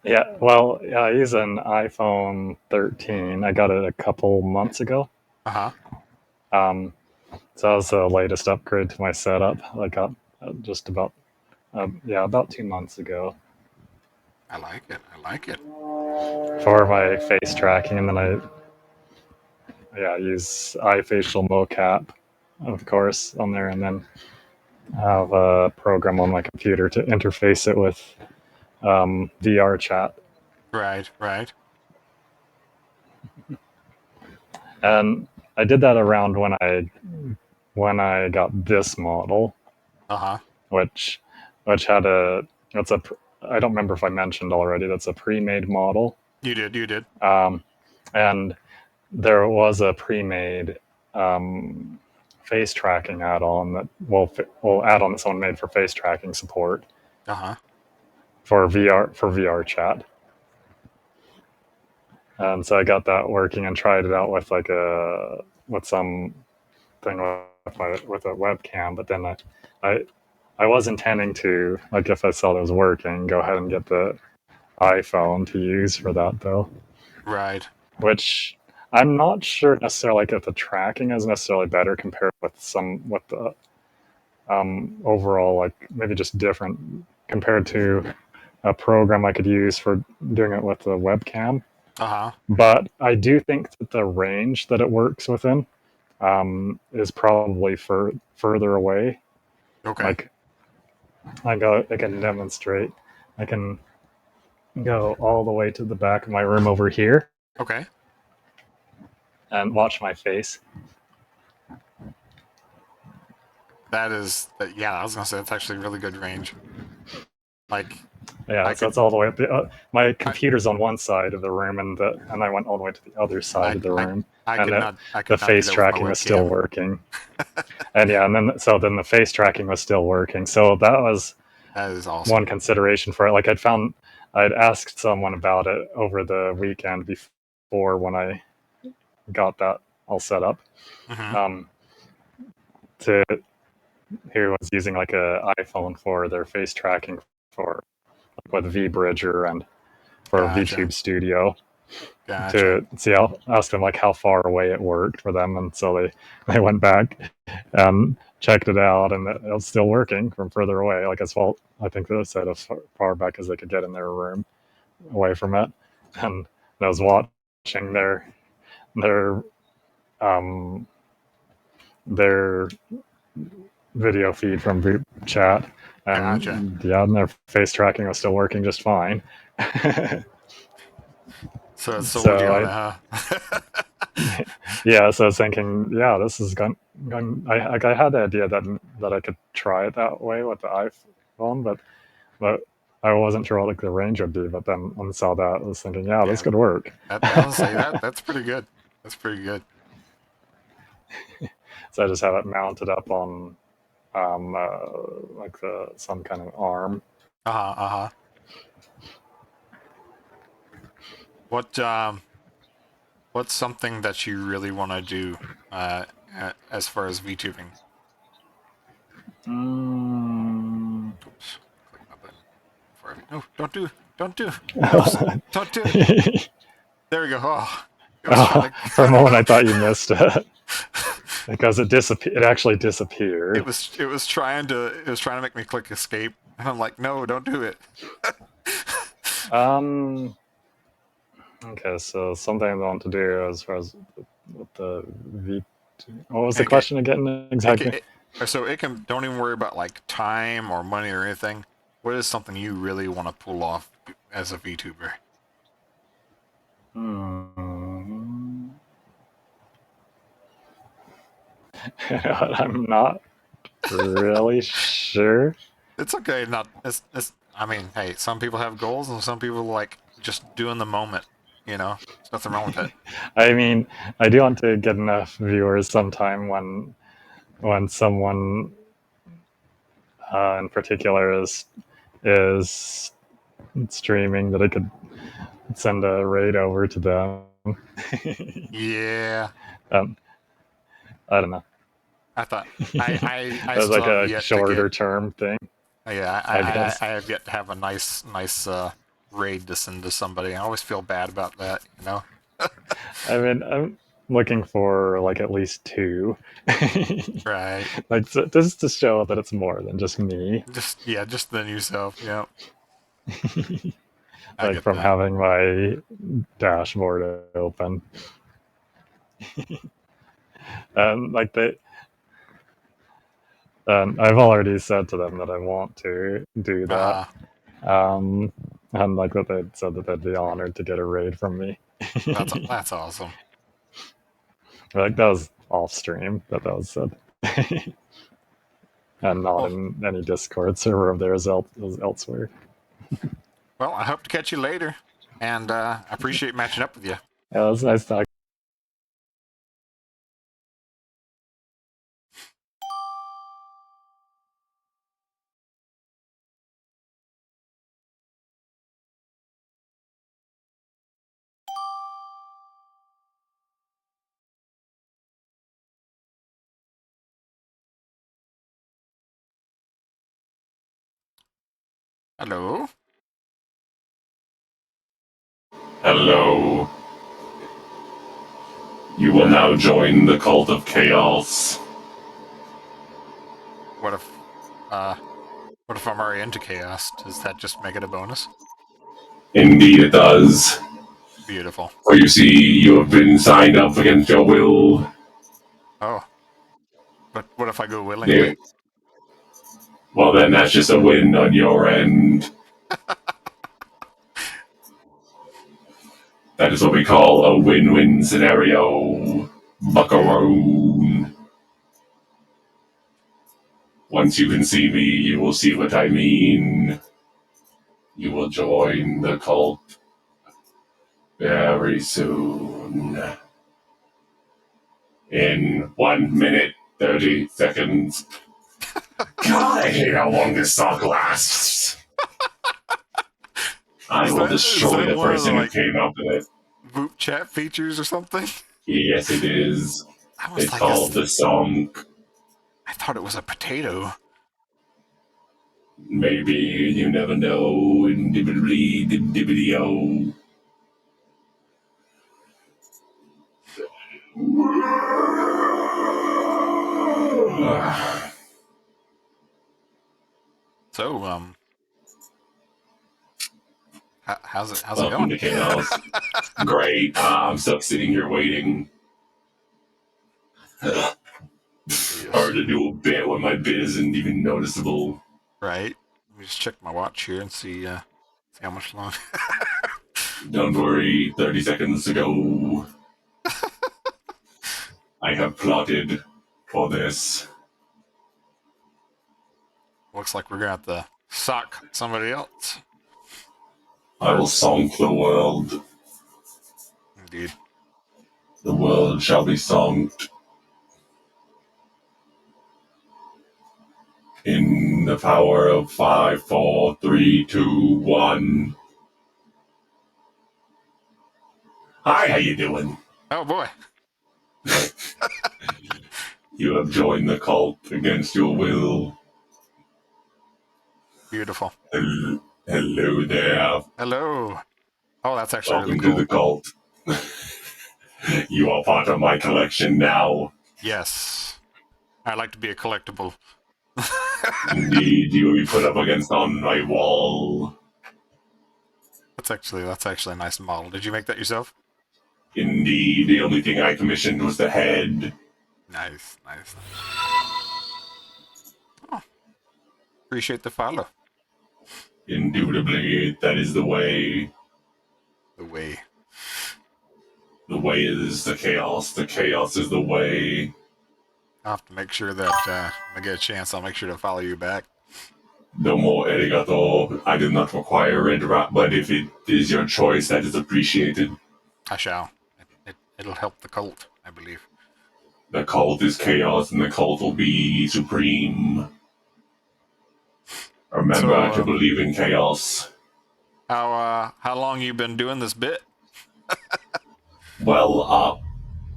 Yeah, well, yeah, I use an iPhone 13. I got it a couple months ago. So that was the latest upgrade to my setup. I got just about 2 months ago. I like it. For my face tracking, and then I use iFacial mocap, of course, on there, and then have a program on my computer to interface it with VR chat. Right. And I did that around when I got this model, which had I don't remember if I mentioned already. That's a pre-made model. You did. And there was a pre-made face tracking add-on add-on that someone made for face tracking support. For VR chat. And so I got that working and tried it out with some thing with a webcam, but then I was intending to, like, if I saw it was working, go ahead and get the iPhone to use for that though. Right. Which I'm not sure necessarily, like, if the tracking is necessarily better compared with the overall, like, maybe just different compared to a program I could use for doing it with the webcam. But I do think that the range that it works within is probably further away. Okay. Like, I can demonstrate. I can go all the way to the back of my room over here. Okay. And watch my face. I was gonna say that's actually really good range. Like, yeah, so it's all the way up. My computer's on one side of the room, and I went all the way to the other side of the room, the face tracking was still working. And then the face tracking was still working. So that is awesome. One consideration for it. Like, I'd asked someone about it over the weekend before when I got that all set up. Who was using like a iPhone for their face tracking for with VBridger and for VTube Studio. To see asked them like how far away it worked for them, and so they went back and checked it out, and it was still working from further away. Like, as well, I think they said as far back as they could get in their room away from it, and I was watching their video feed from Vupechat, and and their face tracking was still working just fine. So it's still working on it, yeah, so I was thinking, this is going. I had the idea that I could try it that way with the iPhone, but I wasn't sure what the range would be. But then when I saw that, I was thinking, this could work. That's pretty good. That's pretty good. So I just have it mounted up on like some kind of arm. What's something that you really want to do as far as VTubing? Oops. Click my button. No, don't do. Oops, don't do it. There we go. For a moment, I thought you missed it. Because it actually disappeared. It was trying to make me click escape, and I'm like, no, don't do it. Okay, so something I want to do as far as with the what was the question again exactly? So don't even worry about like time or money or anything. What is something you really want to pull off as a VTuber? I'm not really sure. It's okay. I mean, hey, some people have goals, and some people like just doing the moment. You know, there's nothing wrong with it. I mean, I do want to get enough viewers sometime when someone in particular is streaming that I could send a raid over to them. Yeah. I don't know. I thought I it was like a shorter term thing. Yeah, I have yet to have a nice raid to send to somebody. I always feel bad about that, you know. I mean, I'm looking for like at least 2. Right. Like, just to show that it's more than just me. Just than yourself. Yeah. Like from having my dashboard open. And like I've already said to them that I want to do that. And like that they said that they'd be honored to get a raid from me. That's awesome. Like, that was off stream that was said. and not in any Discord server of theirs elsewhere. Well, I hope to catch you later, and I appreciate matching up with you. Yeah, it was nice talking. Hello? Hello. You will now join the cult of chaos. What if I'm already into chaos? Does that just make it a bonus? Indeed it does. Beautiful. For you see, you have been signed up against your will. Oh. But what if I go willingly? Well, then that's just a win on your end. That is what we call a win-win scenario. Buckaroo. Once you can see me, you will see what I mean. You will join the cult very soon. In 1 minute, 30 seconds. God, I hate how long this song lasts. I will destroy the person who came up with it. Vupechat features or something? Yes, it is. It's called the song. I thought it was a potato. Maybe, you never know. Dibbity-dibbity-o. So, how's it Welcome going? to chaos. Great. I'm stuck sitting here waiting. Hard to do a bit when my bit isn't even noticeable. Right. Let me just check my watch here and see how much long. Don't worry, 30 seconds to go. I have plotted for this. Looks like we're gonna have to sock somebody else. I will sonk the world. Indeed. The world shall be sonked. In the power of 5, 4, 3, 2, 1. Hi, how you doing? Oh boy. You have joined the cult against your will. Beautiful. Hello there. Hello. Oh, that's actually Welcome really cool. to the cult. You are part of my collection now. Yes. I'd like to be a collectible. Indeed, you will be put up on my wall. That's actually a nice model. Did you make that yourself? Indeed, the only thing I commissioned was the head. Nice. Oh. Appreciate the follow. Indubitably, that is the way. The way. The way is the chaos. The chaos is the way. I'll have to make sure that when I get a chance, I'll make sure to follow you back. No more arigato. I do not require red rap, but if it is your choice, that is appreciated. I shall. It'll help the cult, I believe. The cult is chaos, and the cult will be supreme. Remember to believe in chaos. How long you been doing this bit? Well,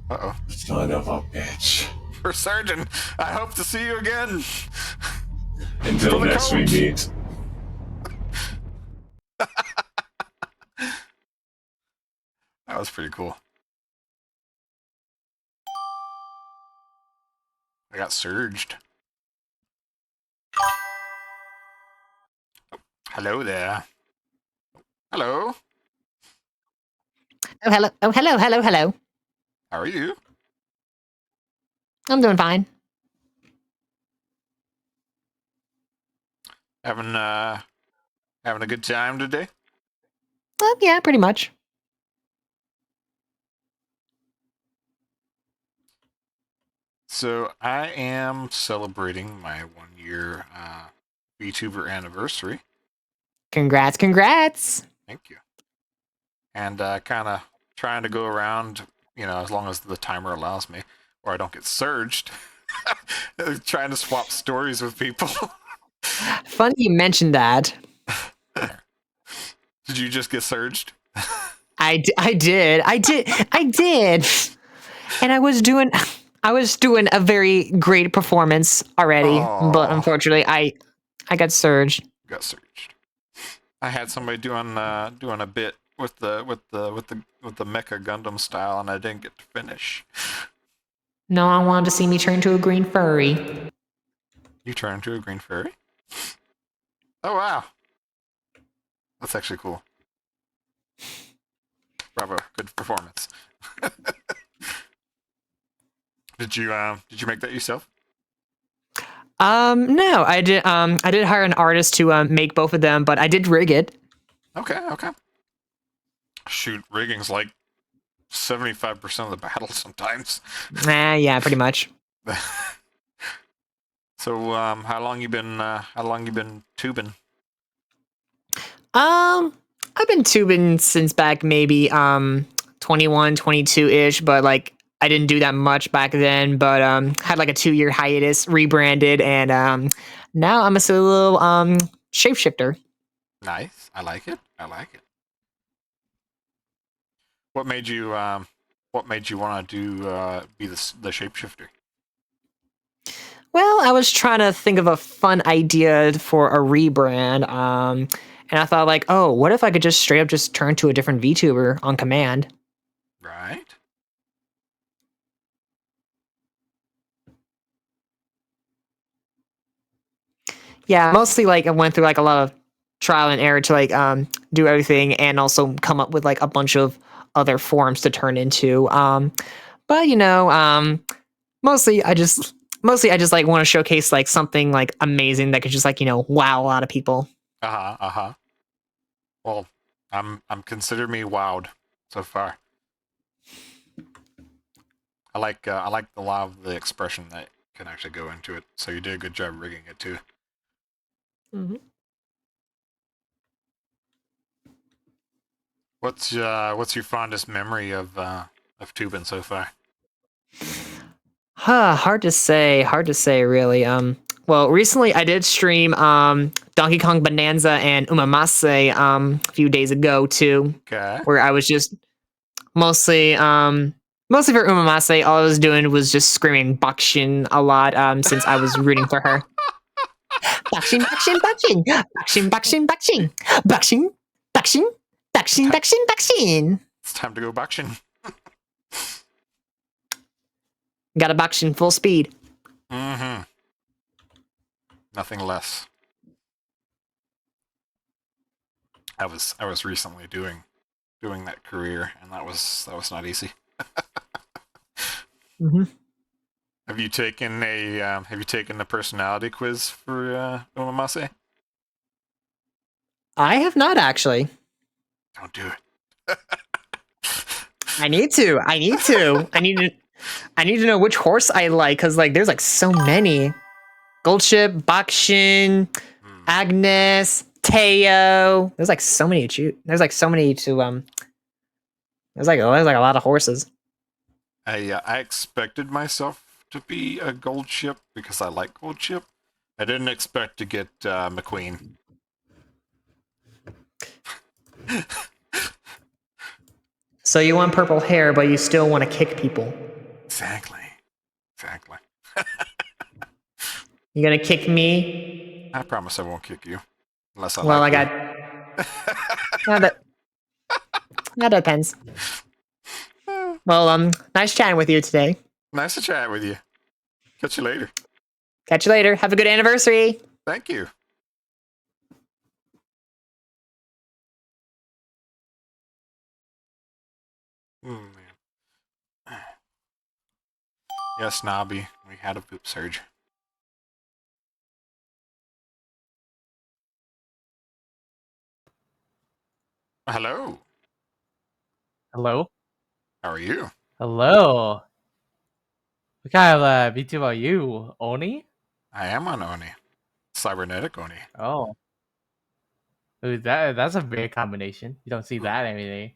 Uh-oh. Son of a bitch. For certain. I hope to see you again. Until next we meet. That was pretty cool. I got surged. Oh, hello there. Hello. Oh, hello. Oh, hello. How are you? I'm doing fine. Having a good time today? Yeah, pretty much. So I am celebrating my 1 year VTuber anniversary. Congrats, congrats. Thank you. And kind of trying to go around, as long as the timer allows me, or I don't get surged, trying to swap stories with people. Funny you mentioned that. Did you just get surged? I did. And I was doing a very great performance already, but unfortunately I got surged. Got surged. I had somebody doing a bit with the Mecha Gundam style, and I didn't get to finish. No one wanted to see me turn to a green furry. You turned to a green furry? Oh wow, that's actually cool. Bravo, good performance. Did you make that yourself? No, I did hire an artist to make both of them, but I did rig it. Okay. Shoot, rigging's like 75% of the battle sometimes. Yeah, pretty much. So, how long you been tubing? I've been tubing since back maybe 21, 22-ish, but like I didn't do that much back then, but had like a 2-year hiatus, rebranded, and now I'm a solo shapeshifter. Nice. I like it. What made you want to be the shapeshifter? Well, I was trying to think of a fun idea for a rebrand, and I thought like, oh, what if I could just straight up just turn to a different VTuber on command? Right. Yeah, mostly like I went through like a lot of trial and error to like do everything and also come up with like a bunch of other forms to turn into. But mostly I just like want to showcase like something like amazing that could just like, wow a lot of people. Well, I'm consider me wowed so far. I like a lot of the expression that can actually go into it. So you did a good job rigging it too. Mm-hmm. What's your fondest memory of tubing so far? Hard to say really. Well, recently I did stream Donkey Kong Bonanza and Umamase a few days ago too. Okay. Where I was just mostly for Umamase, all I was doing was just screaming Bakshin a lot since I was rooting for her. Bakshin, Bakshin, Bakshin, Bakshin, Bakshin, Bakshin, Bakshin, Bakshin, Bakshin, Bakshin, Bakshin. It's time to go Bakshin. Got a Bakshin full speed. Mm-hmm. Nothing less. I was recently doing that career, and that was not easy. Mm-hmm. Have you taken a personality quiz for Umamase? I have not actually. Don't do it. I need to. I need to know which horse I like, because like there's like so many. Goldship, Bakshin, Agnes, Teo. There's like so many to choose. There's like so many to There's like a lot of horses. I expected myself to be a gold ship because I like gold ship. I didn't expect to get McQueen. So you want purple hair, but you still want to kick people. Exactly. You gonna kick me? I promise I won't kick you. Unless I Well, like I you. got... That depends. Well, nice chatting with you today. Nice to chat with you. Catch you later. Catch you later. Have a good anniversary. Thank you. Man. Yes, Nobby. We had a poop surge. Hello. Hello. How are you? Hello. What kind of VTuber are you? Oni? I am on Oni. Cybernetic Oni. Oh. Ooh, that's a big combination. You don't see that every day.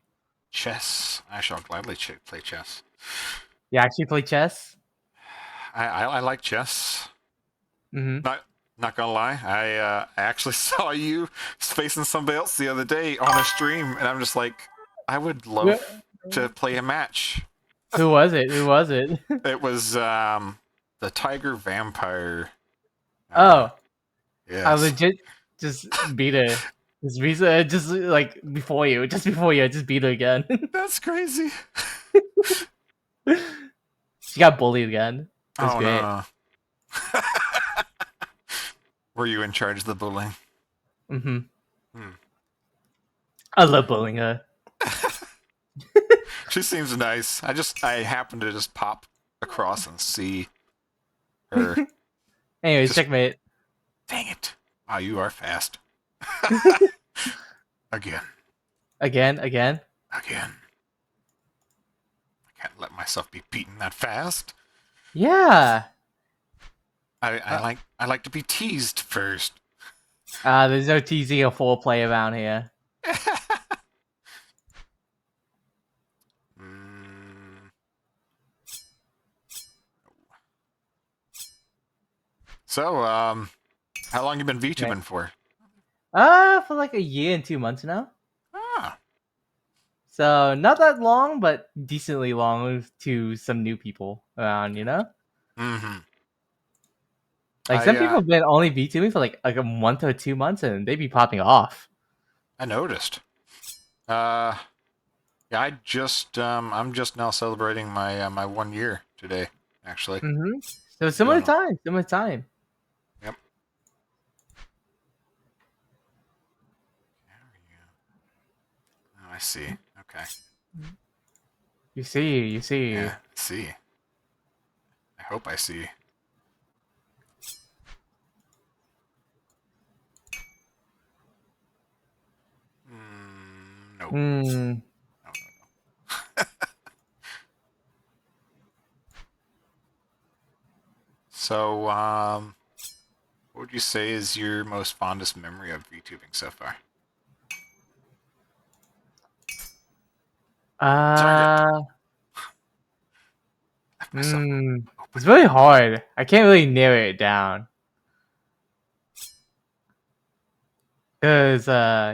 Chess. I shall gladly play chess. You actually play chess? I like chess. Mm-hmm. Not gonna lie, I actually saw you facing somebody else the other day on a stream, and I'm just like, I would love to play a match. Who was it? Who was it? It was the Tiger Vampire. Oh. Yes. I legit just beat her. Just like before you. Just before you, I just beat her again. That's crazy. She got bullied again. It was great. No. Were you in charge of the bullying? Mm-hmm. I love bullying her. She seems nice. I happened to just pop across and see her. Anyways, checkmate. Dang it. Wow, you are fast. Again. Again? I can't let myself be beaten that fast. Yeah. I like to be teased first. There's no teasing a foreplay around here. So, how long you been VTubing for? For like a year and 2 months now. Ah. So not that long, but decently long to some new people around, you know? Mm-hmm. Like some people have been only VTubing for like a month or 2 months and they be popping off. I noticed. Yeah, I'm just now celebrating my my 1 year today, actually. Mm-hmm. So similar time. Yep. Oh, I see. Okay. You see. Yeah, I see. I hope I see. No. No. So, what would you say is your most fondest memory of VTubing so far? It's really hard. I can't really narrow it down. Cause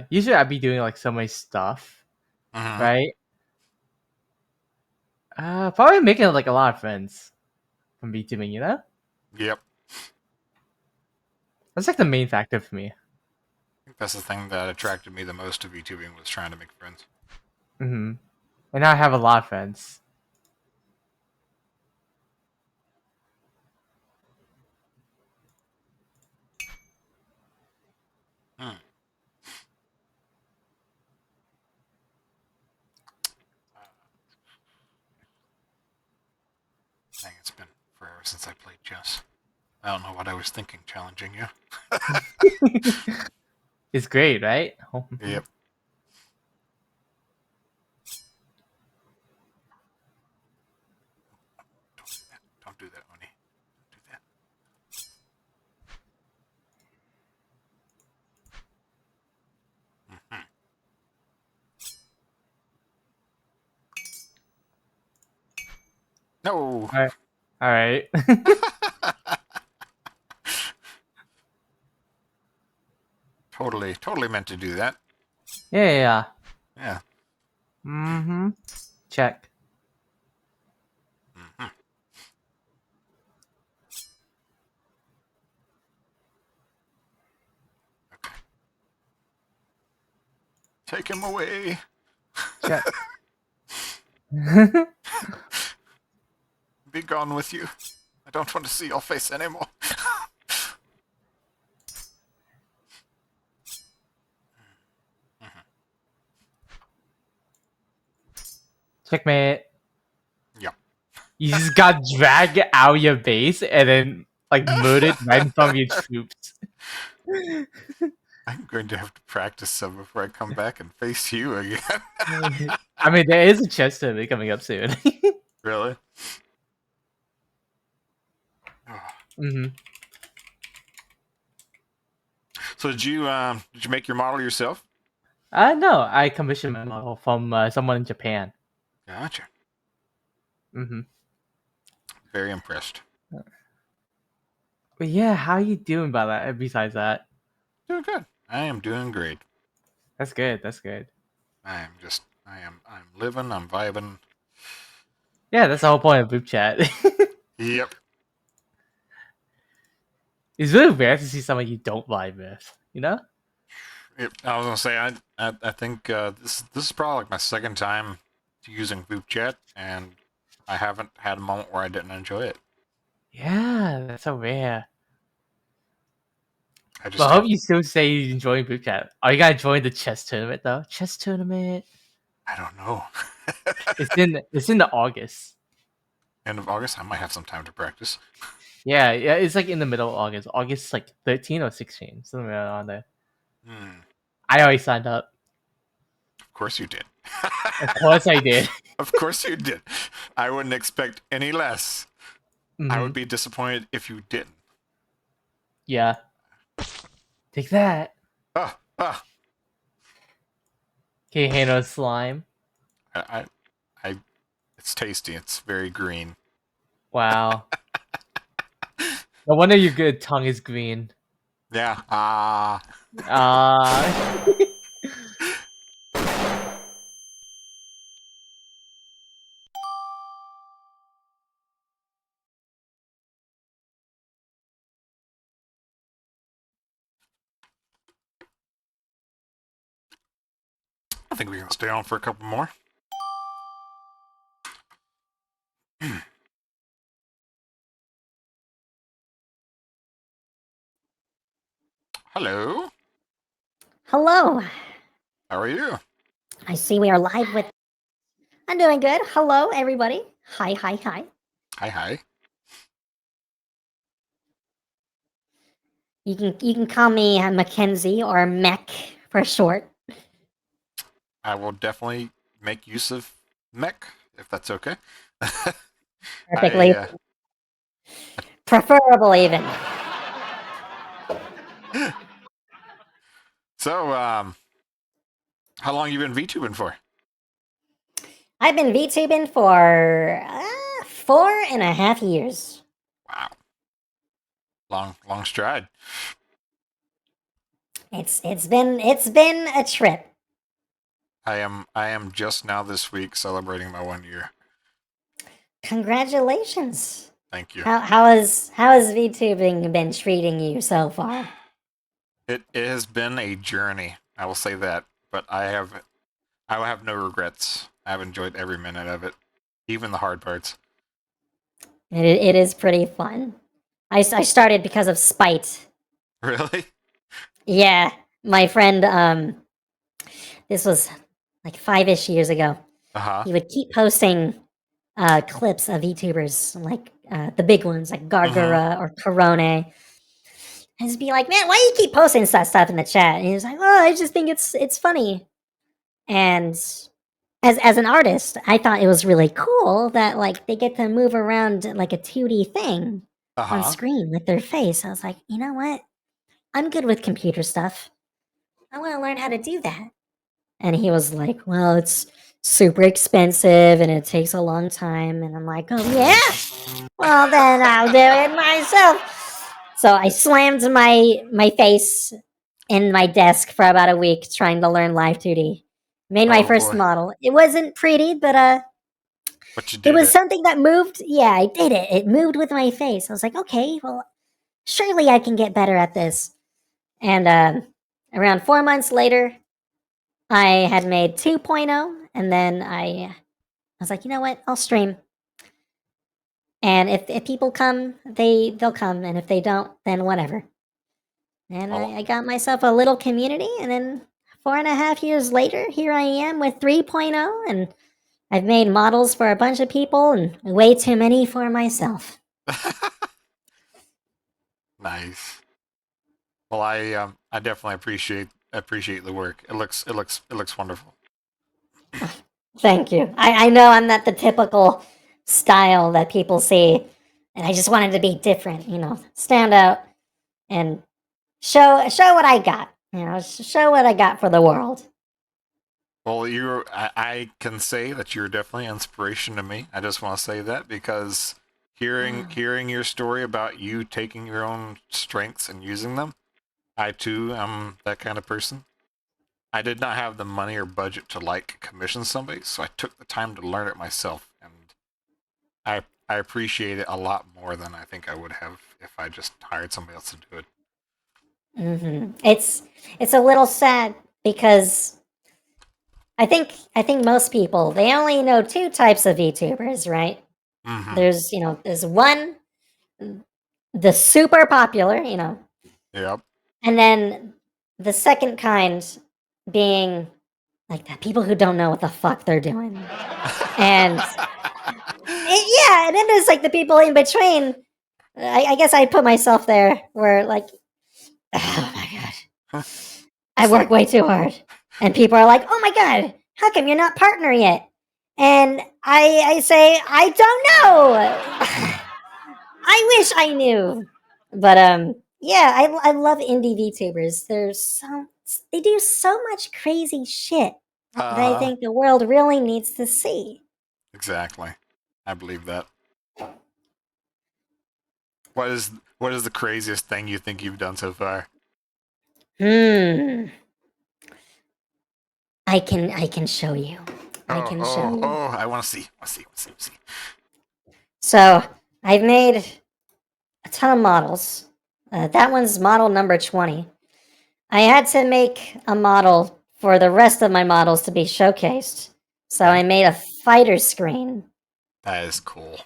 usually I'd be doing like so much stuff, right? Probably making like a lot of friends from VTubing, you know? Yep. That's like the main factor for me. I think that's the thing that attracted me the most to VTubing was trying to make friends. Mm-hmm. And now I have a lot of friends. Dang, it's been forever since I played chess. I don't know what I was thinking challenging you. It's great, right? Yep. Don't do that, Oni. Don't do that. No. All right. Totally meant to do that. Yeah. Yeah. Mm-hmm. Check. Mm-hmm. Okay. Take him away. Check. Be gone with you. I don't want to see your face anymore. Checkmate. Yeah. You just got dragged out of your base and then like murdered right in front of your troops. I'm going to have to practice some before I come back and face you again. I mean, there is a chess tournament coming up soon. Really? Mm-hmm. So did you make your model yourself? No, I commissioned my model from someone in Japan. Gotcha. Mm-hmm. Very impressed. But yeah, how you doing about that? Besides that, Doing good. I am doing great. that's good. That's good. I'm living, I'm vibing. Yeah, that's the whole point of Vupechat. Yep. It's really rare to see someone you don't vibe with. You know? Yep. I was gonna say I think this is probably like my second time using Vupechat, and I haven't had a moment where I didn't enjoy it. Yeah, that's so rare. I just But I hope you still say you enjoy Vupechat. Are you gonna join the chess tournament though? Chess tournament. I don't know. It's in the August. End of August, I might have some time to practice. Yeah, it's like in the middle of August. August like 13 or 16, something around there. I already signed up. Of course you did. Of course I did. Of course you did. I wouldn't expect any less. I would be disappointed if you didn't. Yeah. Take that. Ah. Can you handle slime? It's tasty. It's very green. Wow. No wonder your good tongue is green. Yeah. I think we can stay on for a couple more. Hello. Hello. How are you? I see we are live with. I'm doing good. Hello, everybody. Hi. Hi. You can call me Mackenzie or Mech for short. I will definitely make use of mech, if that's okay. Perfectly. Preferable, even. So, how long you been VTubing for? I've been VTubing for 4.5 years. Wow. Long stride. It's been a trip. I am just now this week celebrating my 1 year. Congratulations. Thank you. How has VTubing been treating you so far? It has been a journey. I will say that, but I have no regrets. I've enjoyed every minute of it, even the hard parts. It is pretty fun. I started because of spite. Really? Yeah, my friend. This was like 5-ish years ago. He would keep posting clips of VTubers, like the big ones, like Gargura or Corone. And just be like, man, why do you keep posting stuff in the chat? And he was like, oh, I just think it's funny. And as an artist, I thought it was really cool that like they get to move around like a 2D thing on screen with their face. I was like, you know what? I'm good with computer stuff. I want to learn how to do that. And he was like, well, it's super expensive and it takes a long time. And I'm like, oh, yeah? Well, then I'll do it myself. So I slammed my face in my desk for about a week trying to learn Live 2D. Made my first model. It wasn't pretty, but it was something that moved. Yeah, I did it. It moved with my face. I was like, okay, well, surely I can get better at this. And around 4 months later, I had made 2.0, and then I was like, you know what? I'll stream. And if people come, they'll come, and if they don't, then whatever. And I got myself a little community, and then 4.5 years later, here I am with 3.0, and I've made models for a bunch of people, and way too many for myself. Nice. Well, I definitely appreciate the work. It looks wonderful. Thank you. I know I'm not the typical style that people see, and I just wanted to be different, stand out and show what I got, show what I got for the world. Well, I can say that you're definitely inspiration to me. I just want to say that because hearing your story about you taking your own strengths and using them, I too am that kind of person. I did not have the money or budget to like commission somebody, so I took the time to learn it myself, and I appreciate it a lot more than I think I would have if I just hired somebody else to do it. It's a little sad because I think most people, they only know two types of VTubers, right? Mm-hmm. There's one, the super popular, Yep. and then the second kind being like the people who don't know what the fuck they're doing. And and then there's like the people in between. I guess I put myself there where like, oh my god, I work way too hard. And people are like, oh my god, how come you're not partner yet? And I say, I don't know. I wish I knew. But I love indie VTubers. They do so much crazy shit that I think the world really needs to see. Exactly. I believe that. What is the craziest thing you think you've done so far? I can show you. I can show you. Oh, I want to see. So, I've made a ton of models. That one's model number 20. I had to make a model for the rest of my models to be showcased. So I made a fighter screen. That is cool.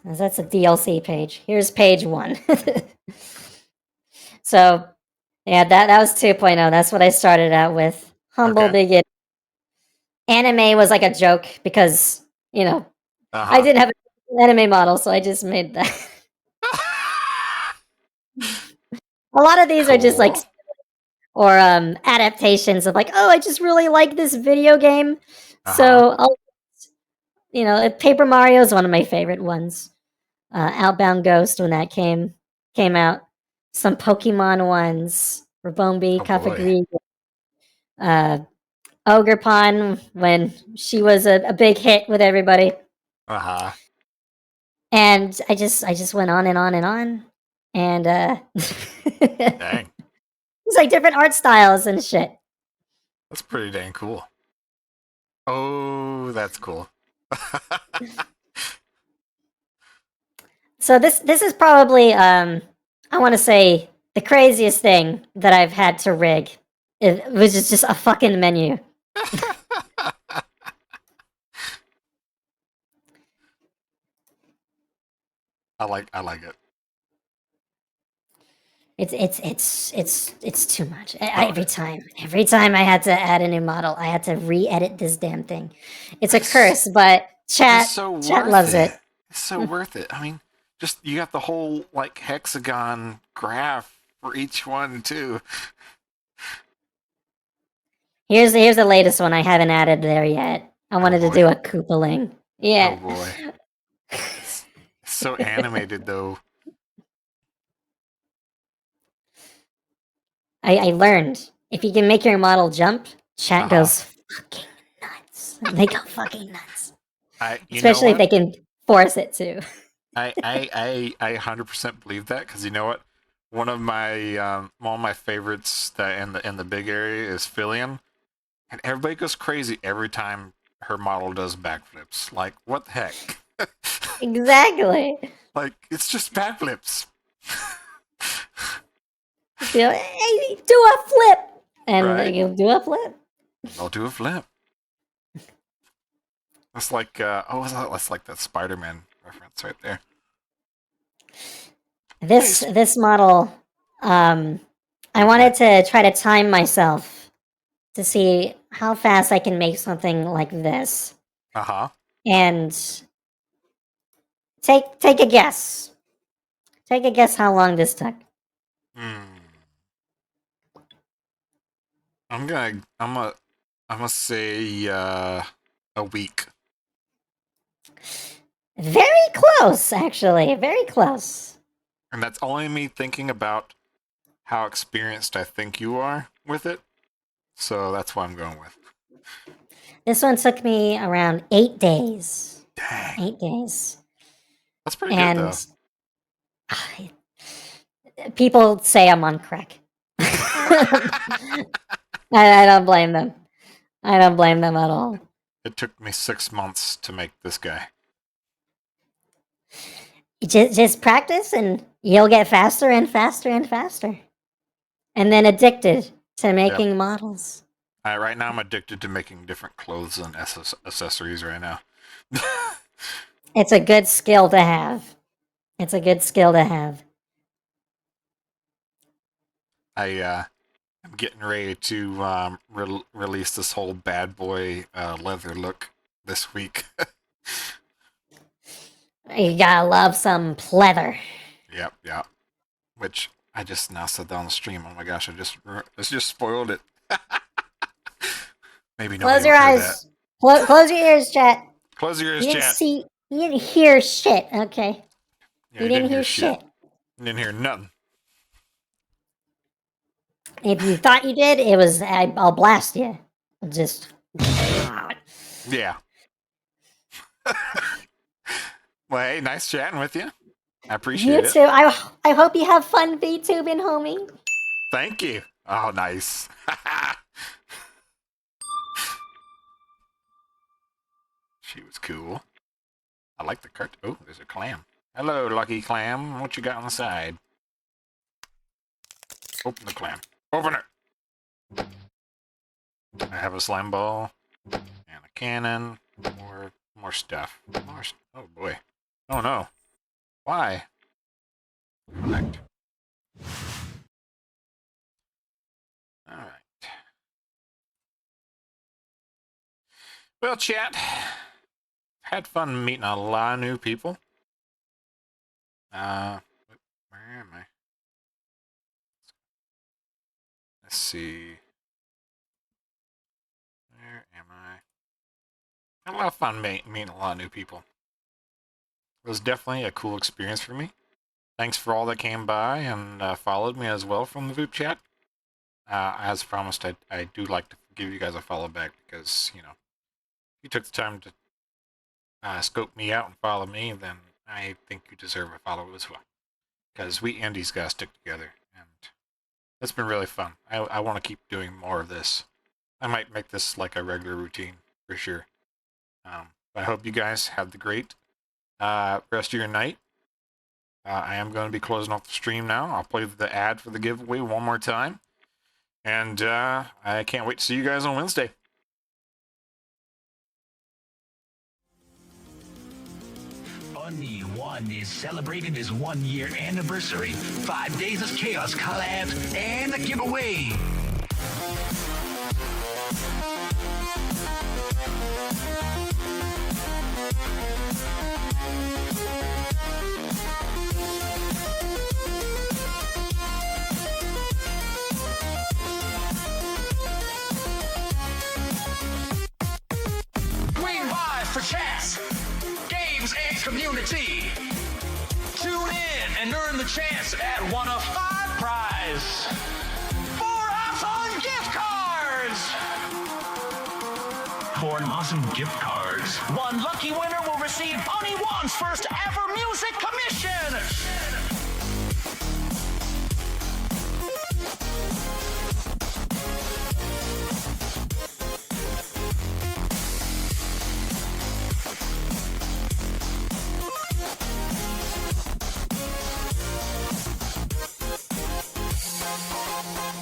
That's a DLC page. Here's page 1. So, yeah, that was 2.0. That's what I started out with. Humble beginning. Anime was like a joke because, I didn't have an anime model, so I just made that. A lot of these are just like or adaptations of like, oh, I just really like this video game. So Paper Mario is one of my favorite ones. Outbound Ghost when that came out. Some Pokemon ones. Rabombi, Kafagri, Ogre Pond when she was a big hit with everybody. And I just went on and on and on. And Dang. it's like different art styles and shit. That's pretty dang cool. Oh, that's cool. So this is probably I want to say the craziest thing that I've had to rig, which is just a fucking menu. I like it. It's too much. Every time I had to add a new model, I had to re-edit this damn thing. It's a curse, but chat loves it. It's so worth it. I mean, just you got the whole like hexagon graph for each one too. Here's the latest one I haven't added there yet. I wanted to do a Koopaling. Yeah. Oh boy. It's so animated though. I learned if you can make your model jump, chat goes fucking nuts. They go fucking nuts. Especially if they can force it to. I 100% believe that because you know what? One of my favorites that in the big area is Fillion, and everybody goes crazy every time her model does backflips. Like, what the heck? Exactly. Like, it's just backflips. Hey, do a flip, and you'll do a flip. I'll do a flip. That's like that's like that Spider-Man reference right there. This model, I wanted to try to time myself to see how fast I can make something like this. And take a guess. Take a guess how long this took. I'm gonna say a week. Very close, actually. Very close. And that's only me thinking about how experienced I think you are with it. So that's what I'm going with. This one took me around 8 days. Dang. 8 days. That's pretty good, though. People say I'm on crack. I don't blame them. I don't blame them at all. It took me 6 months to make this guy. Just practice and you'll get faster and faster and faster. And then addicted to making models. Right now I'm addicted to making different clothes and accessories right now. It's a good skill to have. It's a good skill to have. I'm getting ready to release this whole bad boy leather look this week. You gotta love some pleather. Yep. Which I just now said that on the stream. Oh my gosh, I just spoiled it. Maybe close your eyes. Close your ears, chat. Close your ears, you didn't chat. You didn't hear shit, okay? Yeah, you didn't hear shit. You didn't hear nothing. If you thought you did, it was I'll blast you. Just yeah. Well, hey, nice chatting with you. I appreciate it. You too. I hope you have fun VTubing, homie. Thank you. Oh, nice. She was cool. I like the cart. Oh, there's a clam. Hello, lucky clam. What you got on the side? Open the clam. Open it. I have a slime ball and a cannon. More stuff. Oh boy. Oh no. Why? Collect. All right. Well, chat. Had fun meeting a lot of new people. Where am I? Let's see. Where am I? Had a lot of fun meeting a lot of new people. It was definitely a cool experience for me. Thanks for all that came by and followed me as well from the Vupechat. As promised, I do like to give you guys a follow back because, you know, you took the time to scope me out and follow me, then I think you deserve a follow as well. Because we indies gotta stick together, and it's been really fun. I want to keep doing more of this. I might make this like a regular routine, for sure. I hope you guys have the great rest of your night. I am going to be closing off the stream now. I'll play the ad for the giveaway one more time. And I can't wait to see you guys on Wednesday. Oni-1 is celebrating his 1-year anniversary. 5 days of chaos collabs and a giveaway. Swing by for chats, games, and community. Tune in and earn the chance at one of 5 prizes. 4 awesome gift cards! 4 awesome gift cards. 1 lucky winner will receive Oni-1's first ever music commission!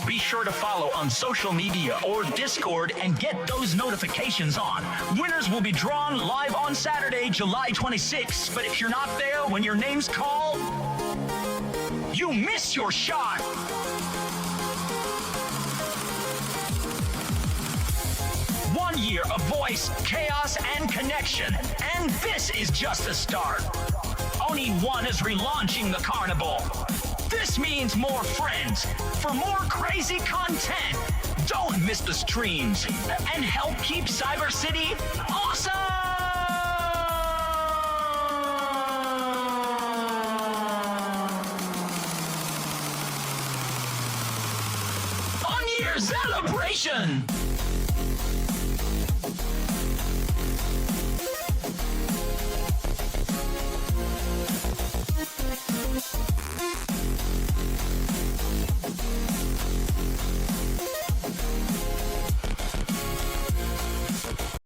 Be sure to follow on social media or Discord and get those notifications on. Winners will be drawn live on Saturday, July 26th. But if you're not there when your name's called, you miss your shot. One year of voice, chaos, and connection. And this is just the start. Oni-1 is relaunching the carnival. This means more friends for more crazy content. Don't miss the streams and help keep Cyber City awesome! 1-year celebration!